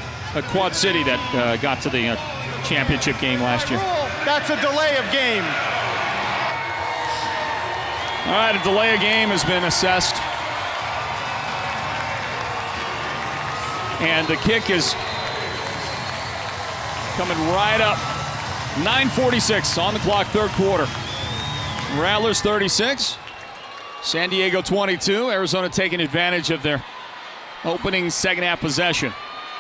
Quad City that got to the championship game last year. That's a delay of game. All right, a delay of game has been assessed. And the kick is coming right up. 9:46 on the clock, third quarter. Rattlers 36, San Diego 22. Arizona taking advantage of their opening second half possession.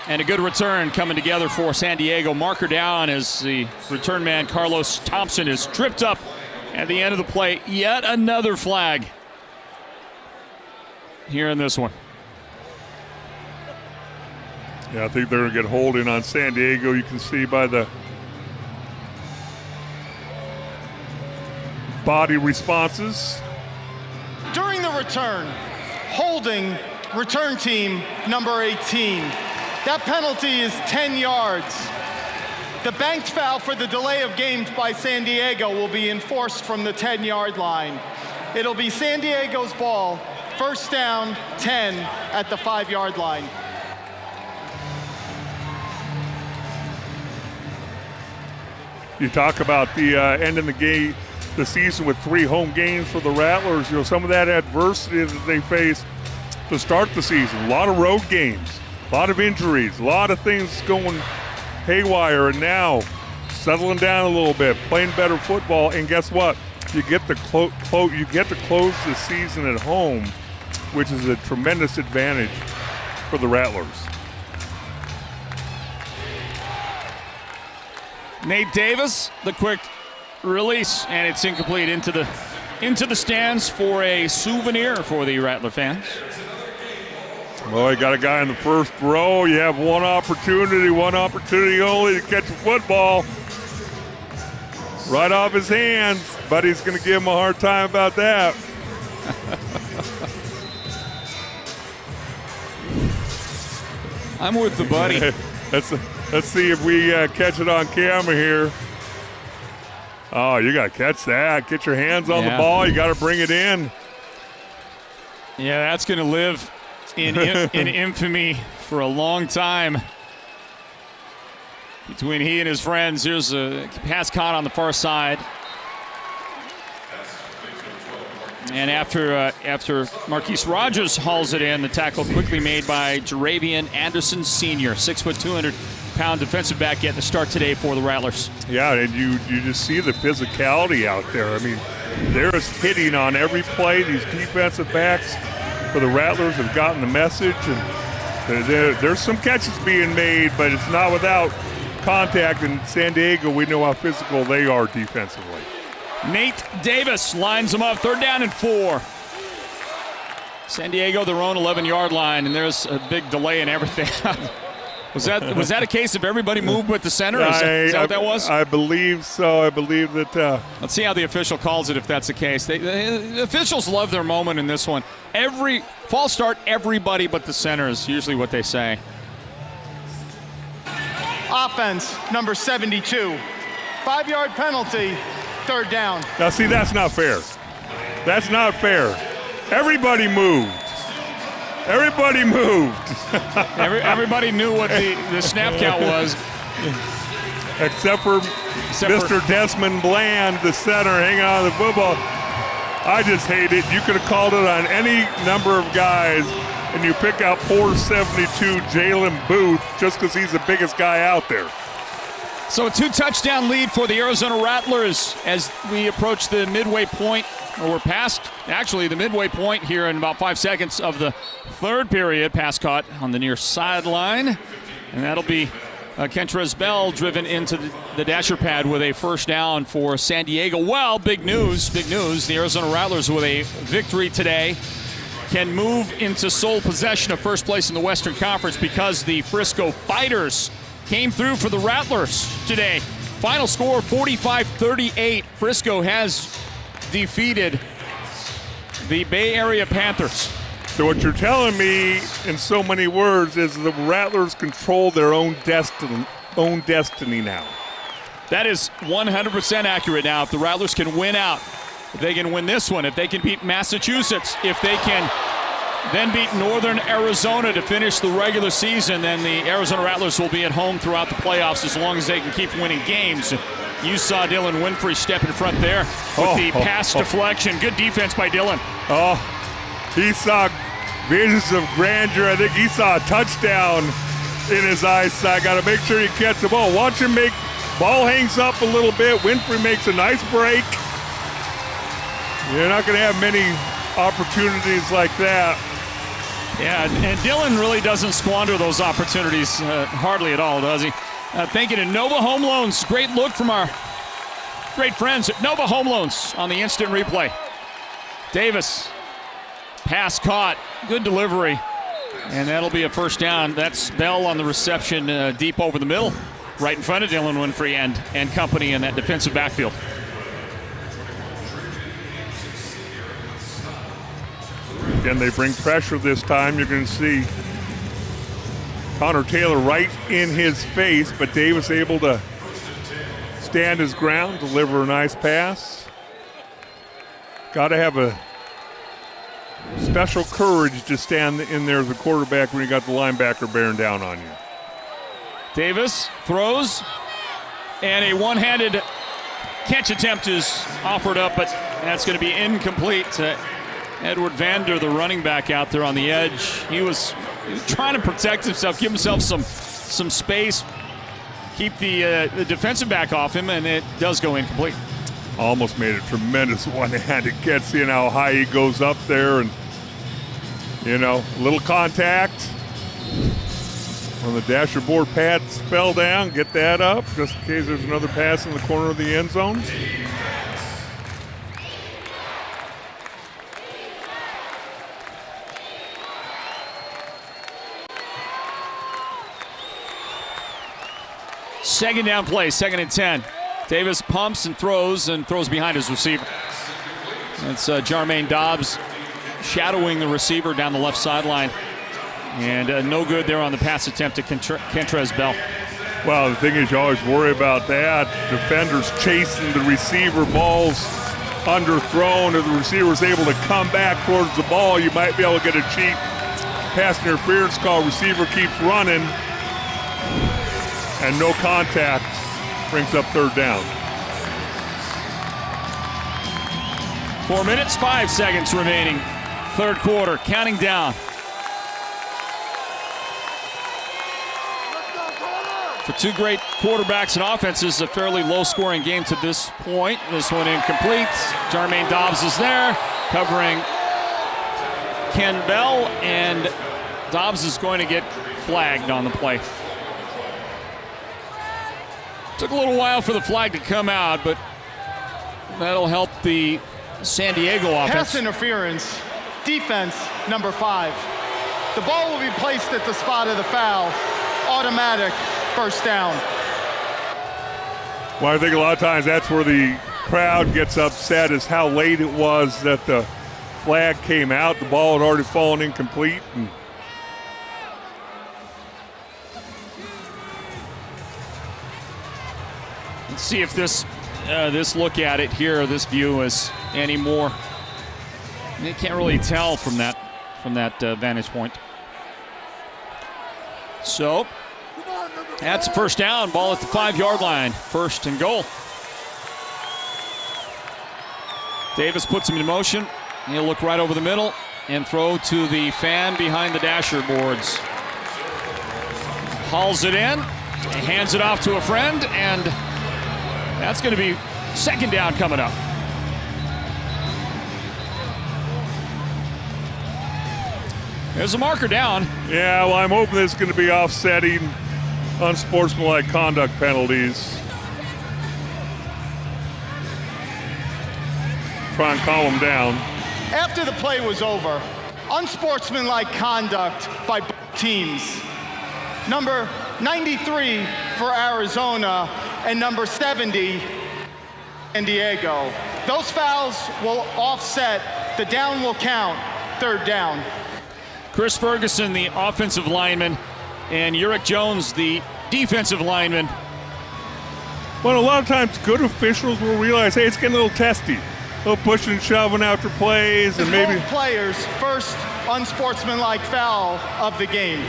And a good return coming together for San Diego. Marker down as the return man Carlos Thompson is tripped up at the end of the play. Yet another flag here in this one. Yeah, I think they're going to get holding on San Diego. You can see by the body responses. During the return, holding return team number 18. That penalty is 10 yards. The banked foul for the delay of game by San Diego will be enforced from the 10-yard line. It'll be San Diego's ball, first down, 10 at the 5-yard line. You talk about the end of the game, the season with 3 home games for the Rattlers. Some of that adversity that they faced to start the season. A lot of road games, a lot of injuries, a lot of things going haywire, and now settling down a little bit, playing better football, and guess what? You get to close the season at home, which is a tremendous advantage for the Rattlers. Nate Davis, the quick release, and it's incomplete into the stands for a souvenir for the Rattler fans. Well, you got a guy in the first row. You have one opportunity only to catch a football. Right off his hands. Buddy's going to give him a hard time about that. I'm with the buddy. Let's see if we catch it on camera here. Oh, you got to catch that. Get your hands on the ball. You got to bring it in. Yeah, that's going to live in infamy for a long time between he and his friends. Here's a pass caught on the far side. And after Marquise Rogers hauls it in, the tackle quickly made by Jaravian Anderson Sr., 6 foot 200-pound defensive back getting the start today for the Rattlers. Yeah, and you just see the physicality out there. I mean, they're just hitting on every play. These defensive backs for the Rattlers have gotten the message, and there's some catches being made, but it's not without contact. In San Diego, we know how physical they are defensively. Nate Davis lines them up, 3rd down and 4. San Diego, their own 11-yard line, and there's a big delay in everything. Was that a case of everybody moved with the center? Is that what that was? I believe so. I believe that. Let's see how the official calls it if that's the case. The officials love their moment in this one. Every false start, everybody but the center is usually what they say. Offense, number 72. 5-yard penalty, 3rd down. Now, see, that's not fair. That's not fair. Everybody moved. Everybody moved. Everybody knew what the snap count was. Except for Mr. Desmond Bland, the center, hanging on to the football. I just hate it. You could have called it on any number of guys, and you pick out poor 72 Jalen Booth just because he's the biggest guy out there. So a 2-touchdown lead for the Arizona Rattlers as we approach the midway point, or we're past actually the midway point here in about 5 seconds of the 3rd period. Pass caught on the near sideline, and that'll be Kentrez Bell driven into the dasher pad with a 1st down for San Diego. Well, big news. The Arizona Rattlers with a victory today can move into sole possession of first place in the Western Conference because the Frisco Fighters came through for the Rattlers today. Final score 45-38. Frisco has defeated the Bay Area Panthers. So what you're telling me in so many words is the Rattlers control their own destiny now. That is 100% accurate now. If the Rattlers can win out, if they can win this one, if they can beat Massachusetts, if they can then beat Northern Arizona to finish the regular season, then the Arizona Rattlers will be at home throughout the playoffs as long as they can keep winning games. You saw Dylan Winfrey step in front there with the pass deflection. Good defense by Dylan. Oh, he saw visions of grandeur. I think he saw a touchdown in his eyesight. Got to make sure you catch the ball. Watch him make, ball hangs up a little bit. Winfrey makes a nice break. You're not going to have many opportunities like that. Yeah, and Dylan really doesn't squander those opportunities hardly at all, does he? Thank you to Nova Home Loans. Great look from our great friends at Nova Home Loans on the instant replay. Davis, pass caught, good delivery, and that'll be a 1st down. That's Bell on the reception deep over the middle, right in front of Dylan Winfrey and company in that defensive backfield. Again, they bring pressure this time. You're going to see Connor Taylor right in his face, but Davis able to stand his ground, deliver a nice pass. Got to have a special courage to stand in there as a quarterback when you got the linebacker bearing down on you. Davis throws, and a one-handed catch attempt is offered up, but that's going to be incomplete to Edward Vander, the running back out there on the edge. He was trying to protect himself, give himself some space, keep the defensive back off him, and it does go incomplete. Almost made a tremendous one-handed catch, seeing how high he goes up there, and a little contact. When the dasher board pads fell down, get that up just in case there's another pass in the corner of the end zone. Second down play, 2nd and 10. Davis pumps and throws behind his receiver. It's Jermaine Dobbs shadowing the receiver down the left sideline. And no good there on the pass attempt to Kentrez Bell. Well, the thing is, you always worry about that. Defenders chasing the receiver, balls underthrown. If the receiver is able to come back towards the ball, you might be able to get a cheap pass interference call. Receiver keeps running, and no contact brings up 3rd down. 4 minutes, 5 seconds remaining. 3rd quarter, counting down. For two great quarterbacks and offenses, a fairly low-scoring game to this point. This one incomplete. Jermaine Dobbs is there, covering Ken Bell, and Dobbs is going to get flagged on the play. Took a little while for the flag to come out, but that'll help the San Diego offense. Pass interference, defense number 5. The ball will be placed at the spot of the foul. Automatic 1st down. Well, I think a lot of times that's where the crowd gets upset, is how late it was that the flag came out. The ball had already fallen incomplete. Let's see if this look at it here, this view, is any more. You can't really tell from that vantage point. So that's a 1st down. Ball at the 5-yard line. 1st and goal. Davis puts him in motion. He'll look right over the middle and throw to the fan behind the dasher boards. Hauls it in, hands it off to a friend, and that's going to be 2nd down coming up. There's a marker down. Yeah, well, I'm hoping this is going to be offsetting unsportsmanlike conduct penalties. Try and calm them down. After the play was over, unsportsmanlike conduct by both teams. Number 93 for Arizona and number 70 San Diego. Those fouls will offset. The down will count. 3rd down. Chris Ferguson, the offensive lineman, and Uric Jones, the defensive lineman. Well, a lot of times good officials will realize, hey, it's getting a little testy. A little pushing and shoving after plays, and maybe both players' first unsportsmanlike foul of the game.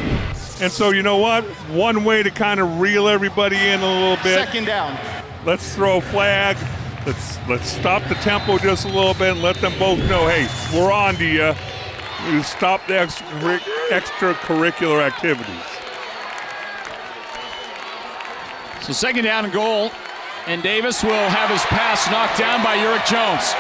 And so, you know what? One way to kind of reel everybody in a little bit. 2nd down. Let's throw a flag. Let's stop the tempo just a little bit and let them both know, hey, we're on to you. You stop the extracurricular activities. So 2nd down and goal, and Davis will have his pass knocked down by Uric Jones.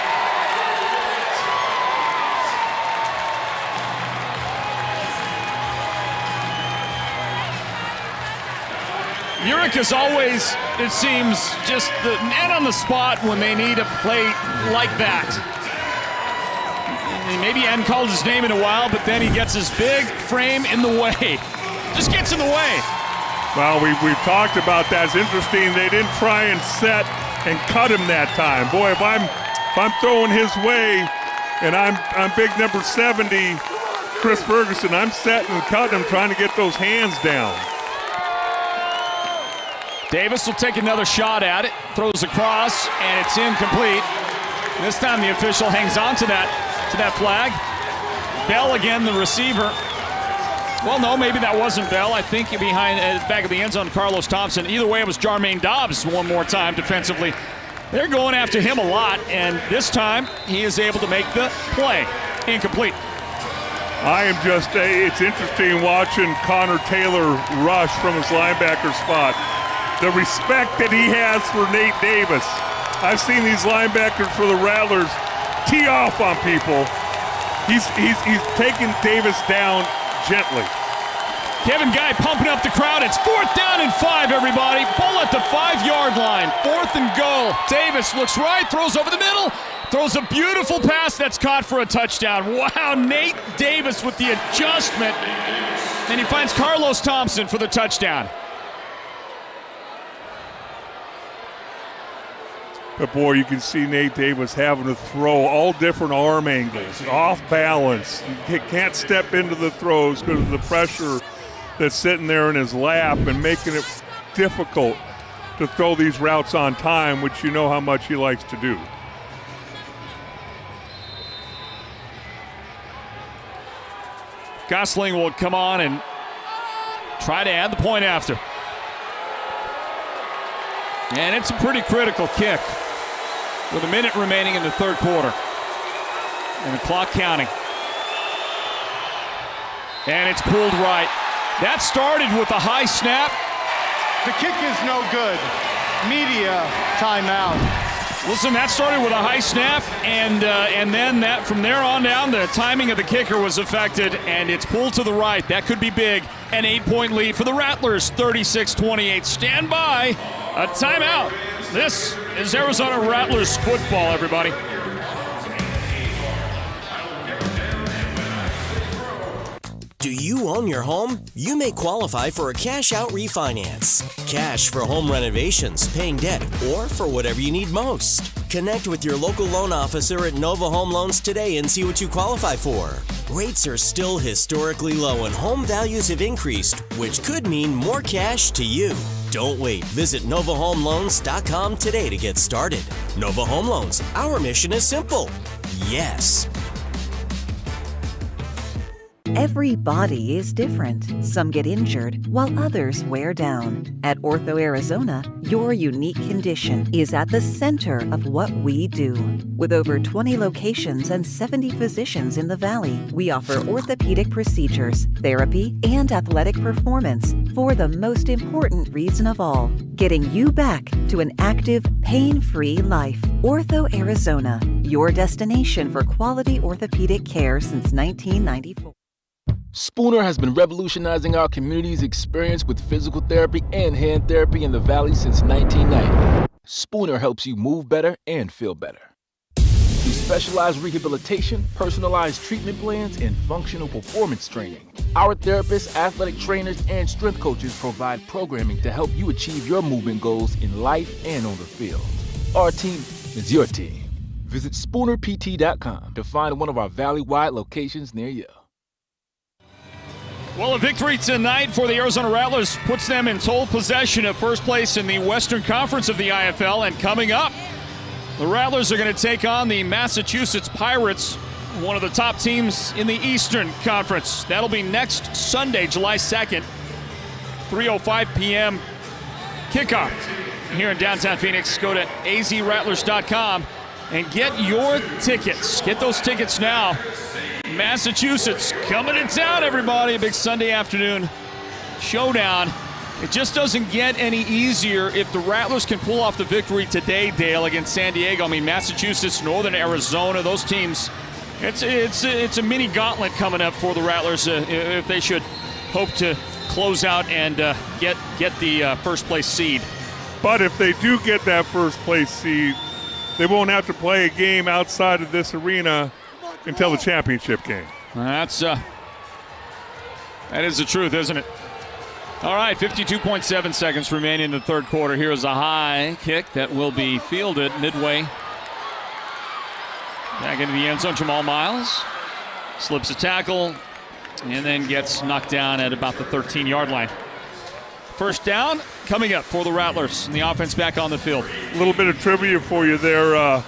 Uric is always, it seems, just the man on the spot when they need a play like that. Maybe he hadn't called his name in a while, but then he gets his big frame in the way. Just gets in the way. Well, we've talked about that. It's interesting. They didn't try and set and cut him that time. Boy, if I'm throwing his way and I'm big number 70, Chris Ferguson, I'm setting and cutting him, trying to get those hands down. Davis will take another shot at it, throws across, and it's incomplete. This time the official hangs on to that flag. Bell again, the receiver. Well, no, maybe that wasn't Bell. I think behind back of the end zone, Carlos Thompson. Either way, it was Jermaine Dobbs one more time defensively They're going after him a lot, and this time he is able to make the play. Incomplete. It's interesting watching Connor Taylor rush from his linebacker spot. The respect that he has for Nate Davis. I've seen these linebackers for the Rattlers tee off on people. He's taking Davis down gently. Kevin Guy pumping up the crowd. It's 4th down and 5, everybody. Ball at the 5-yard line. 4th and goal. Davis looks right, throws over the middle, throws a beautiful pass that's caught for a touchdown. Wow, Nate Davis with the adjustment. And he finds Carlos Thompson for the touchdown. But boy, you can see Nate Davis having to throw all different arm angles, off balance. He can't step into the throws because of the pressure that's sitting there in his lap and making it difficult to throw these routes on time, which you know how much he likes to do. Gosling will come on and try to add the point after. And it's a pretty critical kick with a minute remaining in the third quarter. And the clock counting. And it's pulled right. That started with a high snap. The kick is no good. Media timeout. Listen, that started with a high snap, and then that from there on down, the timing of the kicker was affected, and it's pulled to the right. That could be big. An 8-point lead for the Rattlers, 36-28. Stand by. A timeout. This is Arizona Rattlers football, everybody. Do you own your home? You may qualify for a cash-out refinance. Cash for home renovations, paying debt, or for whatever you need most. Connect with your local loan officer at Nova Home Loans today and see what you qualify for. Rates are still historically low and home values have increased, which could mean more cash to you. Don't wait. Visit NovaHomeLoans.com today to get started. Nova Home Loans. Our mission is simple. Yes. Every body is different. Some get injured, while others wear down. At Ortho Arizona, your unique condition is at the center of what we do. With over 20 locations and 70 physicians in the Valley, we offer orthopedic procedures, therapy, and athletic performance for the most important reason of all, getting you back to an active, pain-free life. Ortho Arizona, your destination for quality orthopedic care since 1994. Spooner has been revolutionizing our community's experience with physical therapy and hand therapy in the Valley since 1990. Spooner helps you move better and feel better. Through specialized rehabilitation, personalized treatment plans, and functional performance training, our therapists, athletic trainers, and strength coaches provide programming to help you achieve your movement goals in life and on the field. Our team is your team. Visit SpoonerPT.com to find one of our Valley-wide locations near you. Well, a victory tonight for the Arizona Rattlers puts them in sole possession of first place in the Western Conference of the IFL. And coming up, the Rattlers are going to take on the Massachusetts Pirates, one of the top teams in the Eastern Conference. That'll be next Sunday, July 2nd, 3:05 p.m. kickoff here in downtown Phoenix. Go to azrattlers.com and get your tickets. Get those tickets now. Massachusetts coming to town, everybody. A big Sunday afternoon showdown. It just doesn't get any easier if the Rattlers can pull off the victory today, Dale, against San Diego. I mean, Massachusetts, Northern Arizona, those teams, it's a mini gauntlet coming up for the Rattlers if they should hope to close out and get the first place seed. But if they do get that first place seed, they won't have to play a game outside of this arena until the championship game. That is the truth, isn't it? All right, 52.7 seconds remaining in the third quarter. Here's a high kick that will be fielded midway. Back into the end zone, Jamal Miles slips a tackle and then gets knocked down at about the 13-yard line. First down coming up for the Rattlers, and the offense back on the field. A little bit of trivia for you there,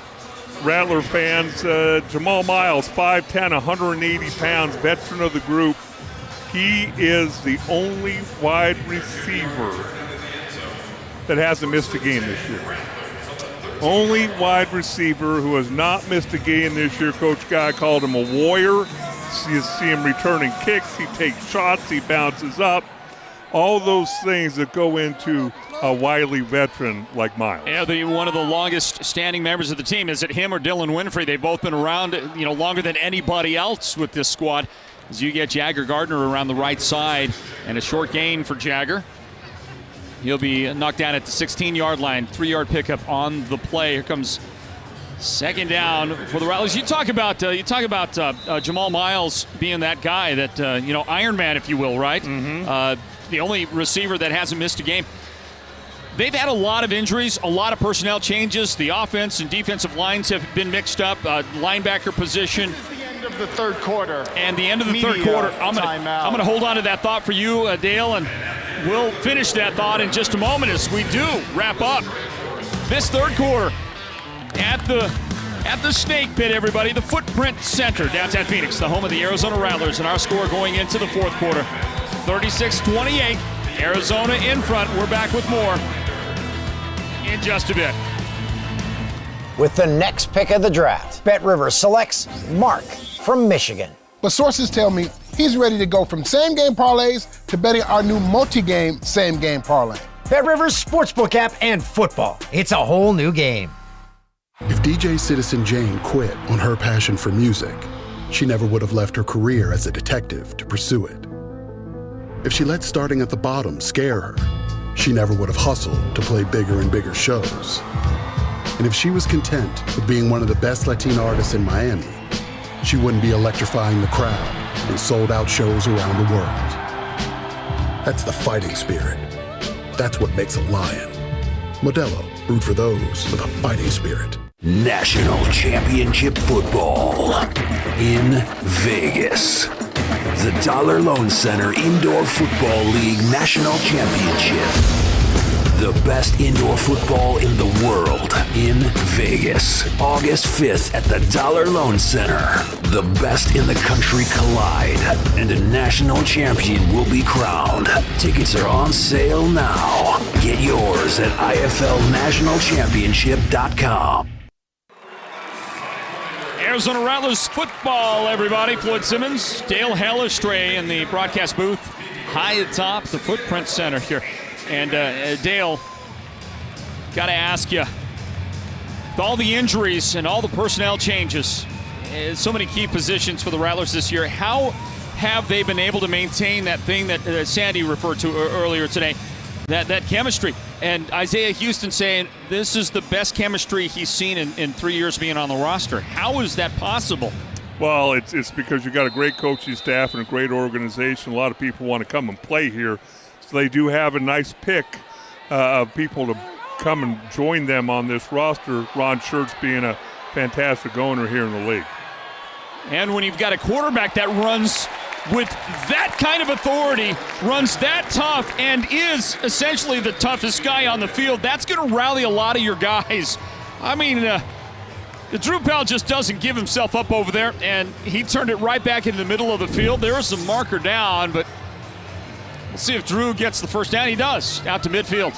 Rattler fans. Jamal Miles, 5'10", 180 pounds, veteran of the group. He is the only wide receiver that hasn't missed a game this year. only wide receiver who has not missed a game this year. Coach Guy called him a warrior. You see him returning kicks. He takes shots. He bounces up. All those things that go into a wily veteran like Miles. Yeah, one of the longest standing members of the team. Is it him or Dylan Winfrey? They've both been around, longer than anybody else with this squad. As you get Jagger Gardner around the right side, and a short gain for Jagger. He'll be knocked down at the 16-yard line. 3-yard pickup on the play. Here comes second down for the Rattlers. You talk about Jamal Miles being that guy that Iron Man, if you will, right? Mm-hmm. The only receiver that hasn't missed a game. They've had a lot of injuries, a lot of personnel changes. The offense and defensive lines have been mixed up. Linebacker position. This is the end of the third quarter. And the end of the third quarter. I'm going to hold on to that thought for you, Dale, and we'll finish that thought in just a moment as we do wrap up this third quarter at the Snake Pit, everybody. The Footprint Center, downtown Phoenix, the home of the Arizona Rattlers, and our score going into the fourth quarter, 36-28. Arizona in front. We're back with more in just a bit. With the next pick of the draft, Bet Rivers selects Mark from Michigan. But sources tell me he's ready to go from same-game parlays to betting our new multi-game same-game parlay. Bet Rivers Sportsbook app and football. It's a whole new game. If DJ Citizen Jane quit on her passion for music, she never would have left her career as a detective to pursue it. If she let starting at the bottom scare her, she never would have hustled to play bigger and bigger shows. And if she was content with being one of the best Latina artists in Miami, she wouldn't be electrifying the crowd in sold-out shows around the world. That's the fighting spirit. That's what makes a lion. Modelo, root for those with a fighting spirit. National Championship Football in Vegas. The Dollar Loan Center Indoor Football League National Championship. The best indoor football in the world in Vegas. August 5th at the Dollar Loan Center. The best in the country collide, and a national champion will be crowned. Tickets are on sale now. Get yours at IFLNationalChampionship.com. Arizona Rattlers football, everybody. Floyd Simmons, Dale Hellestray in the broadcast booth, high atop the Footprint Center here. And Dale, got to ask you, with all the injuries and all the personnel changes, so many key positions for the Rattlers this year, how have they been able to maintain that thing that Sandy referred to earlier today, that chemistry? And Isaiah Houston saying this is the best chemistry he's seen in 3 years being on the roster. How is that possible? Well, it's because you got a great coaching staff and a great organization. A lot of people want to come and play here. So they do have a nice pick of people to come and join them on this roster. Ron Schertz being a fantastic owner here in the league. And when you've got a quarterback that runs with that kind of authority, runs that tough, and is essentially the toughest guy on the field, that's going to rally a lot of your guys. I mean, the Drew Powell just doesn't give himself up over there, and he turned it right back in the middle of the field. There was some marker down, but we'll see if Drew gets the first down. He does, out to midfield.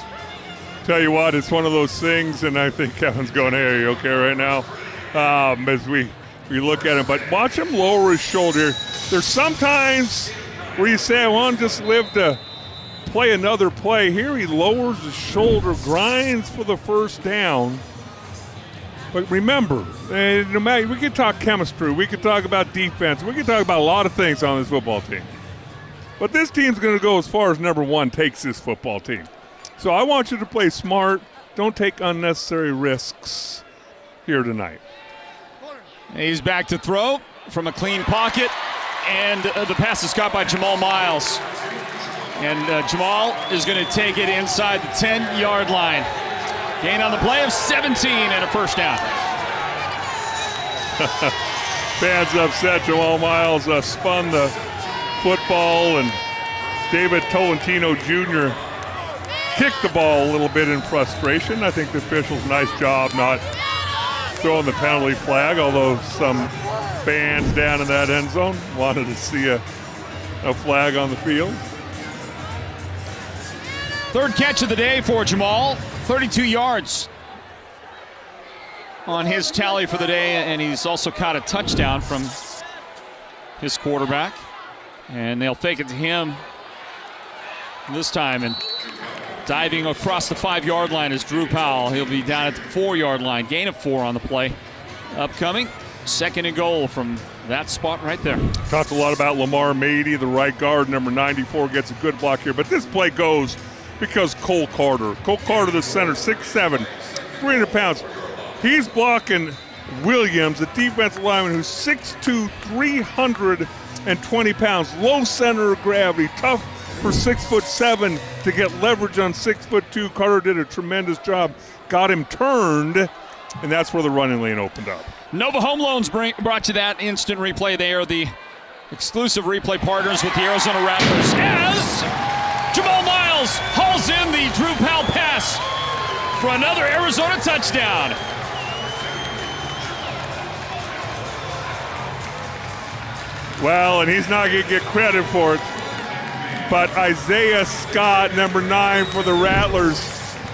Tell you what, it's one of those things, and I think Kevin's going, hey, are you okay right now? As we look at him. But watch him lower his shoulder. There's sometimes where you say, I want to just live to play another play. Here he lowers his shoulder, grinds for the first down. But remember, no matter, we could talk chemistry, we could talk about defense, we could talk about a lot of things on this football team. But this team's going to go as far as number one takes this football team. So I want you to play smart. Don't take unnecessary risks here tonight. He's back to throw from a clean pocket, and the pass is caught by Jamal Miles. And Jamal is going to take it inside the 10-yard line. Gain on the play of 17 and a first down. Fans upset. Jamal Miles spun the football, and David Tolentino Jr. kicked the ball a little bit in frustration. I think the officials, nice job not throwing the penalty flag, although some fans down in that end zone wanted to see a flag on the field. Third catch of the day for Jamal, 32 yards. on his tally for the day, and he's also caught a touchdown from his quarterback. And they'll fake it to him this time, and diving across the 5-yard line is Drew Powell. He'll be down at the 4-yard line. Gain of 4 on the play. Upcoming, 2nd and goal from that spot right there. Talked a lot about Lamar Mady, the right guard, number 94, gets a good block here. But this play goes because Cole Carter, the center, 6'7", 300 pounds. He's blocking Williams, the defensive lineman, who's 6'2", 320 pounds. Low center of gravity, tough for 6'7" to get leverage on 6'2". Carter did a tremendous job, got him turned, and that's where the running lane opened up. Nova Home Loans brought you that instant replay. They are the exclusive replay partners with the Arizona Rattlers as Jamal Miles hauls in the Drew Powell pass for another Arizona touchdown. Well, and he's not going to get credit for it, but Isaiah Scott, number 9 for the Rattlers,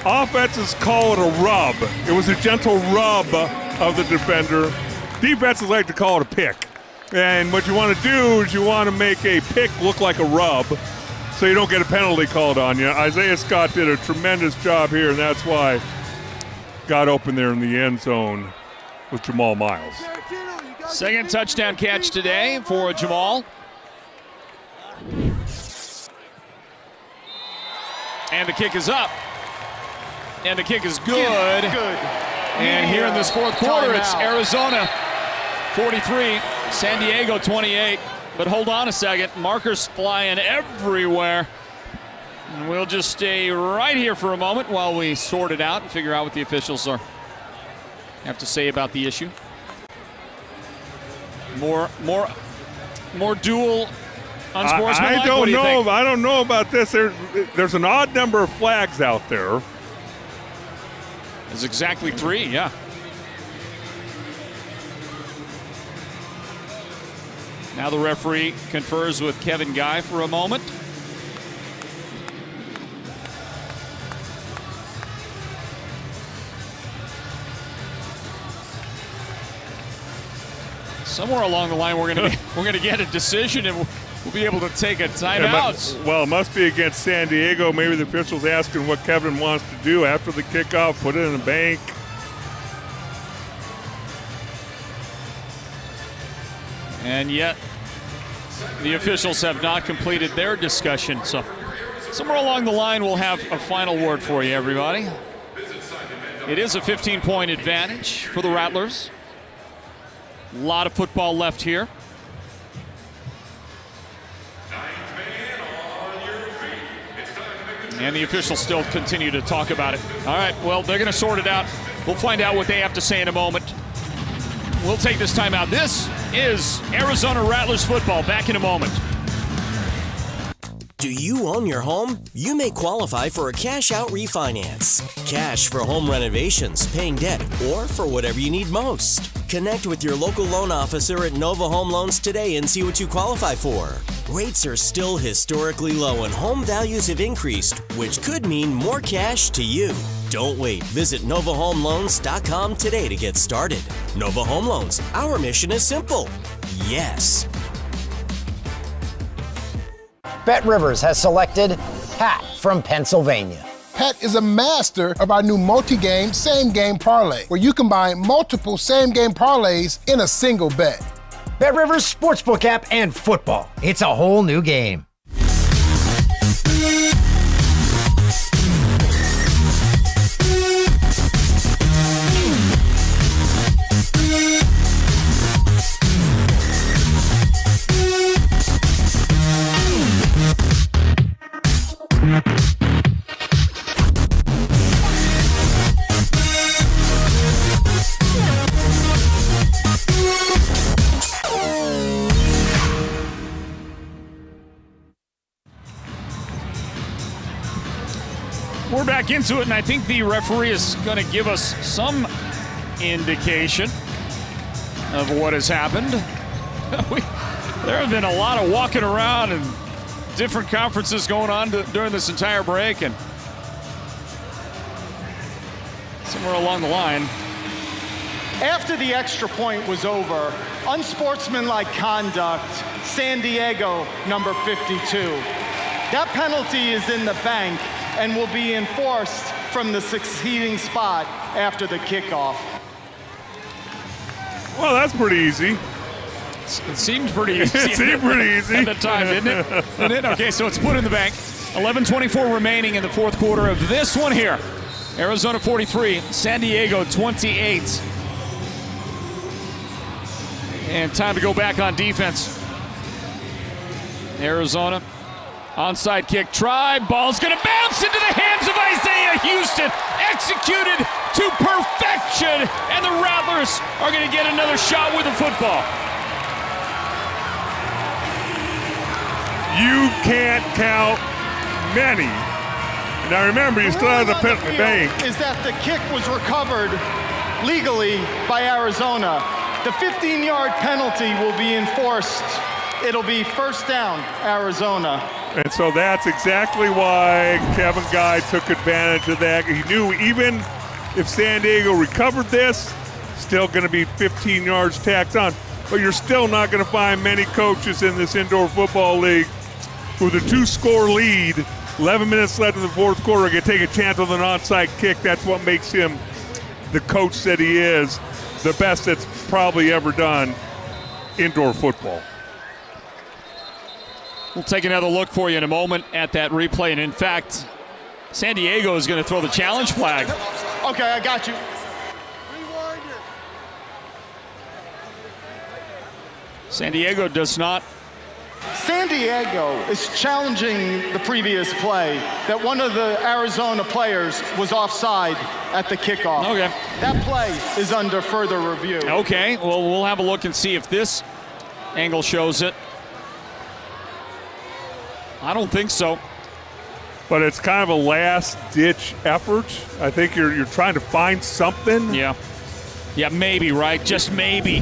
offenses call it a rub. It was a gentle rub of the defender. Defenses like to call it a pick. And what you want to do is you want to make a pick look like a rub so you don't get a penalty called on you. Isaiah Scott did a tremendous job here, and that's why got open there in the end zone with Jamal Miles. 2nd touchdown catch today for Jamal. And the kick is up. And the kick is good. And here in this 4th quarter, it's Arizona 43, San Diego 28. But hold on a second. Markers flying everywhere. And we'll just stay right here for a moment while we sort it out and figure out what the officials have to say about the issue. More dual unsportsmanlike. I don't know about this. There's an odd number of flags out there. It's exactly 3, yeah. Now the referee confers with Kevin Guy for a moment. Somewhere along the line, we're gonna get a decision, and we'll be able to take a timeout. Well, it must be against San Diego. Maybe the official's asking what Kevin wants to do after the kickoff, put it in the bank. And yet, the officials have not completed their discussion. So, somewhere along the line, we'll have a final word for you, everybody. It is a 15-point advantage for the Rattlers. A lot of football left here. And the officials still continue to talk about it. All right, well, they're going to sort it out. We'll find out what they have to say in a moment. We'll take this time out. This is Arizona Rattlers football. Back in a moment. Do you own your home? You may qualify for a cash-out refinance. Cash for home renovations, paying debt, or for whatever you need most. Connect with your local loan officer at Nova Home Loans today and see what you qualify for. Rates are still historically low and home values have increased, which could mean more cash to you. Don't wait. Visit NovaHomeLoans.com today to get started. Nova Home Loans. Our mission is simple. Yes. Bet Rivers has selected Pat from Pennsylvania. Pat is a master of our new multi-game, same-game parlay, where you combine multiple same-game parlays in a single bet. Bet Rivers Sportsbook app and football. It's a whole new game. We're back into it, and I think the referee is going to give us some indication of what has happened. There have been a lot of walking around and different conferences going on during this entire break, and somewhere along the line, After the extra point was over, unsportsmanlike conduct, San Diego, number 52. That penalty is in the bank and will be enforced from the succeeding spot after the kickoff. Well, that's pretty easy. It seemed pretty easy. It seemed pretty easy. At the time, didn't it? Didn't it? Okay, so it's put in the bank. 11:24 remaining in the fourth quarter of this one here. Arizona 43, San Diego 28. And time to go back on defense. Arizona, onside kick try. Ball's going to bounce into the hands of Isaiah Houston. Executed to perfection. And the Rattlers are going to get another shot with the football. You can't count many. Now remember, you still have the pit in the bank. Is that the kick was recovered legally by Arizona. The 15-yard penalty will be enforced. It'll be first down, Arizona. And so that's exactly why Kevin Guy took advantage of that. He knew even if San Diego recovered this, still going to be 15 yards tacked on. But you're still not going to find many coaches in this indoor football league with a 2-score lead, 11 minutes left in the fourth quarter, going to take a chance with an onside kick. That's what makes him the coach that he is, the best that's probably ever done indoor football. We'll take another look for you in a moment at that replay. And in fact, San Diego is going to throw the challenge flag. Okay, I got you. San Diego does not. San Diego is challenging the previous play that one of the Arizona players was offside at the kickoff. Okay. That play is under further review. Okay, well, we'll have a look and see if this angle shows it. I don't think so. But it's kind of a last-ditch effort. I think you're trying to find something. Yeah. Yeah, maybe, right? Just maybe.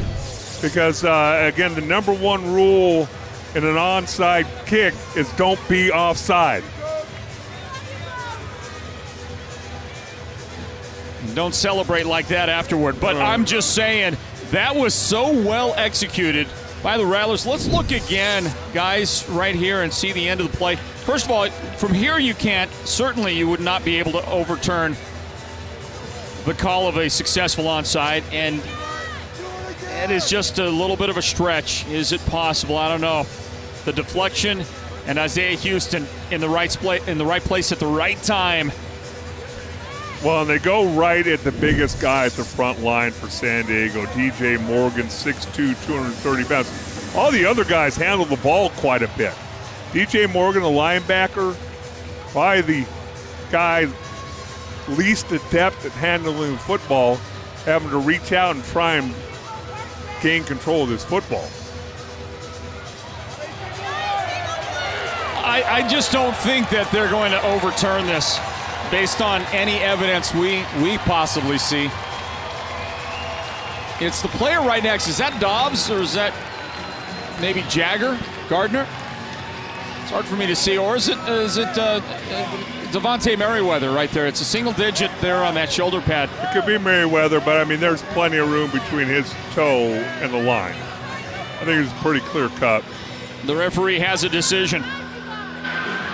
Because, again, the number one rule in an onside kick is don't be offside. Don't celebrate like that afterward. But I'm just saying, that was so well executed by the Rattlers. Let's look again, guys, right here and see the end of the play. First of all, from here you can't. Certainly you would not be able to overturn the call of a successful onside. And it is just a little bit of a stretch. Is it possible? I don't know. The deflection and Isaiah Houston in the right place at the right time. Well, and they go right at the biggest guy at the front line for San Diego, DJ Morgan, 6'2", 230 pounds. All the other guys handle the ball quite a bit. DJ Morgan, the linebacker, probably the guy least adept at handling football, having to reach out and try and gain control of this football. I just don't think that they're going to overturn this based on any evidence we possibly see. It's the player right next. Is that Dobbs or is that maybe Gardner? It's hard for me to see. Or is it Devontae Merriweather right there? It's a single digit there on that shoulder pad. It could be Merriweather, but I mean, there's plenty of room between his toe and the line. I think it's pretty clear cut. The referee has a decision.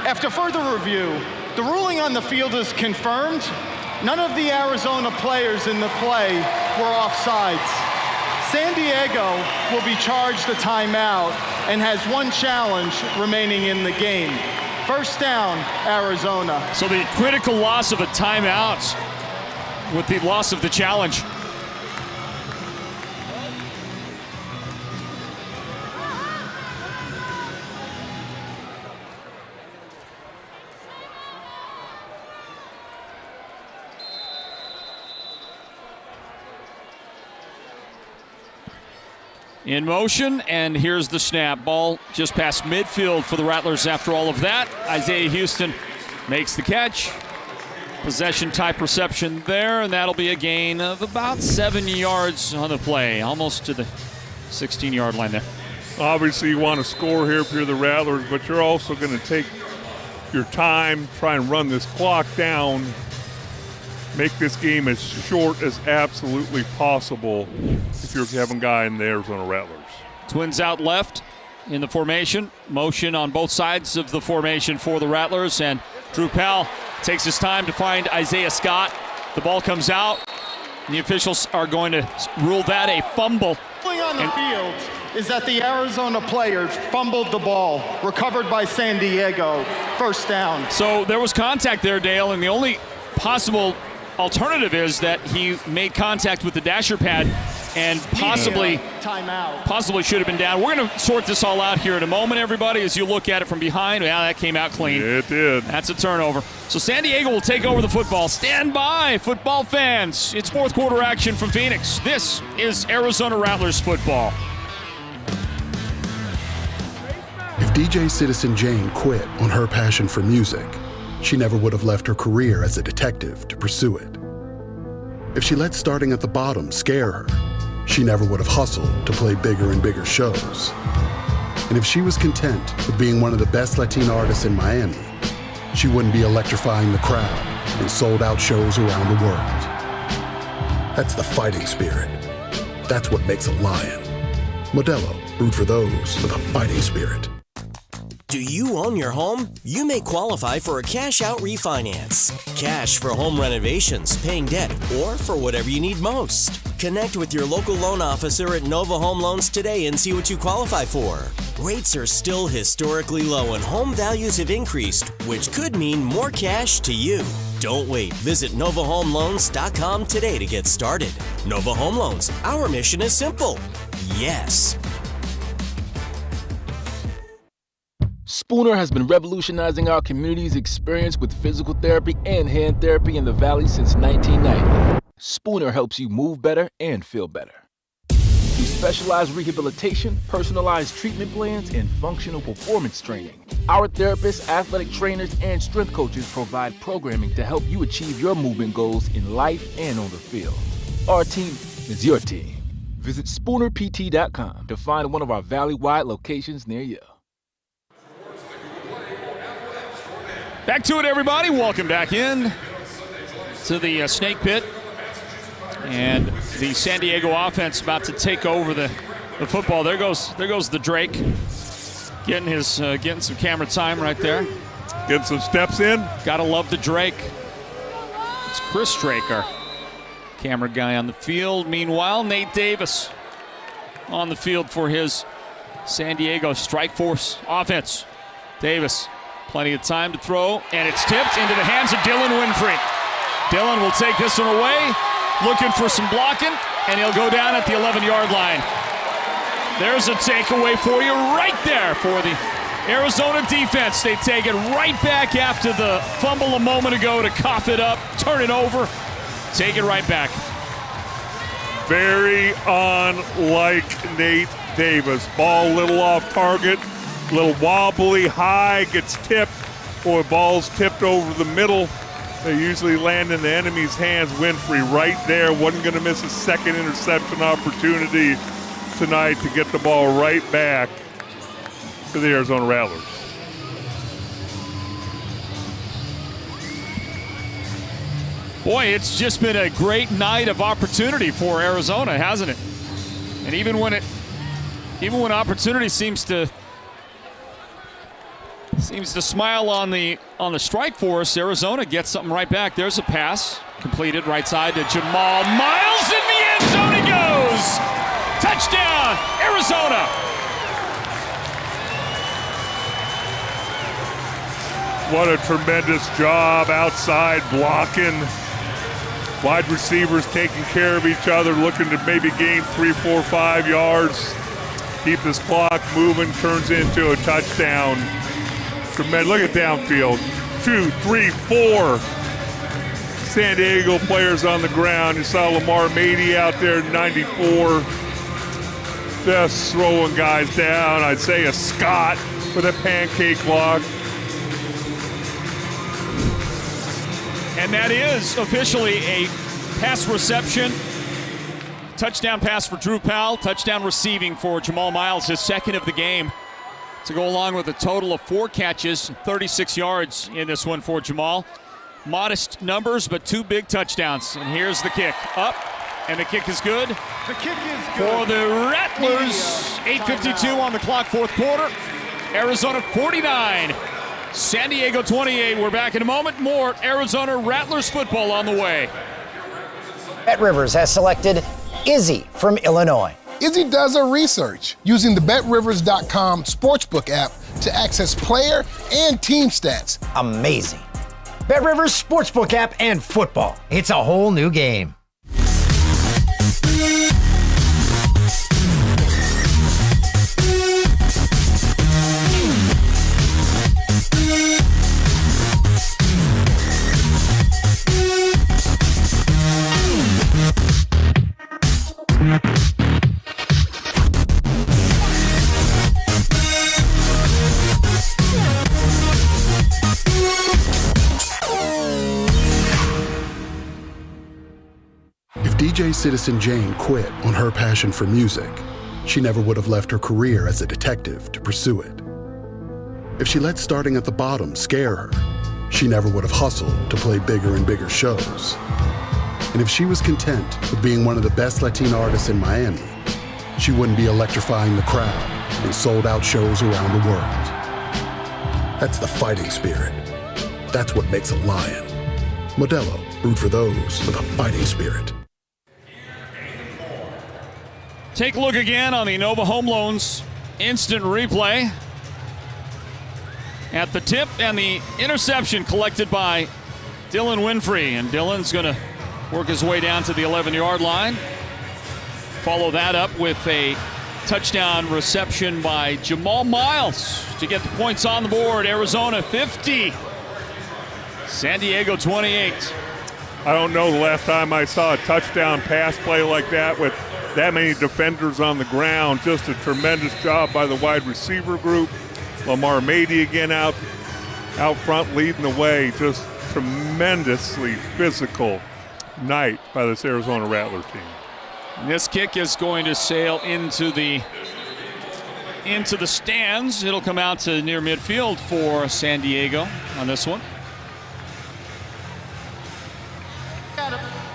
After further review, the ruling on the field is confirmed. None of the Arizona players in the play were offsides. San Diego will be charged a timeout and has one challenge remaining in the game. First down, Arizona. So the critical loss of a timeout with the loss of the challenge. In motion, and here's the snap. Ball just past midfield for the Rattlers after all of that. Isaiah Houston makes the catch. Possession type reception there, and that'll be a gain of about 7 yards on the play, almost to the 16-yard line there. Obviously, you want to score here if you're the Rattlers, but you're also going to take your time, try and run this clock down. make this game as short as absolutely possible if you're Kevin Guy and the Arizona Rattlers. Twins out left in the formation. Motion on both sides of the formation for the Rattlers, and Drew Powell takes his time to find Isaiah Scott. The ball comes out, and the officials are going to rule that a fumble. On the field is that the Arizona player fumbled the ball, recovered by San Diego, first down. So there was contact there, Dale, and the only possible alternative is that he made contact with the dasher pad and possibly should have been down. We're going to sort this all out here in a moment, everybody, as you look at it from behind. Yeah, that came out clean. It did. That's a turnover. So San Diego will take over the football. Stand by, football fans. It's fourth quarter action from Phoenix. This is Arizona Rattlers football. If DJ Citizen Jane quit on her passion for music, she never would have left her career as a detective to pursue it. If she let starting at the bottom scare her, she never would have hustled to play bigger and bigger shows. And if she was content with being one of the best Latina artists in Miami, she wouldn't be electrifying the crowd in sold-out shows around the world. That's the fighting spirit. That's what makes a lion. Modelo, root for those with a fighting spirit. Do you own your home? You may qualify for a cash-out refinance. Cash for home renovations, paying debt, or for whatever you need most. Connect with your local loan officer at Nova Home Loans today and see what you qualify for. Rates are still historically low and home values have increased, which could mean more cash to you. Don't wait. Visit NovaHomeLoans.com today to get started. Nova Home Loans. Our mission is simple. Yes. Spooner has been revolutionizing our community's experience with physical therapy and hand therapy in the Valley since 1990. Spooner helps you move better and feel better. Through specialized rehabilitation, personalized treatment plans, and functional performance training, our therapists, athletic trainers, and strength coaches provide programming to help you achieve your movement goals in life and on the field. Our team is your team. Visit SpoonerPT.com to find one of our Valley-wide locations near you. Back to it, everybody. Welcome back in to the Snake Pit. And the San Diego offense about to take over the football. There goes the Drake. Getting some camera time right there. Getting some steps in. Gotta love the Drake. It's Chris Drake, our camera guy on the field. Meanwhile, Nate Davis on the field for his San Diego Strike Force offense. Davis. Plenty of time to throw, and it's tipped into the hands of Dylan Winfrey. Dylan will take this one away, looking for some blocking, and he'll go down at the 11-yard line. There's a takeaway for you right there for the Arizona defense. They take it right back after the fumble a moment ago to cough it up, turn it over, take it right back. Very unlike Nate Davis. Ball a little off target. Little wobbly, high, gets tipped. Boy, ball's tipped over the middle. They usually land in the enemy's hands. Winfrey right there. Wasn't going to miss a second interception opportunity tonight to get the ball right back to the Arizona Rattlers. Boy, it's just been a great night of opportunity for Arizona, hasn't it? And even when opportunity seems to smile on the strike force, Arizona gets something right back. There's a pass completed right side to Jamal Miles. In the end zone he goes. Touchdown, Arizona. What a tremendous job outside blocking. Wide receivers taking care of each other, looking to maybe gain 3, 4, 5 yards. Keep this clock moving, turns into a touchdown. Tremendous. Look at downfield. 2, 3, 4 San Diego players on the ground. You saw Lamar Mady out there, 94. Just throwing guys down. I'd say a Scott with a pancake block. And that is officially a pass reception. Touchdown pass for Drew Powell. Touchdown receiving for Jamal Miles, his second of the game, to go along with a total of 4 catches, 36 yards in this one for Jamal. modest numbers, but 2 big touchdowns. And here's the kick. Up, and the kick is good. The kick is For good. the Rattlers, 8:52 on the clock, fourth quarter. Arizona 49, San Diego 28. We're back in a moment. More Arizona Rattlers football on the way. Bet Rivers has selected Izzy from Illinois. Izzy does her research using the BetRivers.com sportsbook app to access player and team stats. Amazing. Bet Rivers sportsbook app and football. It's a whole new game. If DJ Citizen Jane quit on her passion for music, she never would have left her career as a detective to pursue it. If she let starting at the bottom scare her, she never would have hustled to play bigger and bigger shows. And if she was content with being one of the best Latina artists in Miami, she wouldn't be electrifying the crowd in sold-out shows around the world. That's the fighting spirit. That's what makes a lion. Modelo, root for those with a fighting spirit. Take a look again on the Nova Home Loans instant replay at the tip and the interception collected by Dylan Winfrey. And Dylan's going to work his way down to the 11-yard line. Follow that up with a touchdown reception by Jamal Miles to get the points on the board. Arizona 50, San Diego 28. I don't know the last time I saw a touchdown pass play like that with that many defenders on the ground. Just a tremendous job by the wide receiver group. Lamar Mady again out front leading the way. Just tremendously physical night by this Arizona Rattler team. And this kick is going to sail into the stands. It'll come out to near midfield for San Diego on this one.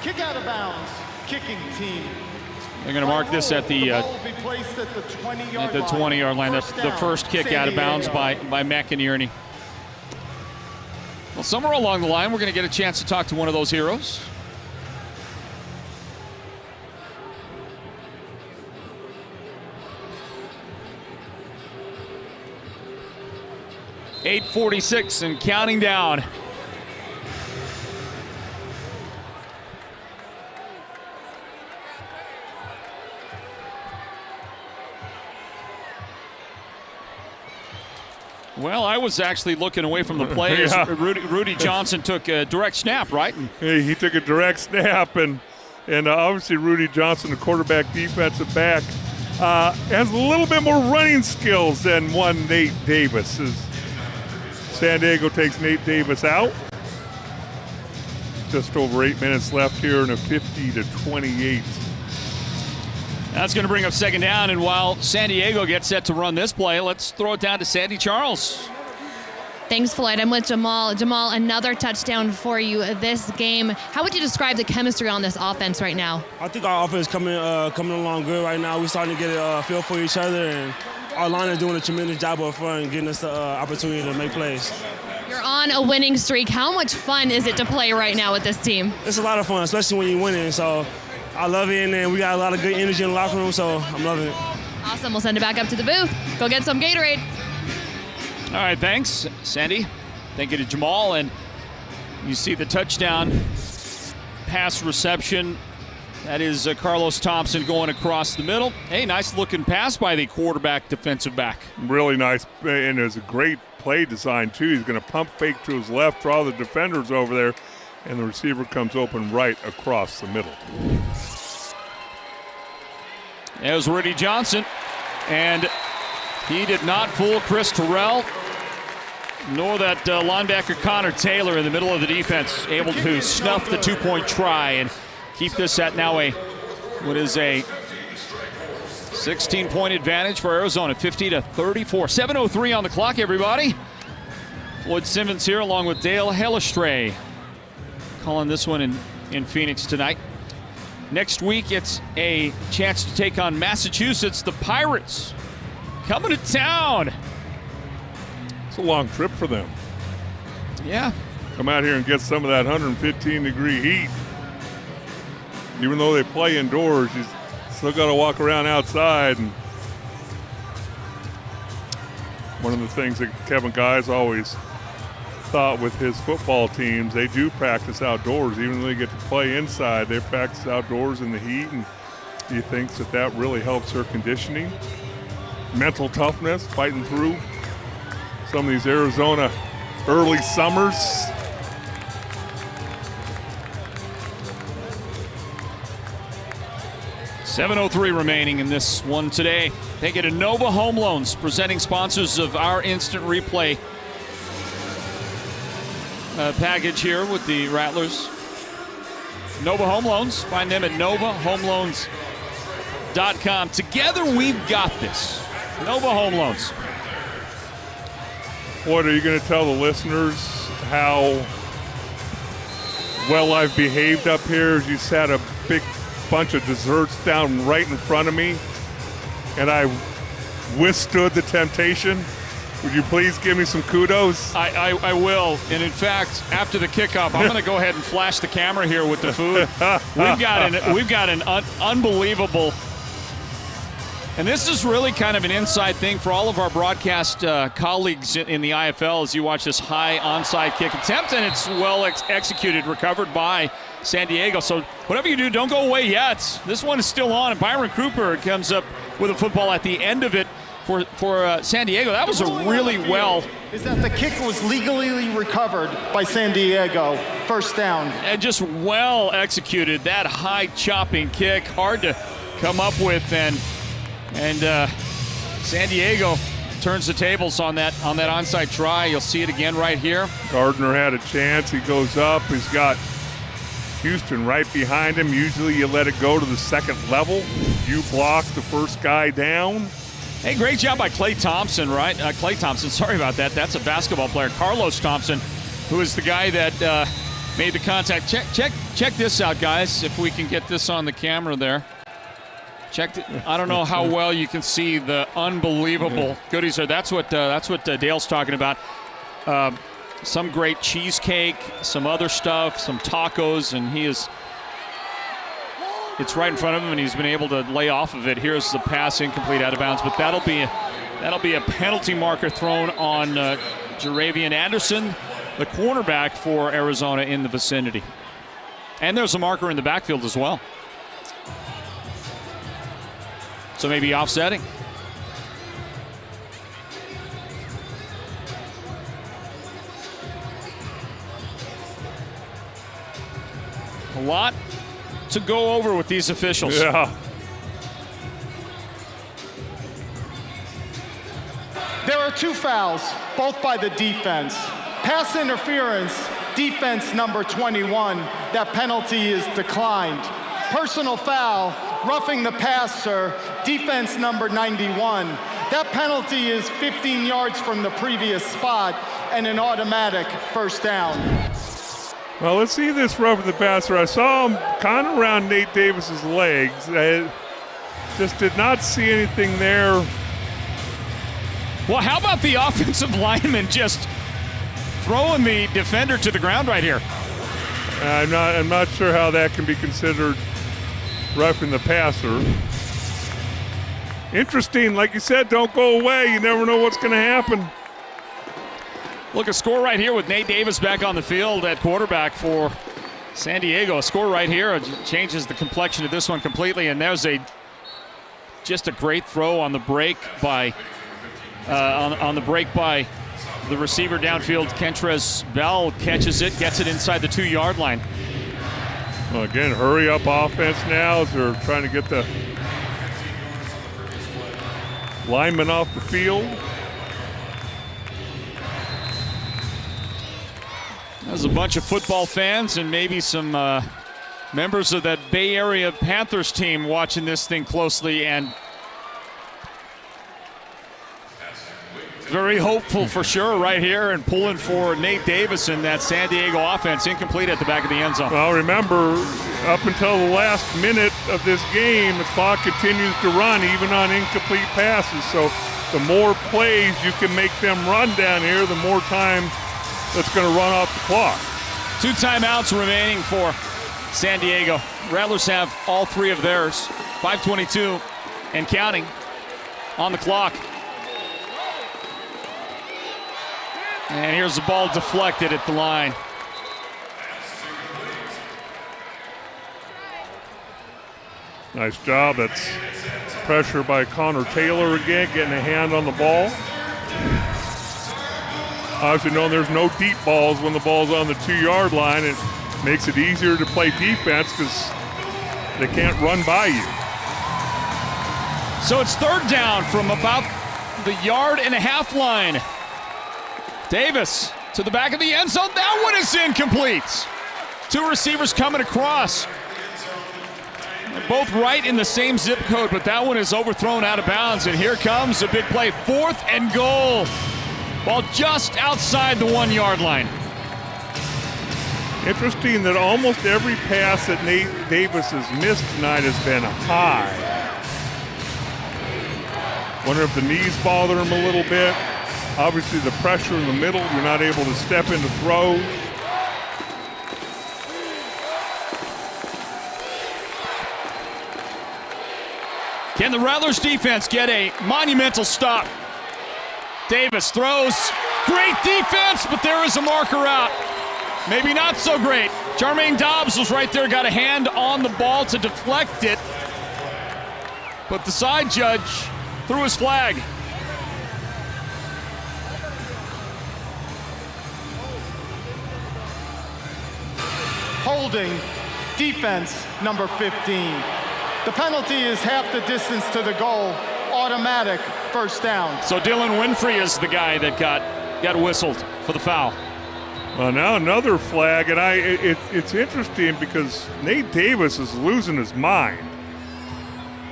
Kick out of bounds, kicking team. They're going to mark this at the 20-yard line. That's the first kick out of bounds by McInerney. Well, somewhere along the line, we're going to get a chance to talk to one of those heroes. .846 and counting down. Well, I was actually looking away from the play as Rudy Johnson took a direct snap, right? Yeah, he took a direct snap, and obviously Rudy Johnson, the quarterback defensive back, has a little bit more running skills than one Nate Davis. As San Diego takes Nate Davis out. Just over 8 minutes left here in a 50-28. That's going to bring up second down, and while San Diego gets set to run this play, let's throw it down to Sandy Charles. Thanks, Floyd. I'm with Jamal. Jamal, another touchdown for you this game. How would you describe the chemistry on this offense right now? I think our offense is coming along good right now. We're starting to get a feel for each other, and our line is doing a tremendous job up front and getting us the opportunity to make plays. You're on a winning streak. How much fun is it to play right now with this team? It's a lot of fun, especially when you're winning. So I love it, and we got a lot of good energy in the locker room, so I'm loving it. Awesome. We'll send it back up to the booth. Go get some Gatorade. All right, thanks, Sandy. Thank you to Jamal. And you see the touchdown pass reception. That is Carlos Thompson going across the middle. Hey, nice looking pass by the quarterback defensive back. Really nice, and it's a great play design, too. He's going to pump fake to his left, draw the defenders over there, and the receiver comes open right across the middle. There's Rudy Johnson, and he did not fool Chris Terrell, nor that linebacker Connor Taylor in the middle of the defense, able to snuff the two-point try and keep this at now a 16-point advantage for Arizona, 50-34. 7:03 on the clock, everybody. Floyd Simmons here along with Dale Hellestray. calling this one in Phoenix tonight. Next week, it's a chance to take on Massachusetts, the Pirates, coming to town. It's a long trip for them. Yeah. Come out here and get some of that 115-degree heat. Even though they play indoors, you still got to walk around outside. And one of the things that Kevin Guy's always thought with his football teams, they do practice outdoors. Even though they get to play inside, they practice outdoors in the heat, and he thinks that really helps their conditioning, mental toughness, fighting through some of these Arizona early summers. $7:03 remaining in this one today. They get Nova Home Loans, presenting sponsors of our instant replay package here with the Rattlers. Nova Home Loans. Find them at novahomeloans.com. Together we've got this. Nova Home Loans. What are you going to tell the listeners how well I've behaved up here? As you sat a big bunch of desserts down right in front of me, and I withstood the temptation. Would you please give me some kudos? I will. And in fact, after the kickoff, I'm going to go ahead and flash the camera here with the food. We've got an unbelievable. And this is really kind of an inside thing for all of our broadcast colleagues in the IFL as you watch this high onside kick attempt, and it's well executed, recovered by San Diego. So whatever you do, don't go away yet. This one is still on, and Byron Cooper comes up with a football at the end of it for San Diego. That was a really well. Is that the kick was legally recovered by San Diego, first down. And just well executed. That high chopping kick, hard to come up with, and San Diego turns the tables on that onside try. You'll see it again right here. Gardner had a chance. He goes up. He's got Houston right behind him. Usually you let it go to the second level. You block the first guy down. Hey, great job by Klay Thompson, right? Klay Thompson, sorry about that. That's a basketball player. Carlos Thompson, who is the guy that made the contact. Check this out, guys, if we can get this on the camera there. I don't know how well you can see the unbelievable goodies there. That's what Dale's talking about. Some great cheesecake, some other stuff, some tacos, and it's right in front of him, and he's been able to lay off of it. Here's the pass, incomplete, out of bounds, but that'll be a penalty marker thrown on Jaravian Anderson, the cornerback for Arizona in the vicinity. And there's a marker in the backfield as well. So maybe offsetting. A lot to go over with these officials. Yeah. There are two fouls, both by the defense. Pass interference, defense number 21. That penalty is declined. Personal foul, roughing the passer, defense number 91. That penalty is 15 yards from the previous spot and an automatic first down. Well, let's see this roughing the passer. I saw him kind of around Nate Davis's legs. I just did not see anything there. Well, how about the offensive lineman just throwing the defender to the ground right here? I'm not sure how that can be considered roughing the passer. Interesting, like you said, don't go away. You never know what's going to happen. Look, a score right here with Nate Davis back on the field at quarterback for San Diego. A score right here changes the complexion of this one completely, and there's just a great throw on the break by on the break by the receiver downfield. Kentrez Bell catches it, gets it inside the 2-yard line. Well, again, hurry up offense now as they're trying to get the lineman off the field. There's a bunch of football fans and maybe some members of that Bay Area Panthers team watching this thing closely, and Very hopeful for sure right here and pulling for Nate Davis in that San Diego offense. Incomplete at the back of the end zone. Well, remember, up until the last minute of this game, the clock continues to run even on incomplete passes. So the more plays you can make them run down here, the more time that's going to run off the clock. 2 timeouts remaining for San Diego. Rattlers have all 3 of theirs. 5:22 and counting on the clock. And here's the ball deflected at the line. Nice job. That's pressure by Connor Taylor again, getting a hand on the ball. Obviously, knowing there's no deep balls when the ball's on the 2-yard line, it makes it easier to play defense because they can't run by you. So it's 3rd down from about the 1.5 yard line. Davis to the back of the end zone. That one is incomplete. 2 receivers coming across. They're both right in the same zip code, but that one is overthrown out of bounds. And here comes a big play. 4th and goal. Ball just outside the 1 yard line. Interesting that almost every pass that Nate Davis has missed tonight has been high. Wonder if the knees bother him a little bit. Obviously the pressure in the middle, you're not able to step into throws. Can the Rattlers defense get a monumental stop? Davis throws. Great defense, but there is a marker out. Maybe not so great. Jermaine Dobbs was right there, got a hand on the ball to deflect it. But the side judge threw his flag. Holding, defense number 15. The penalty is half the distance to the goal, automatic first down. So Dylan Winfrey is the guy that got whistled for the foul. Well, now another flag, and it's interesting because Nate Davis is losing his mind.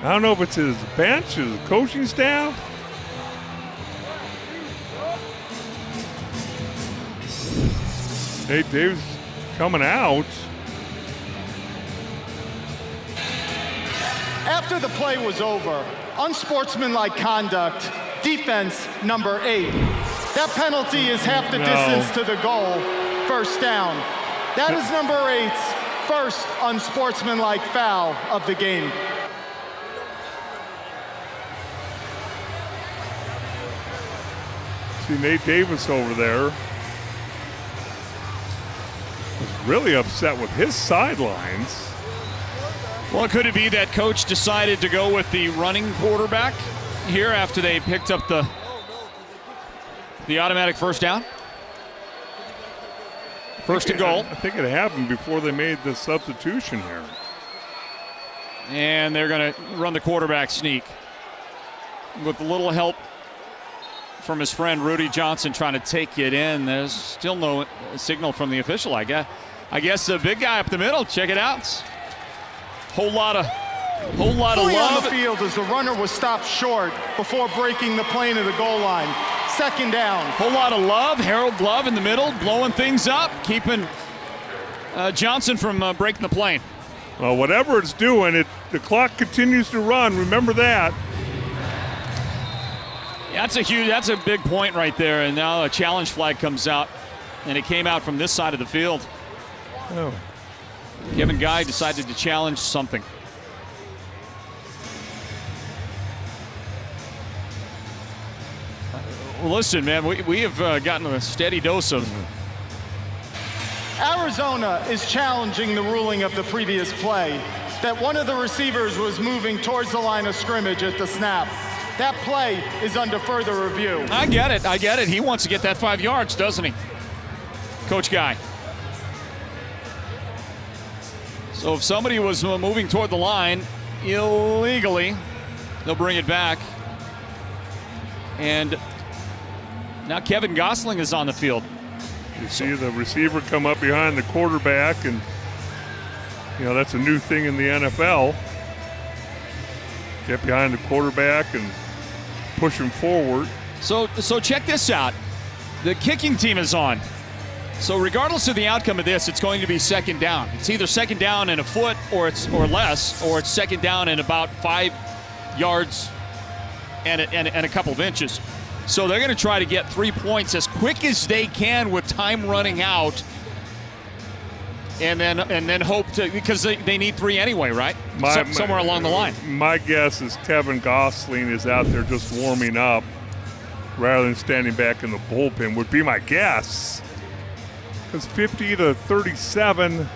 I don't know if it's his bench, his coaching staff. Nate Davis coming out. After the play was over, unsportsmanlike conduct, defense number 8. That penalty is half the distance to the goal, first down. That is number 8's first unsportsmanlike foul of the game. See Nate Davis over there was really upset with his sidelines. Well, could it be that coach decided to go with the running quarterback here after they picked up the automatic first down? First and goal. I think it happened before they made the substitution here. And they're going to run the quarterback sneak with a little help from his friend Rudy Johnson trying to take it in. There's still no signal from the official, I guess. I guess the big guy up the middle, check it out. Whole lot of Fully love. on the field as the runner was stopped short before breaking the plane of the goal line. Second down. Whole lot of love. Harold Love in the middle, blowing things up, keeping Johnson from breaking the plane. Well, whatever it's doing, the clock continues to run. Remember that. Yeah, that's a big point right there. And now a challenge flag comes out, and it came out from this side of the field. Oh. Kevin Guy decided to challenge something. Listen, man, we have gotten a steady dose of. Arizona is challenging the ruling of the previous play that one of the receivers was moving towards the line of scrimmage at the snap. That play is under further review. I get it. He wants to get that 5 yards, doesn't he? Coach Guy. So if somebody was moving toward the line illegally, they'll bring it back. And now Kevin Gosling is on the field. You see the receiver come up behind the quarterback, and that's a new thing in the NFL. Get behind the quarterback and push him forward. So check this out. The kicking team is on. So regardless of the outcome of this, it's going to be second down. It's either second down in a foot or less, or it's second down in about 5 yards and a couple of inches. So they're going to try to get 3 points as quick as they can with time running out, and then hope to, because they need 3 anyway, right? Somewhere along the line. My guess is Kevin Gosling is out there just warming up rather than standing back in the bullpen, would be my guess. Because 50-37,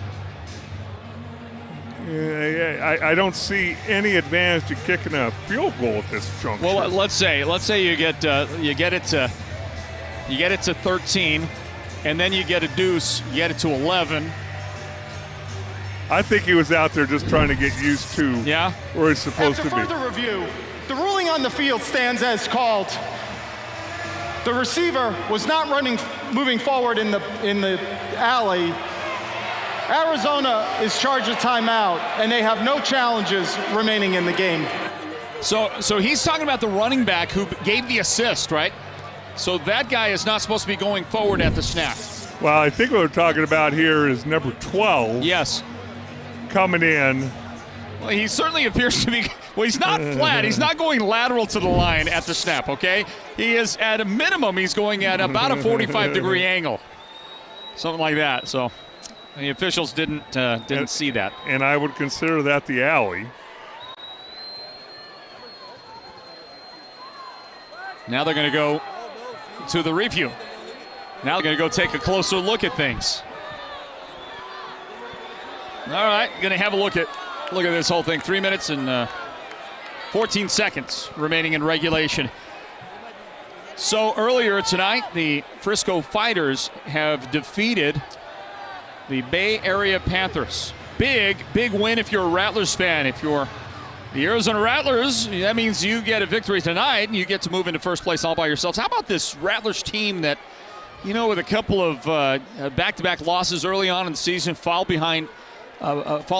I don't see any advantage to kicking a field goal at this juncture. Well, let's say you get it to 13, and then you get a deuce. You get it to 11. I think he was out there just trying to get used to where he's supposed to be. After further review, the ruling on the field stands as called. The receiver was not moving forward in the alley. Arizona is charged with timeout, and they have no challenges remaining in the game. So he's talking about the running back who gave the assist, right? So that guy is not supposed to be going forward at the snap. Well, I think what we're talking about here is number 12. Yes. Coming in. Well, he certainly appears to be. Well, he's not flat. He's not going lateral to the line at the snap, okay? He is, at a minimum, he's going at about a 45-degree angle. Something like that. So the officials didn't see that. And I would consider that the alley. Now they're going to go to the review. Now they're going to go take a closer look at things. All right, going to have a look at this whole thing. 3 minutes and 14 seconds remaining in regulation. So earlier tonight, the Frisco Fighters have defeated the Bay Area Panthers. Big win if you're a Rattlers fan. If you're the Arizona Rattlers, that means you get a victory tonight and you get to move into first place all by yourselves. How about this Rattlers team that, with a couple of back-to-back losses early on in the season, fall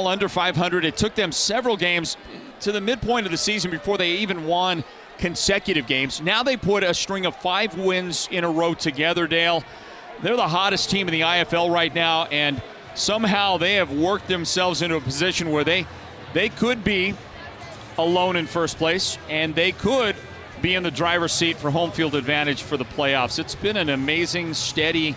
under 500. It took them several games to the midpoint of the season before they even won consecutive games. Now they put a string of 5 wins in a row together, Dale. They're the hottest team in the IFL right now, and somehow they have worked themselves into a position where they could be alone in first place, and they could be in the driver's seat for home field advantage for the playoffs. It's been an amazing, steady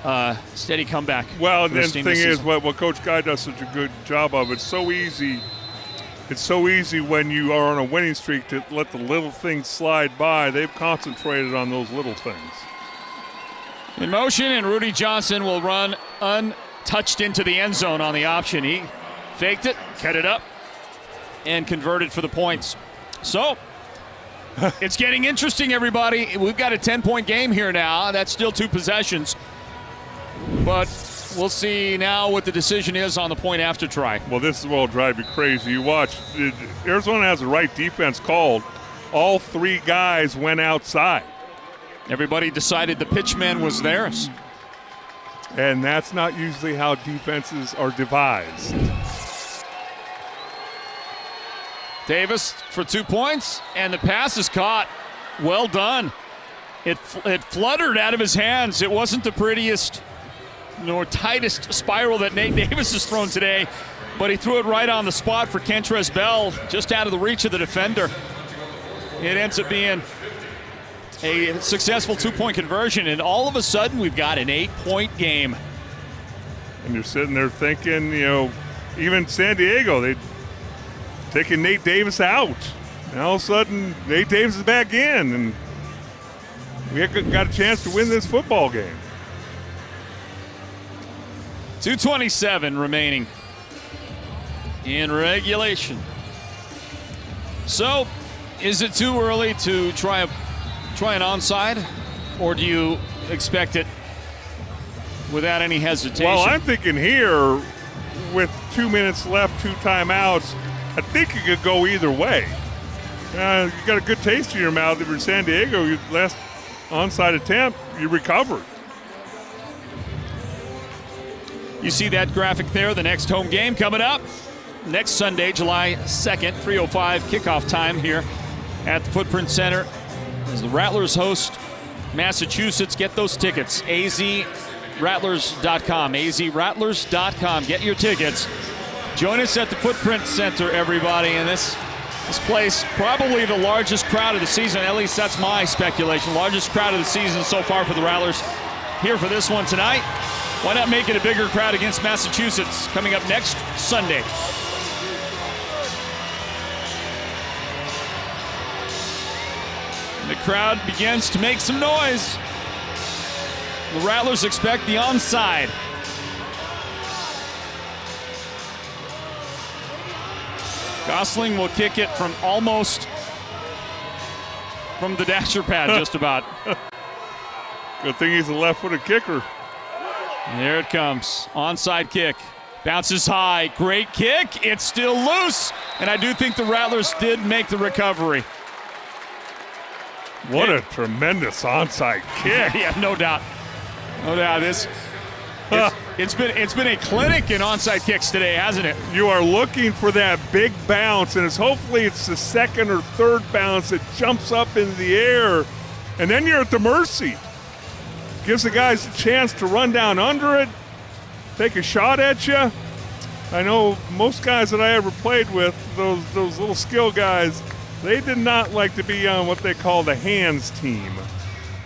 comeback. Well, and the thing is, what Coach Guy does such a good job of, it's so easy when you are on a winning streak to let the little things slide by. They've concentrated on those little things. In motion, and Rudy Johnson will run untouched into the end zone on the option. He faked it, cut it up, and converted for the points. So it's getting interesting, everybody. We've got a 10-point game here now. That's still 2 possessions. But we'll see now what the decision is on the point after try. Well, this is what will drive you crazy. You watch, Arizona has the right defense called. All 3 guys went outside. Everybody decided the pitchman was theirs. And that's not usually how defenses are devised. Davis for 2 points, and the pass is caught. Well done. It fluttered out of his hands. It wasn't the prettiest nor tightest spiral that Nate Davis has thrown today, but he threw it right on the spot for Kentrez Bell, just out of the reach of the defender. It ends up being a successful 2-point conversion, and all of a sudden we've got an 8-point game. And you're sitting there thinking, even San Diego, they'd taken Nate Davis out. And all of a sudden, Nate Davis is back in, and we got a chance to win this football game. 2:27 remaining in regulation. So, is it too early to try an onside, or do you expect it without any hesitation? Well, I'm thinking here, with 2 minutes left, 2 timeouts, I think it could go either way. You got a good taste in your mouth. If you're San Diego, your last onside attempt, you recovered. You see that graphic there, the next home game coming up next Sunday, July 2nd, 3:05 kickoff time here at the Footprint Center as the Rattlers host Massachusetts. Get those tickets, azrattlers.com, azrattlers.com. Get your tickets. Join us at the Footprint Center, everybody, and this place, probably the largest crowd of the season, at least that's my speculation, largest crowd of the season so far for the Rattlers. Here for this one tonight. Why not make it a bigger crowd against Massachusetts coming up next Sunday? The crowd begins to make some noise. The Rattlers expect the onside. Gosling will kick it from almost from the dasher pad, just about. Good thing he's a left-footed kicker. There it comes. Onside kick. Bounces high. Great kick. It's still loose. And I do think the Rattlers did make the recovery. What a tremendous onside kick. Yeah, no doubt. No doubt. It's been a clinic in onside kicks today, hasn't it? You are looking for that big bounce, and hopefully it's the second or third bounce that jumps up into the air, and then you're at the mercy. Gives the guys a chance to run down under it, take a shot at you. I know most guys that I ever played with, those little skill guys, they did not like to be on what they call the hands team.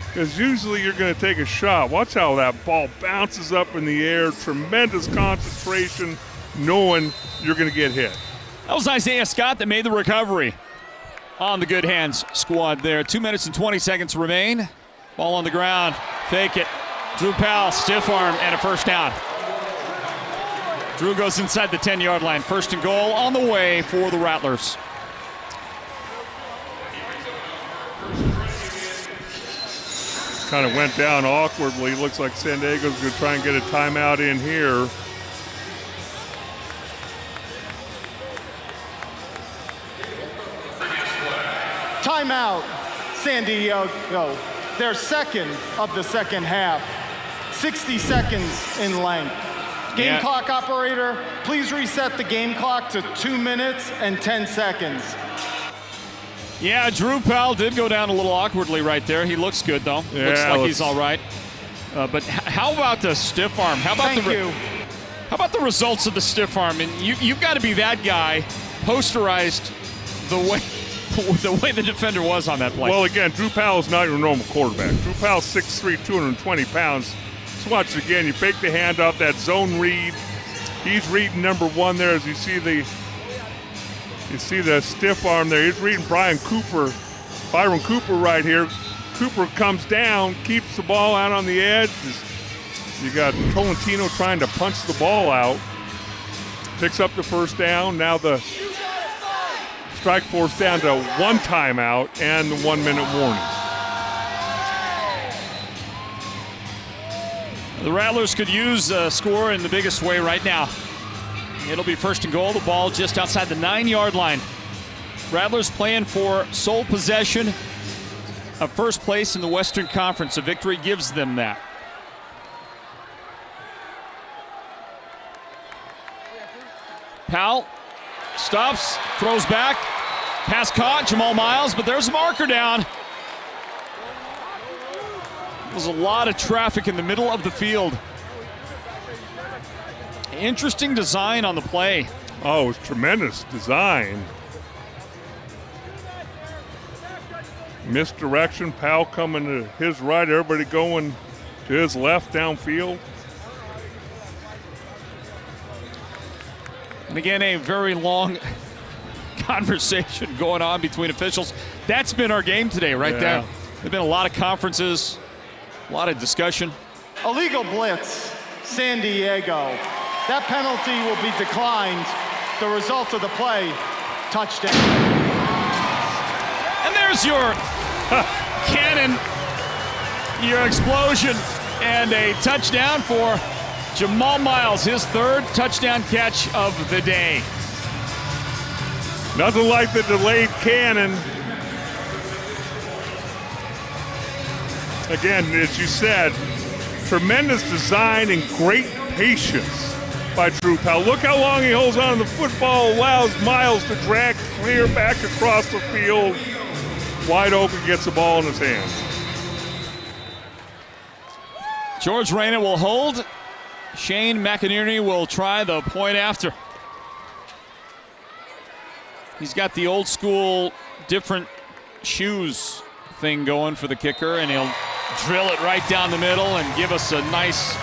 Because usually you're going to take a shot. Watch how that ball bounces up in the air. Tremendous concentration, knowing you're going to get hit. That was Isaiah Scott that made the recovery on the good hands squad there. 2 minutes and 20 seconds remain. Ball on the ground. Fake it. Drew Powell, stiff arm, and a first down. Drew goes inside the 10-yard line. First and goal on the way for the Rattlers. Kind of went down awkwardly. Looks like San Diego's going to try and get a timeout in here. Timeout, San Diego. Their second of the second half. 60 seconds in length. Game clock operator, please reset the game clock to 2 minutes and 10 seconds. Yeah, Drew Powell did go down a little awkwardly right there. He looks good, though. Yeah, looks like he's all right. But how about the stiff arm? How about How about the results of the stiff arm? And you've got to be that guy, posterized the way the defender was on that play. Well, again, Drew Powell's not your normal quarterback. Drew Powell's 6'3", 220 pounds. Let's watch it again. You fake the handoff, that zone read. He's reading number one there as you see the stiff arm there. He's reading Byron Cooper right here. Cooper comes down, keeps the ball out on the edge. You got Tolentino trying to punch the ball out. Picks up the first down. Now the strike force down to one timeout and the 1 minute warning. The Rattlers could use a score in the biggest way right now. It'll be first and goal. The ball just outside the 9-yard line. Rattlers playing for sole possession of first place in the Western Conference. A victory gives them that. Powell stops, throws back. Pass caught, Jamal Miles, but there's a marker down. There's a lot of traffic in the middle of the field. Interesting design on the play. Oh, it was tremendous design. Misdirection, Powell coming to his right, everybody going to his left downfield. And again, a very long conversation going on between officials. That's been our game today, right there. There've been a lot of conferences, a lot of discussion. Illegal blitz, San Diego. That penalty will be declined. The result of the play, touchdown. And there's your cannon, your explosion, and a touchdown for Jamal Miles, his third touchdown catch of the day. Nothing like the delayed cannon. Again, as you said, tremendous design and great patience by Drew Powell. Look how long he holds on to the football, allows Miles to drag clear back across the field. wide open, gets the ball in his hands. George Reyna will hold. Shane McInerney will try the point after. He's got the old school different shoes thing going for the kicker, and he'll drill it right down the middle and give us a nice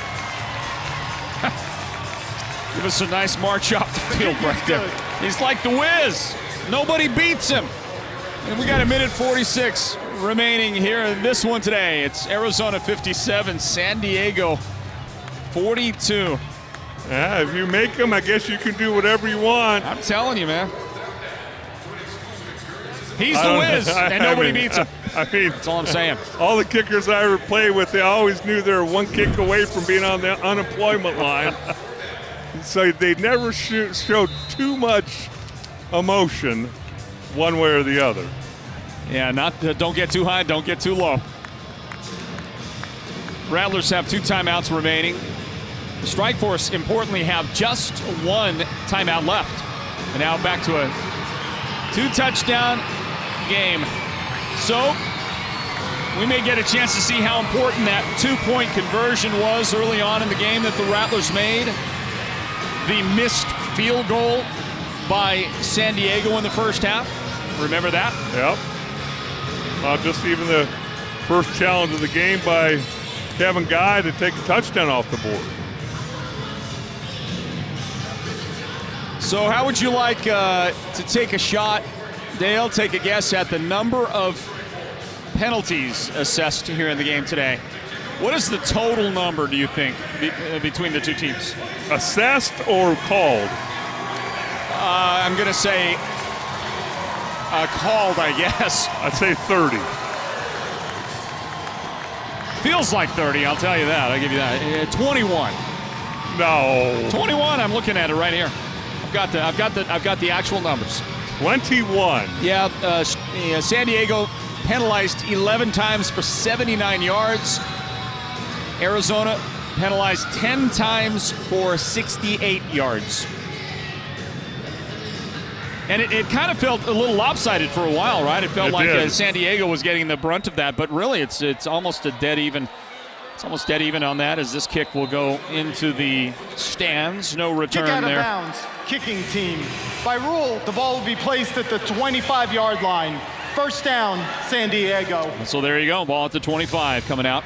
march off the field right there. He's like the Wiz. Nobody beats him. And we got 1:46 remaining here in this one today. It's Arizona 57, San Diego 42. Yeah, if you make them, I guess you can do whatever you want. I'm telling you, man. He's the Wiz, and nobody beats him. I mean, that's all I'm saying. All the kickers I ever played with, they always knew they were one kick away from being on the unemployment line. So they never showed too much emotion one way or the other. Yeah, don't get too high, don't get too low. Rattlers have 2 timeouts remaining. The Strike Force, importantly, have just 1 timeout left. And now back to a 2-touchdown game. So we may get a chance to see how important that 2-point conversion was early on in the game that the Rattlers made. The missed field goal by San Diego in the first half. Remember that? Yep. Just even the first challenge of the game by Kevin Guy to take a touchdown off the board. So how would you like to take a shot, Dale, take a guess at the number of penalties assessed here in the game today? What is the total number, do you think, between the two teams? Assessed or called? I'm going to say called, I guess. I'd say 30. Feels like 30, I'll tell you that. I'll give you that. 21. No. 21, I'm looking at it right here. I've got the actual numbers. 21. Yeah, San Diego penalized 11 times for 79 yards. Arizona penalized 10 times for 68 yards. And it kind of felt a little lopsided for a while, right? It felt like San Diego was getting the brunt of that, but really it's almost a dead even. It's almost dead even on that as this kick will go into the stands. No return kick out there. Of bounds, kicking team. By rule, the ball will be placed at the 25-yard line. First down, San Diego. So there you go, ball at the 25 coming out.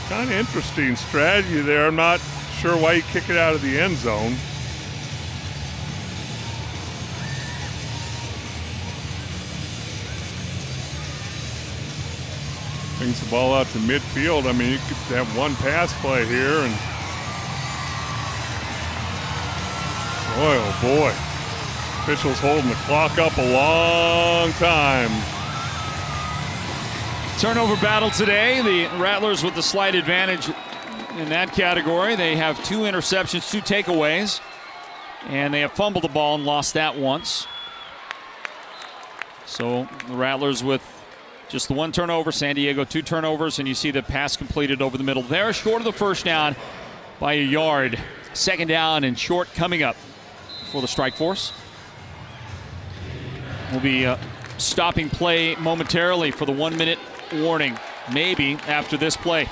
Kind of interesting strategy there. I'm not sure why you kick it out of the end zone. Brings the ball out to midfield. I mean, you could have one pass play here, and boy, oh boy. Officials holding the clock up a long time. Turnover battle today. The Rattlers with the slight advantage in that category. They have 2 interceptions, 2 takeaways, and they have fumbled the ball and lost that once. So the Rattlers with just the 1 turnover, San Diego 2 turnovers, and you see the pass completed over the middle there, short of the first down by a yard. Second down and short coming up for the Strike Force. We'll be stopping play momentarily for the 1-minute warning, maybe after this play.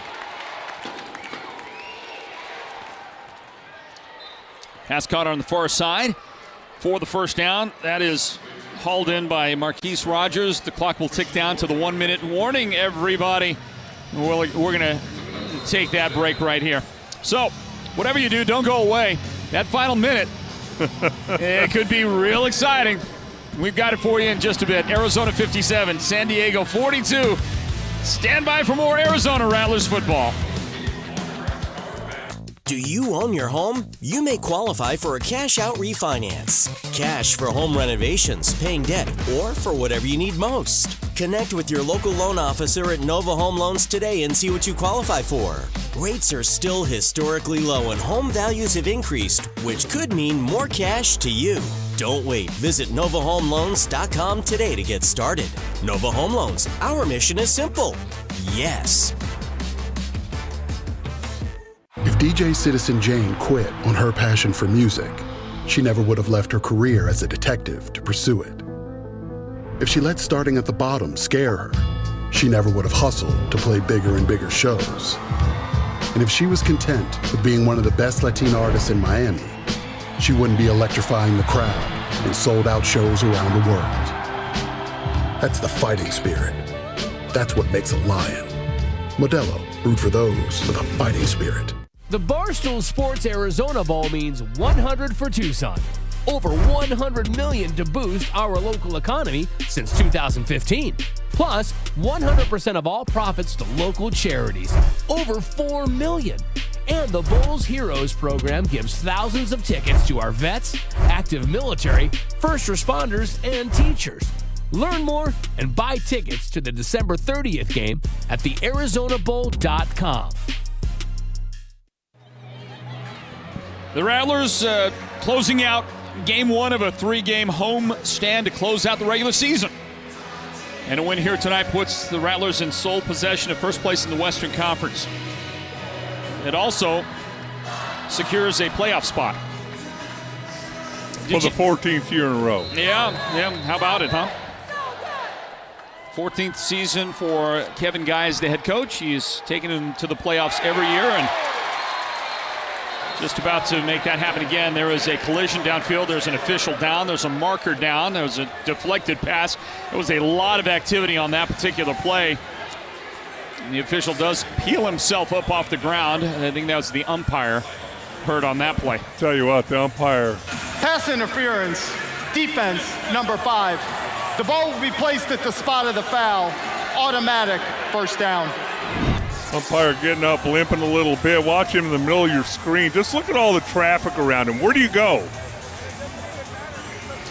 Pass caught on the far side for the first down. That is hauled in by Marquise Rogers. The clock will tick down to the 1-minute warning, everybody. We're going to take that break right here. So, whatever you do, don't go away. That final minute, it could be real exciting. We've got it for you in just a bit. Arizona 57, San Diego 42. Stand by for more Arizona Rattlers football. Do you own your home? You may qualify for a cash-out refinance. Cash for home renovations, paying debt, or for whatever you need most. Connect with your local loan officer at Nova Home Loans today and see what you qualify for. Rates are still historically low and home values have increased, which could mean more cash to you. Don't wait. Visit NovaHomeLoans.com today to get started. Nova Home Loans. Our mission is simple. Yes. If DJ Citizen Jane quit on her passion for music, she never would have left her career as a detective to pursue it. If she let starting at the bottom scare her, she never would have hustled to play bigger and bigger shows. And if she was content with being one of the best Latina artists in Miami, she wouldn't be electrifying the crowd in sold-out shows around the world. That's the fighting spirit. That's what makes a lion. Modelo, root for those with a fighting spirit. The Barstool Sports Arizona Bowl means 100 for Tucson. Over 100 million to boost our local economy since 2015. Plus, 100% of all profits to local charities. Over 4 million. And the Bowls Heroes program gives thousands of tickets to our vets, active military, first responders, and teachers. Learn more and buy tickets to the December 30th game at thearizonabowl.com. The Rattlers closing out game one of a 3-game home stand to close out the regular season. And a win here tonight puts the Rattlers in sole possession of first place in the Western Conference. It also secures a playoff spot. For the 14th year in a row. Yeah. How about it, huh? 14th season for Kevin Guy as the head coach. He's taken them to the playoffs every year and just about to make that happen again. There is a collision downfield. There's an official down. There's a marker down. There was a deflected pass. There was a lot of activity on that particular play. And the official does peel himself up off the ground. I think that was the umpire heard on that play. Tell you what, the umpire. Pass interference, defense, number 5. The ball will be placed at the spot of the foul. Automatic first down. Umpire getting up, limping a little bit. Watch him in the middle of your screen. Just look at all the traffic around him. Where do you go?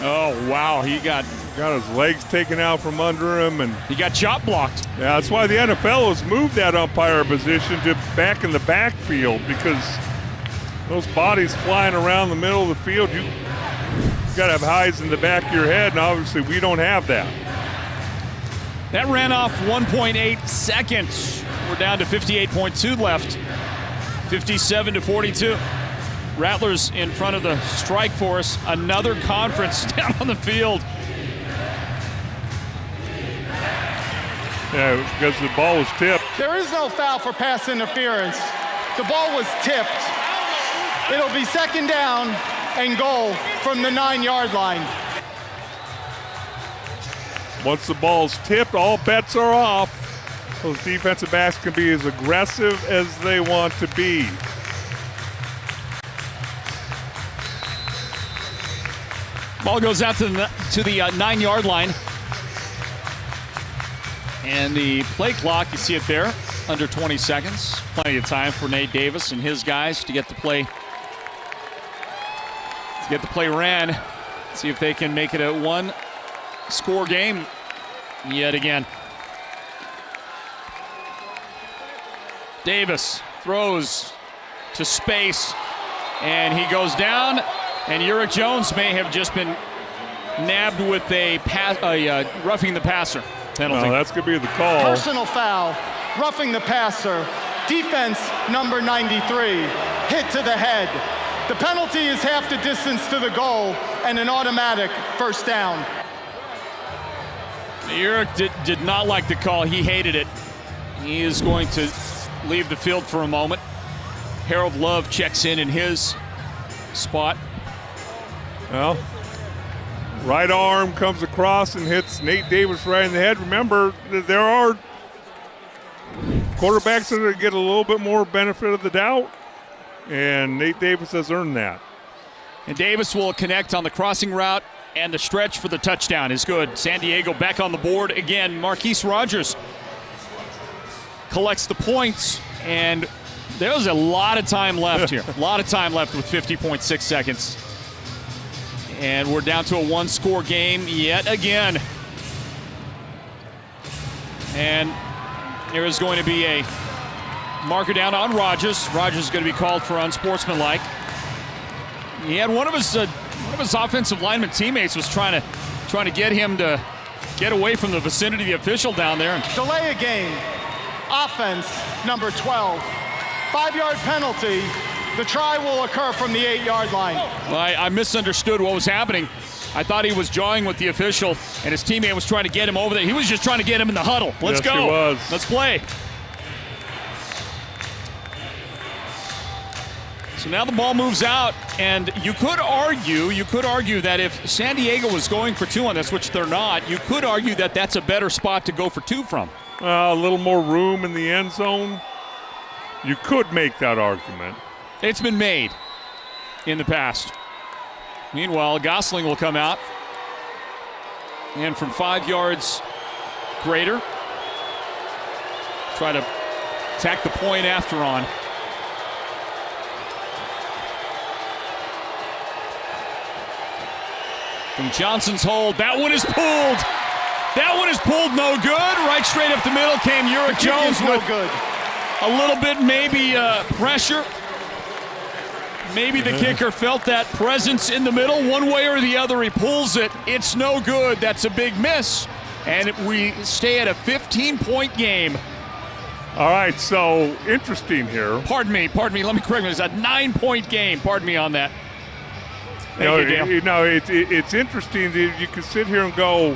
Oh, wow. He got his legs taken out from under him. And he got chop blocked. Yeah, that's why the NFL has moved that umpire position to back in the backfield, because those bodies flying around the middle of the field, you got to have eyes in the back of your head, and obviously we don't have that. That ran off 1.8 seconds. We're down to 58.2 left. 57-42. Rattlers in front of the strike force. Another conference down on the field. Yeah, because the ball was tipped. There is no foul for pass interference. The ball was tipped. It'll be second down and goal from the 9-yard line. Once the ball's tipped, all bets are off. Those defensive backs can be as aggressive as they want to be. Ball goes out to the 9-yard line. And the play clock, you see it there, under 20 seconds. Plenty of time for Nate Davis and his guys to get the play ran. See if they can make it a one-score game yet again. Davis throws to space, and he goes down, and Uric Jones may have just been nabbed with a roughing the passer penalty. No, that's going to be the call. Personal foul, roughing the passer, defense number 93, hit to the head. The penalty is half the distance to the goal and an automatic first down. Uric did not like the call. He hated it. He is going to leave the field for a moment. Harold Love checks in his spot. Well, right arm comes across and hits Nate Davis right in the head. Remember, there are quarterbacks that get a little bit more benefit of the doubt, and Nate Davis has earned that. And Davis will connect on the crossing route, and the stretch for the touchdown is good. San Diego back on the board again. Marquise Rogers collects the points, and there's a lot of time left here. A lot of time left with 50.6 seconds. And we're down to a one-score game yet again. And there is going to be a marker down on Rogers. Rogers is going to be called for unsportsmanlike. He had one of his offensive lineman teammates was trying to get him to get away from the vicinity of the official down there. Delay a game. Offense number 12. 5-yard penalty. The try will occur from the 8-yard line. Well, I misunderstood what was happening. I thought he was jawing with the official, and his teammate was trying to get him over there. He was just trying to get him in the huddle. Let's go. He was. Let's play. So now the ball moves out, and you could argue that if San Diego was going for 2 on this, which they're not, you could argue that that's a better spot to go for 2 from. A little more room in the end zone. You could make that argument. It's been made in the past. Meanwhile, Gosling will come out, and from 5 yards greater, try to tack the point after on. From Johnson's hold, that one is pulled. That one is pulled, no good. Right straight up the middle came Uric Jones with good. A little bit maybe pressure. Maybe the kicker felt that presence in the middle. One way or the other, he pulls it. It's no good. That's a big miss. And we stay at a 15-point game. All right, so interesting here. Pardon me. Let me correct me. It's a 9-point game. Pardon me on that. Thank you, Dale. It's interesting that you can sit here and go,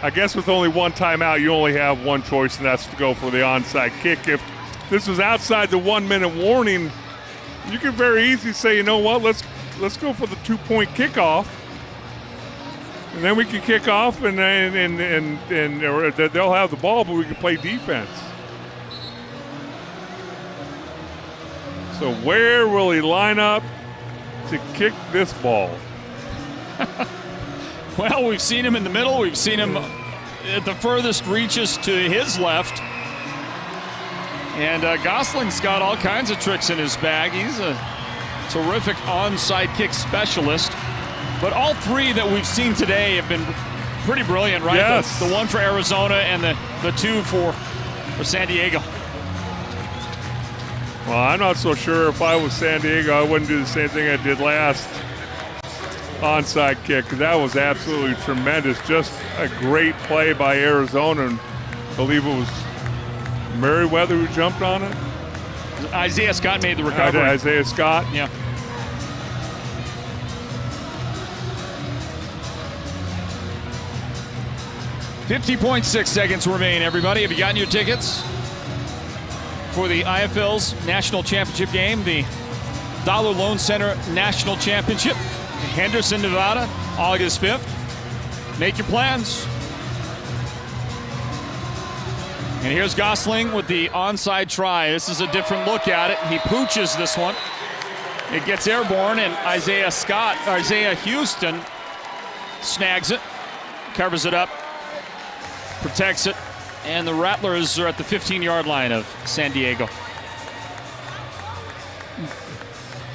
I guess with only one timeout, you only have one choice, and that's to go for the onside kick. If this was outside the 1-minute warning, you could very easily say, you know what, let's go for the 2-point kickoff, and then we can kick off, and or they'll have the ball, but we can play defense. So where will he line up to kick this ball? Well, we've seen him in the middle. We've seen him at the furthest reaches to his left. And Gosling's got all kinds of tricks in his bag. He's a terrific onside kick specialist. But all 3 that we've seen today have been pretty brilliant, right? Yes. The one for Arizona and the 2 for San Diego. Well, I'm not so sure if I was San Diego, I wouldn't do the same thing I did last onside kick. That was absolutely tremendous. Just a great play by Arizona. And I believe it was Merriweather who jumped on it. Isaiah Scott made the recovery. Isaiah Scott. Yeah. .6 seconds remain, everybody. Have you gotten your tickets for the IFL's National Championship game, the Dollar Loan Center National Championship in Henderson, Nevada, August 5th? Make your plans. And here's Gosling with the onside try. This is a different look at it. He pooches this one. It gets airborne, and Isaiah Houston snags it, covers it up, protects it, and the Rattlers are at the 15-yard line of San Diego.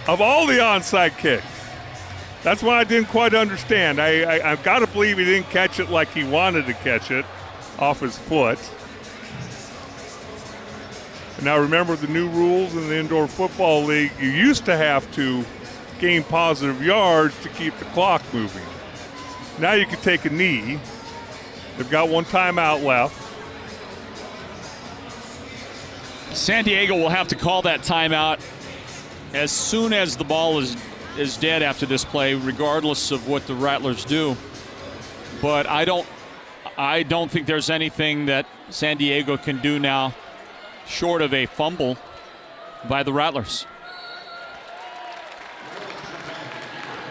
Of all the onside kicks, that's what I didn't quite understand. I've got to believe he didn't catch it like he wanted to catch it off his foot. Now remember the new rules in the Indoor Football League, you used to have to gain positive yards to keep the clock moving. Now you can take a knee. They've got one timeout left. San Diego will have to call that timeout as soon as the ball is dead after this play, regardless of what the Rattlers do. But I don't think there's anything that San Diego can do now short of a fumble by the Rattlers.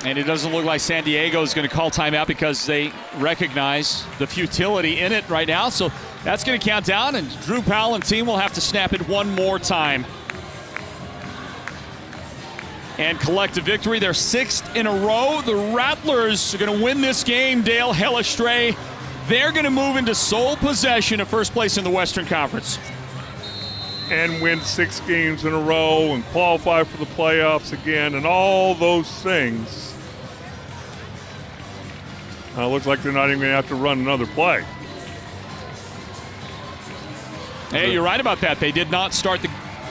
And it doesn't look like San Diego is going to call timeout because they recognize the futility in it right now. So that's going to count down, and Drew Powell and team will have to snap it one more time and collect a victory. They're 6th in a row. The Rattlers are going to win this game. Dale Hellestray, they're going to move into sole possession of first place in the Western Conference. And win 6 games in a row and qualify for the playoffs again and all those things. Looks like they're not even going to have to run another play. Hey, you're right about that. They did not start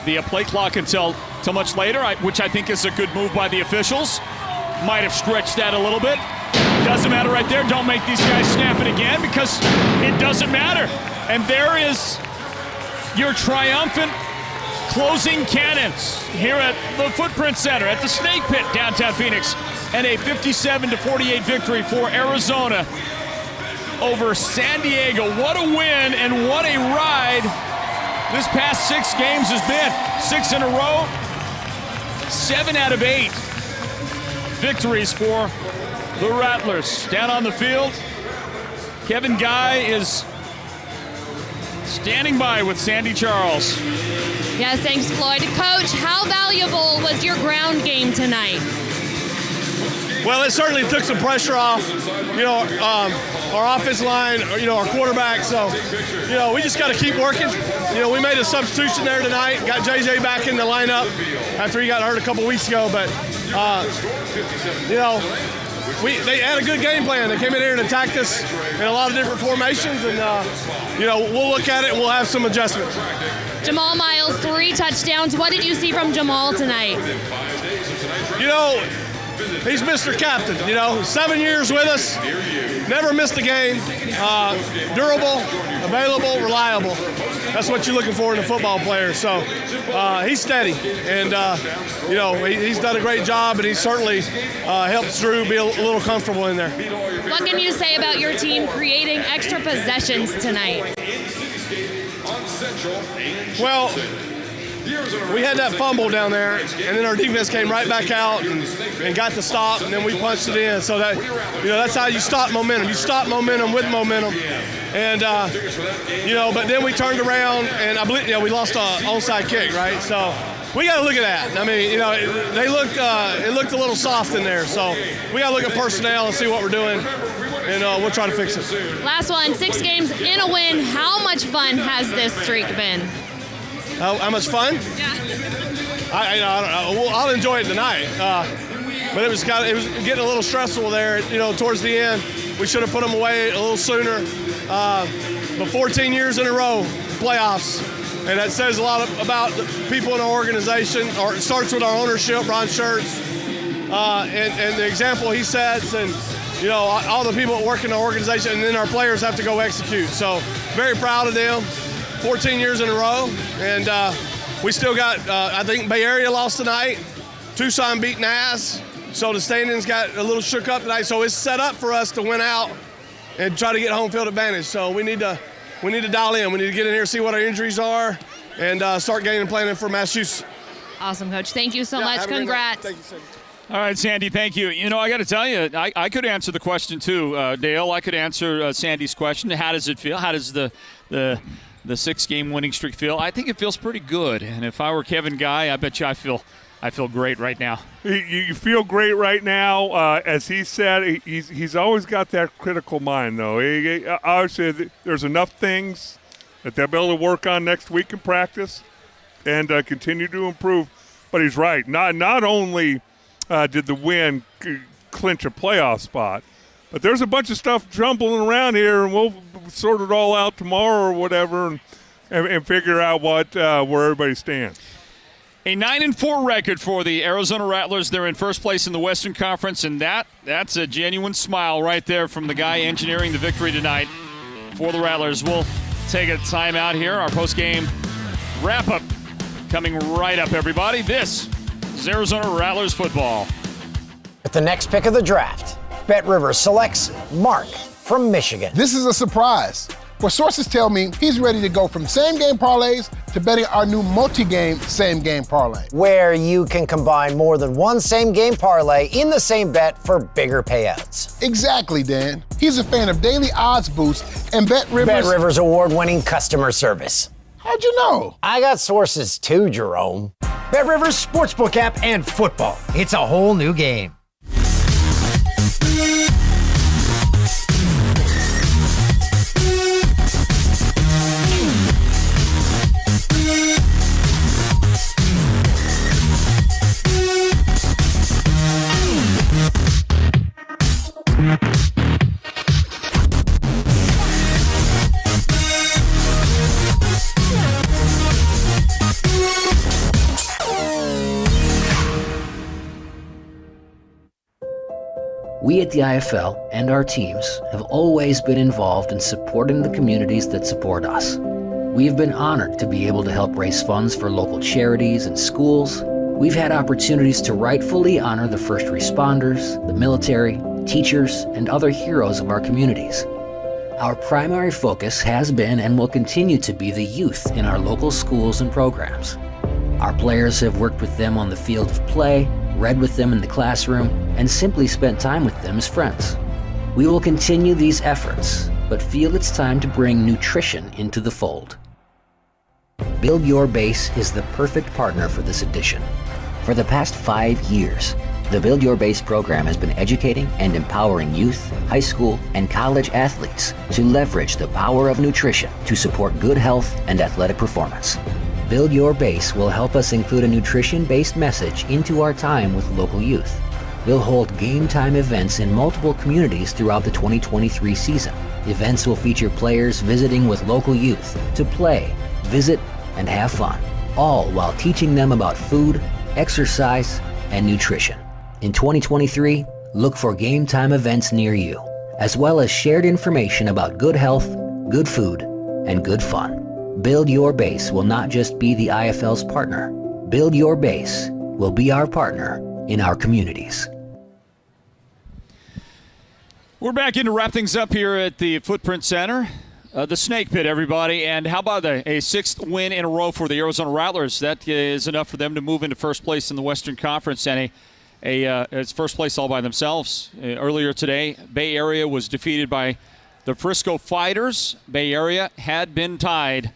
the play clock until much later, which I think is a good move by the officials. Might have stretched that a little bit. Doesn't matter right there. Don't make these guys snap it again because it doesn't matter. And there is your triumphant closing cannons here at the Footprint Center at the Snake Pit, downtown Phoenix. and a 57-48 victory for Arizona over San Diego. What a win and what a ride this past 6 games has been. 6 in a row, 7 out of 8 victories for the Rattlers. Down on the field, Kevin Guy is standing by with Sandy Charles. Yes, thanks, Floyd. Coach, how valuable was your ground game tonight? Well, it certainly took some pressure off, our offensive line, our quarterback. So, we just got to keep working. We made a substitution there tonight, got JJ back in the lineup after he got hurt a couple weeks ago. But, they had a good game plan. They came in here and attacked us in a lot of different formations. And, we'll look at it and we'll have some adjustments. Jamal Miles, 3 touchdowns. What did you see from Jamal tonight? He's Mr. Captain, 7 years with us, never missed a game, durable, available, reliable. That's what you're looking for in a football player. So he's steady, and, he's done a great job, and he certainly helps Drew be a little comfortable in there. What can you say about your team creating extra possessions tonight? Well, we had that fumble down there, and then our defense came right back out and got the stop, and then we punched it in. So that, that's how you stop momentum. You stop momentum with momentum. And, but then we turned around, and I believe, we lost an onside kick, right? So we got to look at that. I mean, it looked a little soft in there. So we got to look at personnel and see what we're doing, and we'll try to fix it. Last one, 6 games in a win. How much fun has this streak been? How much fun? Yeah. I don't know. I'll enjoy it tonight. But it was getting a little stressful there, towards the end. We should have put them away a little sooner. But 14 years in a row, playoffs. And that says a lot about the people in our organization. Or it starts with our ownership, Ron Schertz, and the example he sets, and all the people that work in the organization, and then our players have to go execute. So very proud of them. 14 years in a row, and we still got, I think Bay Area lost tonight. Tucson beat Naz, so the standings got a little shook up tonight. So it's set up for us to win out and try to get home field advantage. So we need to dial in. We need to get in here, see what our injuries are, and start game planning for Massachusetts. Awesome, Coach. Thank you so much. Congrats. Thank you, Sandy. All right, Sandy, thank you. I got to tell you, I could answer the question too, Dale. I could answer Sandy's question. How does it feel? How does the 6-game winning streak feel? I think it feels pretty good. And if I were Kevin Guy, I bet you I feel great right now. You feel great right now. As he said, he's always got that critical mind, though. Obviously, there's enough things that they'll be able to work on next week in practice and continue to improve. But he's right. Not only did the win clinch a playoff spot, but there's a bunch of stuff jumbling around here, and we'll sort it all out tomorrow or whatever and figure out where everybody stands. A 9-4 record for the Arizona Rattlers. They're in first place in the Western Conference, and that's a genuine smile right there from the guy engineering the victory tonight for the Rattlers. We'll take a timeout here. Our post-game wrap-up coming right up, everybody. This is Arizona Rattlers football. With the next pick of the draft, Bet Rivers selects Mark from Michigan. This is a surprise. Well, sources tell me he's ready to go from same-game parlays to betting our new multi-game same-game parlay, where you can combine more than one same-game parlay in the same bet for bigger payouts. Exactly, Dan. He's a fan of daily odds boost and Bet Rivers' award-winning customer service. How'd you know? I got sources too, Jerome. Bet Rivers Sportsbook app and football. It's a whole new game. We at the IFL and our teams have always been involved in supporting the communities that support us. We have been honored to be able to help raise funds for local charities and schools. we've had opportunities to rightfully honor the first responders, the military, teachers, and other heroes of our communities. Our primary focus has been and will continue to be the youth in our local schools and programs. Our players have worked with them on the field of play, read with them in the classroom, and simply spent time with them as friends. We will continue these efforts, but feel it's time to bring nutrition into the fold. Build Your Base is the perfect partner for this edition. For the past 5 years, the Build Your Base program has been educating and empowering youth, high school, and college athletes to leverage the power of nutrition to support good health and athletic performance. Build Your Base will help us include a nutrition-based message into our time with local youth. We'll hold game time events in multiple communities throughout the 2023 season. Events will feature players visiting with local youth to play, visit, and have fun, all while teaching them about food, exercise, and nutrition. In 2023, look for game time events near you, as well as shared information about good health, good food, and good fun. Build Your Base will not just be the IFL's partner. Build Your Base will be our partner in our communities. We're back in to wrap things up here at the Footprint Center. The Snake Pit, everybody. And how about a sixth win in a row for the Arizona Rattlers? That is enough for them to move into first place in the Western Conference, and it's first place all by themselves. Earlier today, Bay Area was defeated by the Frisco Fighters. Bay Area had been tied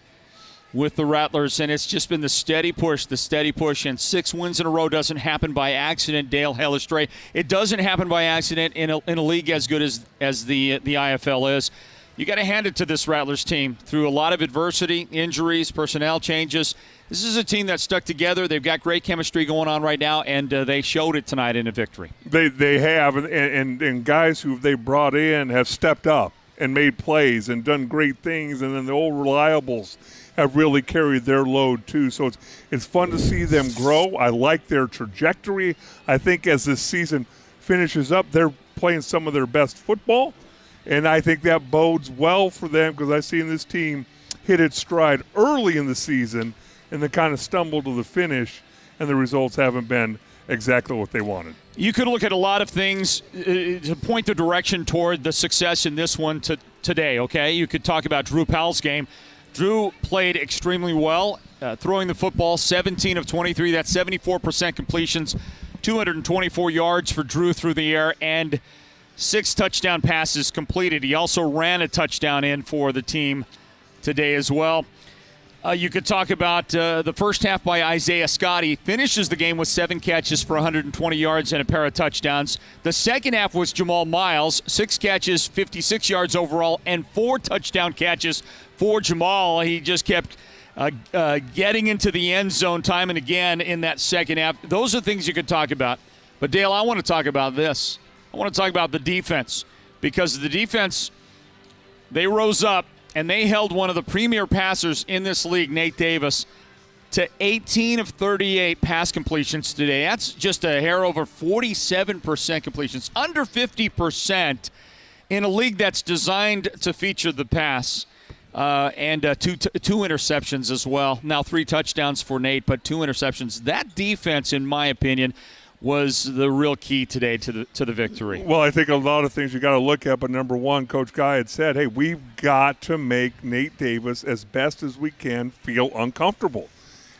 with the Rattlers, and it's just been the steady push, and 6 wins in a row doesn't happen by accident, Dale Hellestrade. It doesn't happen by accident in a league as good as the IFL is. You got to hand it to this Rattlers team. Through a lot of adversity, injuries, personnel changes, this is a team that's stuck together. They've got great chemistry going on right now, and they showed it tonight in a victory. They have, and guys who they brought in have stepped up and made plays and done great things, and then the old reliables have really carried their load too. So it's fun to see them grow. I like their trajectory. I think as this season finishes up, they're playing some of their best football. And I think that bodes well for them because I've seen this team hit its stride early in the season and then kind of stumble to the finish, and the results haven't been exactly what they wanted. You could look at a lot of things to point the direction toward the success in this one today, okay? You could talk about Drew Powell's game. Drew played extremely well, throwing the football 17 of 23. That's 74% completions, 224 yards for Drew through the air, and 6 touchdown passes completed. He also ran a touchdown in for the team today as well. You could talk about the first half by Isaiah Scott. He finishes the game with 7 catches for 120 yards and a pair of touchdowns. The second half was Jamal Miles, 6 catches, 56 yards overall, and 4 touchdown catches for Jamal. He just kept getting into the end zone time and again in that second half. Those are things you could talk about. But, Dale, I want to talk about this. I want to talk about the defense, because the defense, they rose up and they held one of the premier passers in this league, Nate Davis, to 18 of 38 pass completions today. That's just a hair over 47% completions, under 50% in a league that's designed to feature the pass. And two interceptions as well. Now 3 touchdowns for Nate, but 2 interceptions. That defense, in my opinion, was the real key today to the victory. Well, I think a lot of things you got to look at, but number one, Coach Guy had said, hey, we've got to make Nate Davis as best as we can feel uncomfortable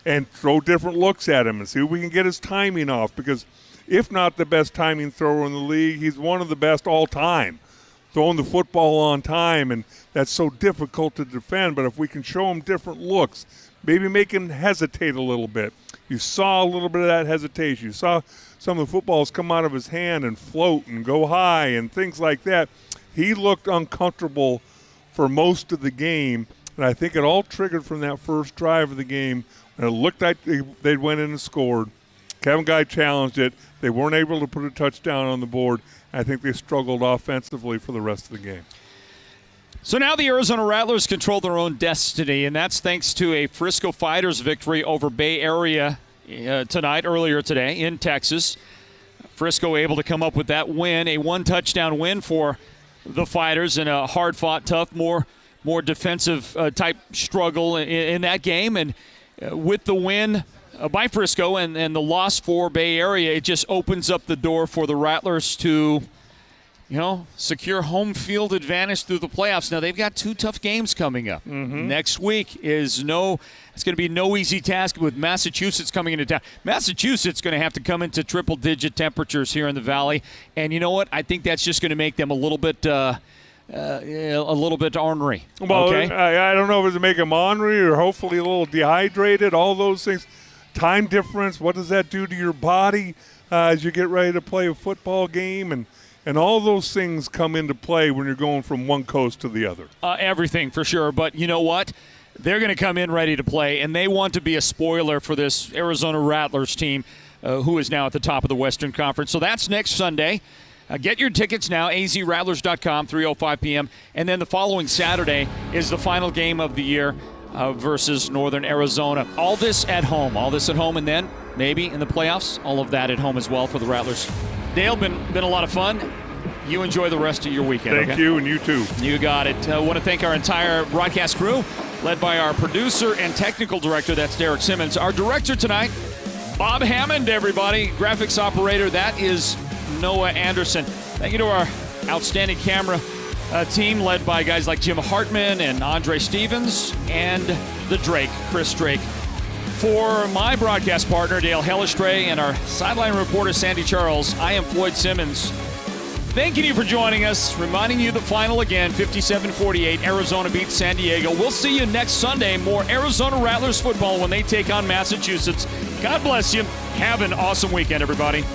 and throw different looks at him and see if we can get his timing off, because if not the best timing thrower in the league, he's one of the best all time, throwing the football on time, and that's so difficult to defend. But if we can show him different looks, maybe make him hesitate a little bit. You saw a little bit of that hesitation. You saw some of the footballs come out of his hand and float and go high and things like that. He looked uncomfortable for most of the game, and I think it all triggered from that first drive of the game. And it looked like they went in and scored. Kevin Guy challenged it. They weren't able to put a touchdown on the board. I think they struggled offensively for the rest of the game. So now the Arizona Rattlers control their own destiny, and that's thanks to a Frisco Fighters victory over Bay Area earlier today in Texas. Frisco able to come up with that win, a 1-touchdown win for the Fighters in a hard-fought, tough, more defensive type struggle in that game. And with the win, by Frisco and the loss for Bay Area, it just opens up the door for the Rattlers to, secure home field advantage through the playoffs. Now, they've got 2 tough games coming up. Next week it's going to be no easy task with Massachusetts coming into town. Massachusetts going to have to come into triple-digit temperatures here in the Valley. And you know what? I think that's just going to make them a little bit ornery. Well, okay? I don't know if it's to make them ornery or hopefully a little dehydrated, all those things. Time difference, what does that do to your body as you get ready to play a football game? And all those things come into play when you're going from one coast to the other. Everything, for sure. But you know what? They're going to come in ready to play, and they want to be a spoiler for this Arizona Rattlers team, who is now at the top of the Western Conference. So that's next Sunday. Get your tickets now, azrattlers.com, 3:05 p.m. And then the following Saturday is the final game of the year versus Northern Arizona. All this at home, and then maybe in the playoffs, all of that at home as well for the Rattlers. Dale, been a lot of fun. You enjoy the rest of your weekend. Thank you, and you too. You got it. I want to thank our entire broadcast crew, led by our producer and technical director, that's Derek Simmons. Our director tonight, Bob Hammond, everybody. Graphics operator, that is Noah Anderson. Thank you to our outstanding camera team, led by guys like Jim Hartman and Andre Stevens, and the Drake, Chris Drake. For my broadcast partner, Dale Hellestray, and our sideline reporter, Sandy Charles, I am Floyd Simmons. Thanking you for joining us. Reminding you the final again, 57-48. Arizona beats San Diego. We'll see you next Sunday. More Arizona Rattlers football when they take on Massachusetts. God bless you. Have an awesome weekend, everybody.